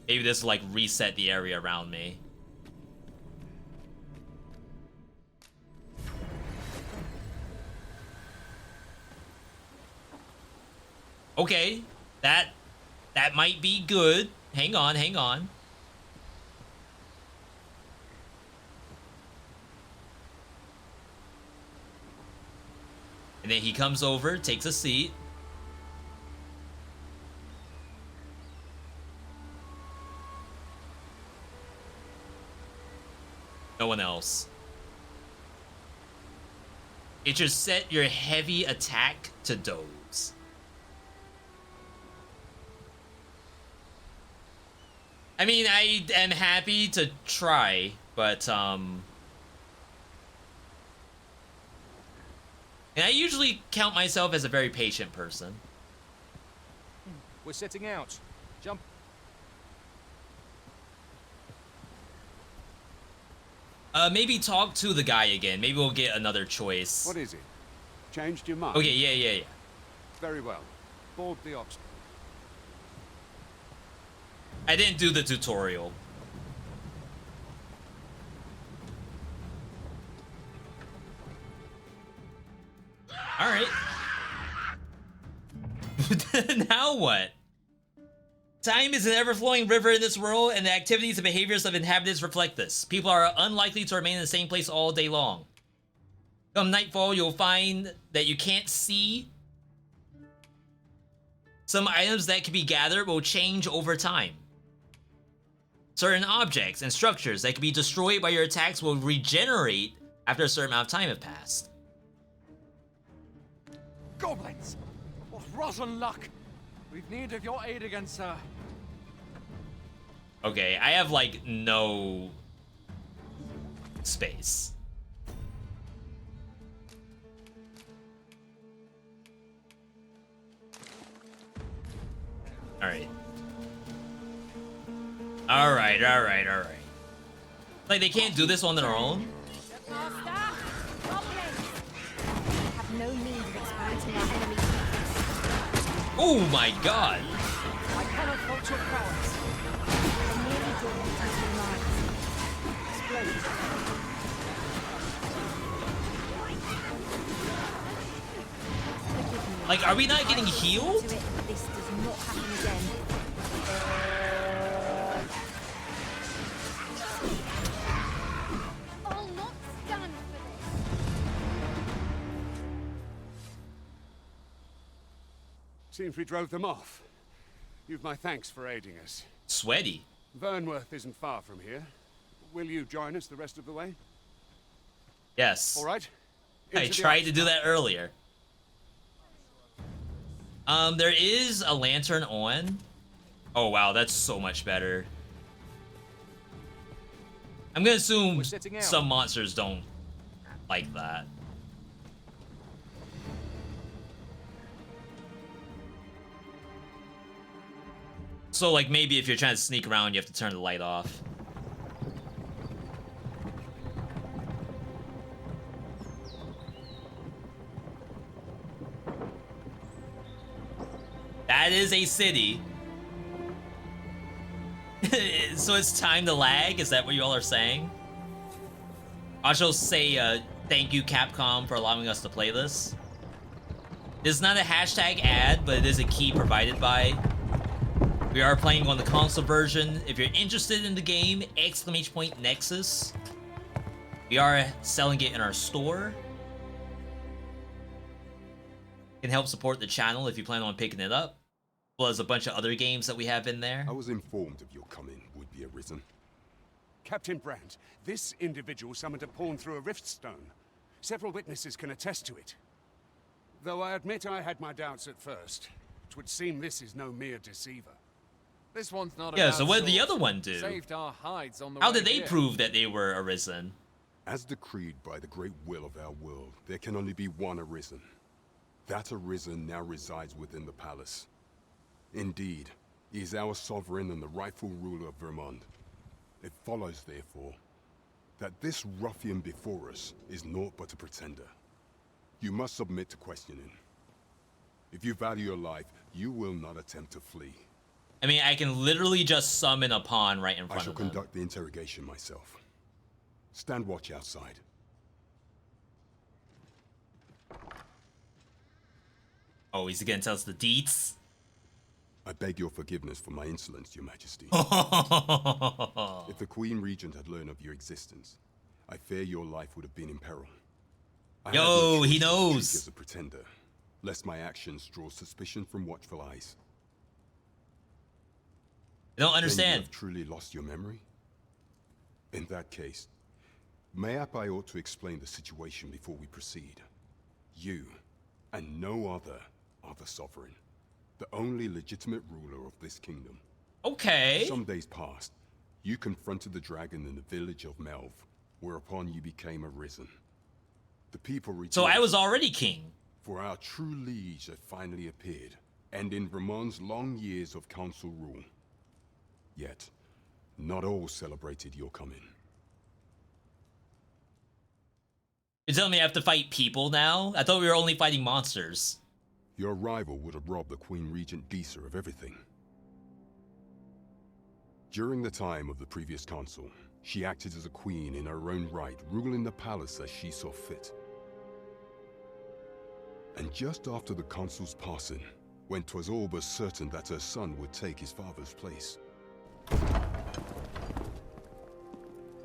Maybe this will like reset the area around me. Okay, that might be good. Hang on, hang on. And then he comes over, takes a seat. No one else. It should set your heavy attack to doze. I mean, I am happy to try, but and I usually count myself as a very patient person. We're setting out. Jump. Maybe talk to the guy again. Maybe we'll get another choice. What is it? Changed your mind? Okay, yeah. Very well. Board the ox. I didn't do the tutorial. All right. Now what? Time is an ever-flowing river in this world, and the activities and behaviors of inhabitants reflect this. People are unlikely to remain in the same place all day long. Come nightfall, you'll find that you can't see. Some items that can be gathered will change over time. Certain objects and structures that can be destroyed by your attacks will regenerate after a certain amount of time have passed. Goblins! What rotten luck! We've need of your aid again, sir. Okay, I have like no space. All right. Like they can't do this on their own? Have no need of exploiting our enemy's weakness. Oh my god! I cannot fault your prowess. We're nearly doing it into the lines. Explode. Like, are we not getting healed? This does not happen again. I'll not stand for this. Seems we drove them off. You've my thanks for aiding us. Sweaty. Vernworth isn't far from here. Will you join us the rest of the way? Yes. All right. I tried to do that earlier. There is a lantern on. Oh wow, that's so much better. I'm gonna assume some monsters don't like that. So like maybe if you're trying to sneak around, you have to turn the light off. That is a city. So it's time to lag? Is that what you all are saying? I'll just say thank you Capcom for allowing us to play this. This is not a hashtag ad, but it is a key provided by. We are playing on the console version. If you're interested in the game, !Nexus. We are selling it in our store. It can help support the channel if you plan on picking it up. As well as a bunch of other games that we have in there. I was informed of your coming would be arisen. Captain Brandt, this individual summoned a pawn through a rift stone. Several witnesses can attest to it. Though I admit I had my doubts at first. It would seem this is no mere deceiver. This one's not. Yeah, so what did the other one do? Saved our hides on the How way did they here. prove that they were arisen? As decreed by the great will of our world, there can only be one arisen. That arisen now resides within the palace. Indeed, he is our sovereign and the rightful ruler of Vermont. It follows, therefore, that this ruffian before us is naught but a pretender. You must submit to questioning. If you value your life, you will not attempt to flee. I mean, I can literally just summon a pawn right in front I shall of them. conduct the interrogation myself. Stand watch outside. Oh, he's gonna tell us the deets? I beg your forgiveness for my insolence, Your Majesty. If the Queen Regent had learned of your existence, I fear your life would have been in peril. I had no Yo, he choice but to knows. speak as a pretender, lest my actions draw suspicion from watchful eyes. I don't Then understand. you have truly lost your memory? In that case, mayhap I ought to explain the situation before we proceed. You, and no other, are the sovereign. The only legitimate ruler of this kingdom. Okay. Some days past, you confronted the dragon in the village of Melv, whereupon you became arisen. The people rejoiced. So I was already king. For our true liege had finally appeared, and in Vermont's long years of council rule. Yet, not all celebrated your coming. You're telling me I have to fight people now? I thought we were only fighting monsters. Your arrival would have robbed the Queen Regent Disa of everything. During the time of the previous council, she acted as a queen in her own right, ruling the palace as she saw fit. And just after the consul's passing, when 'twas all but certain that her son would take his father's place,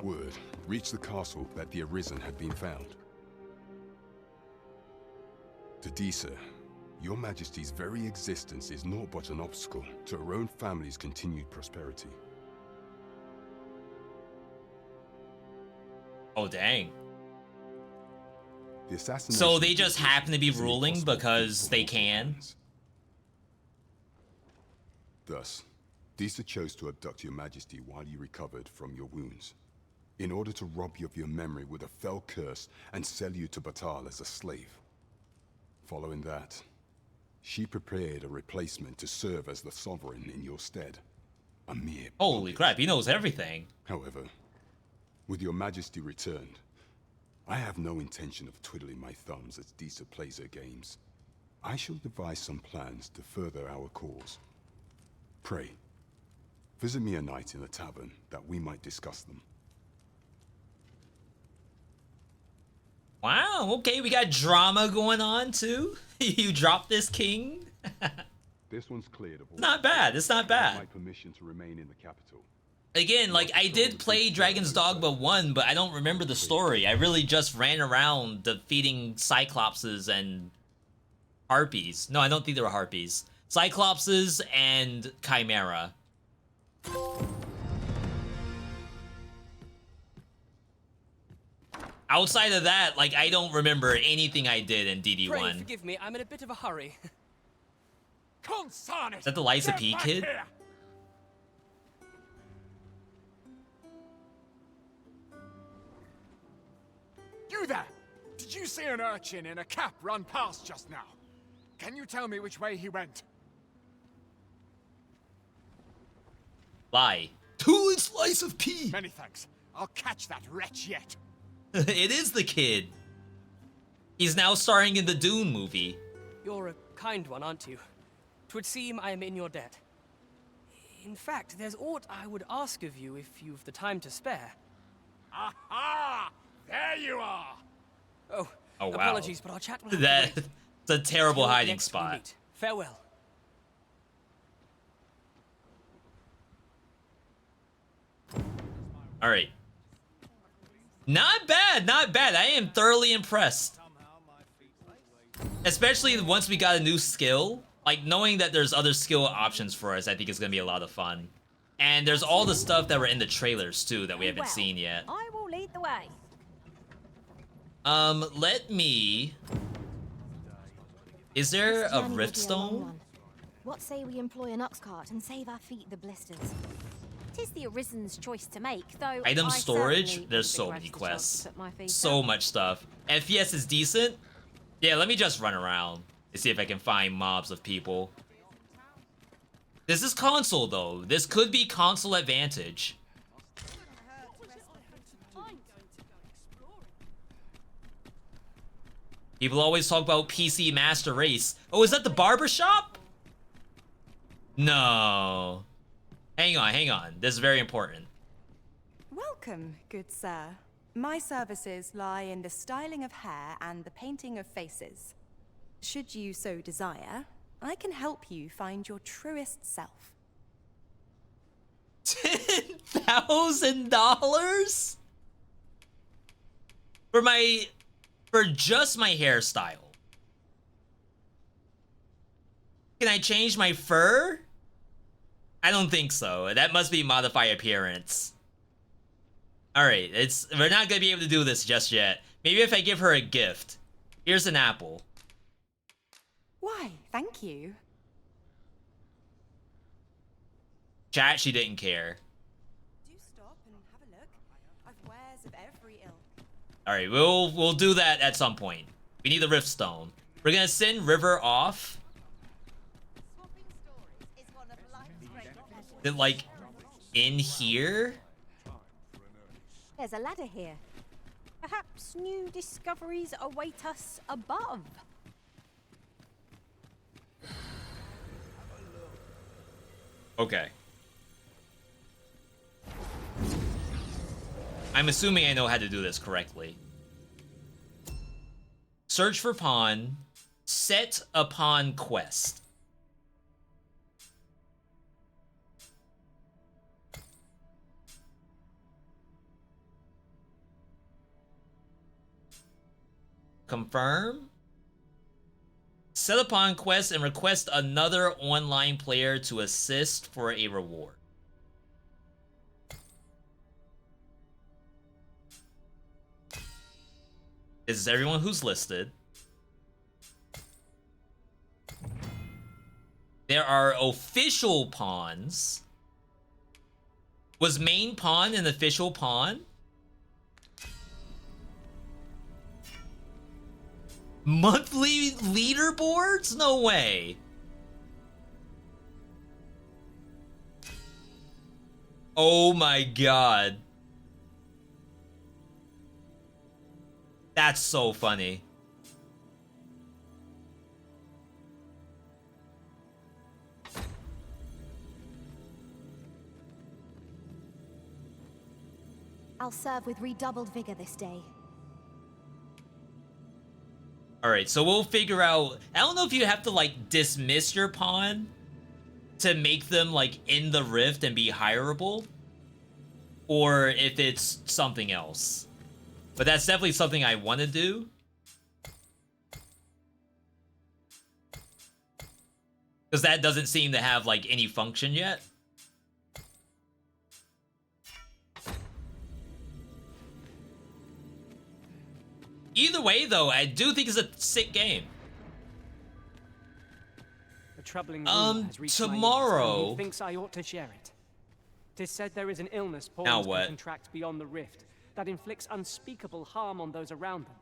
word reached the castle that the Arisen had been found. To Disa, your Majesty's very existence is naught but an obstacle to her own family's continued prosperity. Oh, dang. The assassination So they just happen to be ruling because they can? Thus, Disa chose to abduct your Majesty while you recovered from your wounds, in order to rob you of your memory with a fell curse and sell you to Batal as a slave. Following that, she prepared a replacement to serve as the sovereign in your stead. A mere Holy crap, he knows everything. However, with your Majesty returned, I have no intention of twiddling my thumbs as Disa plays her games. I shall devise some plans to further our cause. Pray, visit me a night in the tavern that we might discuss them. Wow, okay, we got drama going on too. You dropped this king? This one's cleared of all. Not bad, it's not bad. My permission to remain in the capital. Again, like, I did play Dragon's Dogma 1, but I don't remember the story. I really just ran around defeating Cyclopses and Harpies. No, I don't think they were Harpies. Cyclopses and Chimera. Outside of that, like, I don't remember anything I did in Pray DD1. forgive me, I'm in a bit of a hurry. Is that the Liza P kid? You there! Did you see an urchin in a cap run past just now? Can you tell me which way he went? Lie. Two slice of pea! Many thanks. I'll catch that wretch yet. It is the kid. He's now starring in the Dune movie. You're a kind one, aren't you? 'Twould seem I am in your debt. In fact, there's aught I would ask of you if you've the time to spare. Aha! There you are! Oh, Oh, wow. apologies, but our chat will have to That's wait. a terrible Till hiding next we spot. meet. Farewell. All right. Not bad, not bad. I am thoroughly impressed. Especially once we got a new skill. Like, knowing that there's other skill options for us, I think is going to be a lot of fun. And there's all the stuff that were in the trailers, too, that we haven't seen yet. I will lead the way. Let me... Is there This a journey will rift be a long stone? one. What say we employ an ox cart and save our feet the blisters? Tis the Arisen's choice to make, though. Item I storage? certainly There's wouldn't so many begrudge the chance quests. to put my feet So up. much stuff. FPS is decent? Yeah, let me just run around and see if I can find mobs of people. This is console, though. This could be console advantage. People always talk about PC Master Race. Oh, is that the barbershop? No. Hang on, hang on. This is very important. Welcome, good sir. My services lie in the styling of hair and the painting of faces. Should you so desire, I can help you find your truest self. $10,000? For just my hairstyle. Can I change my fur? I don't think so. That must be modify appearance. Alright, we're not gonna be able to do this just yet. Maybe if I give her a gift. Here's an apple. Why, thank you. Chat, she didn't care. Do stop and have a look. I've wares of every ilk. Alright, we'll do that at some point. We need the rift stone. We're gonna send River off. Then, like, in here? There's a ladder here. Perhaps new discoveries await us above. Okay. I'm assuming I know how to do this correctly. Search for pawn. Set a pawn quest. Confirm. Set a pawn quest and request another online player to assist for a reward. This is everyone who's listed. There are official pawns. Was main pawn an official pawn? Monthly leaderboards? No way. Oh my god. That's so funny. I'll serve with redoubled vigor this day. Alright, so we'll figure out... I don't know if you have to, like, dismiss your pawn to make them, like, in the rift and be hireable. Or if it's something else. But that's definitely something I want to do. Because that doesn't seem to have, like, any function yet. Either way, though, I do think it's a sick game. A troubling rumor has reached my ears, tomorrow... and he thinks I ought to share it. 'Tis said there is an illness Now pawns what? can contract beyond the rift that inflicts unspeakable harm on those around them.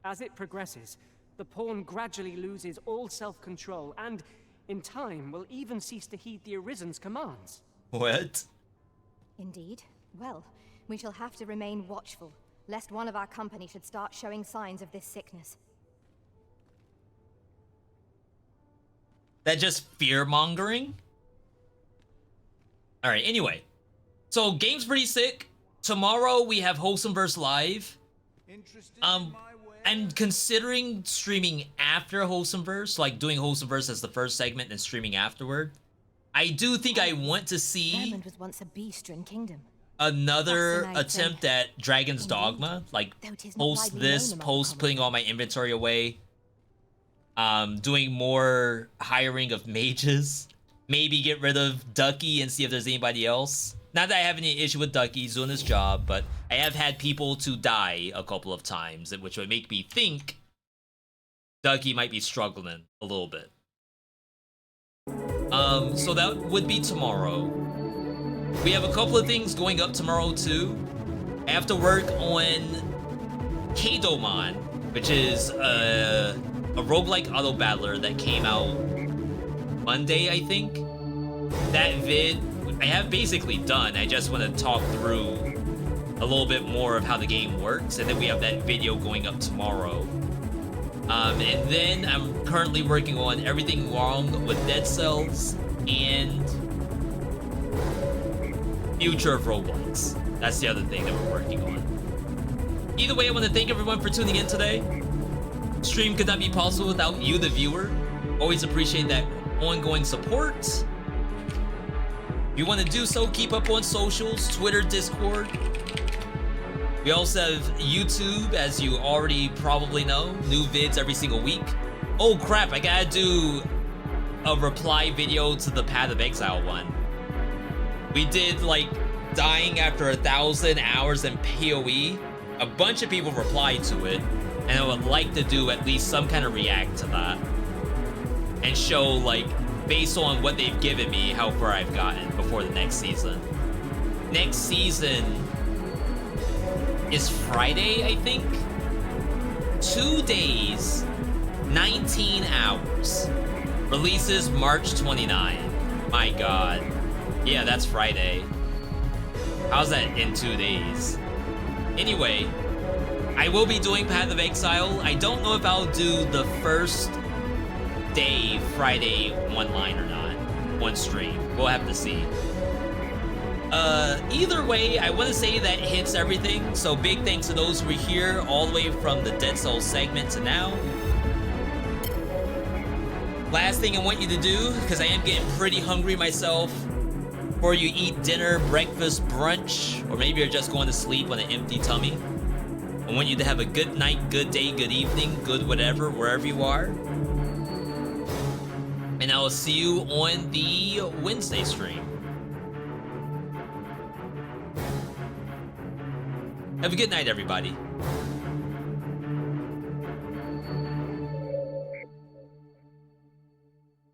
As it progresses, the pawn gradually loses all self-control and, in time, will even cease to heed the Arisen's commands. What? Indeed. Well, we shall have to remain watchful, lest one of our company should start showing signs of this sickness. That just fear-mongering? Alright, anyway. So, game's pretty sick. Tomorrow, we have Wholesomeverse Live. I'm considering streaming after Wholesomeverse, like doing Wholesomeverse as the first segment and streaming afterward. I do think I want to see Vermund was once a beast-ridden kingdom. another attempt at Dragon's Dogma, like post this, post putting all my inventory away, doing more hiring of mages, maybe get rid of Ducky and see if there's anybody else. Not that I have any issue with Ducky, he's doing his job, but I have had people to die a couple of times, which would make me think Ducky might be struggling a little bit. So that would be tomorrow. We have a couple of things going up tomorrow too. I have to work on Kaidomon, which is a roguelike auto battler that came out Monday, I think. That vid I have basically done. I just want to talk through a little bit more of how the game works, and then we have that video going up tomorrow. And then I'm currently working on Everything Wrong with Dead Cells and Future of Roblox. That's the other thing that we're working on. Either way, I want to thank everyone for tuning in today. Stream could not be possible without you, the viewer. Always appreciate that ongoing support. If you want to do so, keep up on socials, Twitter, Discord. We also have YouTube, as you already probably know. New vids every single week. Oh crap, I gotta do a reply video to the Path of Exile one. We did like dying after 1,000 hours in PoE. A bunch of people replied to it, and I would like to do at least some kind of react to that. And show, like, based on what they've given me, how far I've gotten before the next season. Next season is Friday, I think? 2 days, 19 hours. Releases March 29. My god. Yeah, that's Friday. How's that in 2 days? Anyway, I will be doing Path of Exile. I don't know if I'll do the first day Friday one line or not. One stream. We'll have to see. Either way, I want to say that hits everything. So big thanks to those who were here all the way from the Dead Souls segment to now. Last thing I want you to do, because I am getting pretty hungry myself, before you eat dinner, breakfast, brunch, or maybe you're just going to sleep on an empty tummy, I want you to have a good night, good day, good evening, good whatever, wherever you are. And I will see you on the Wednesday stream. Have a good night, everybody.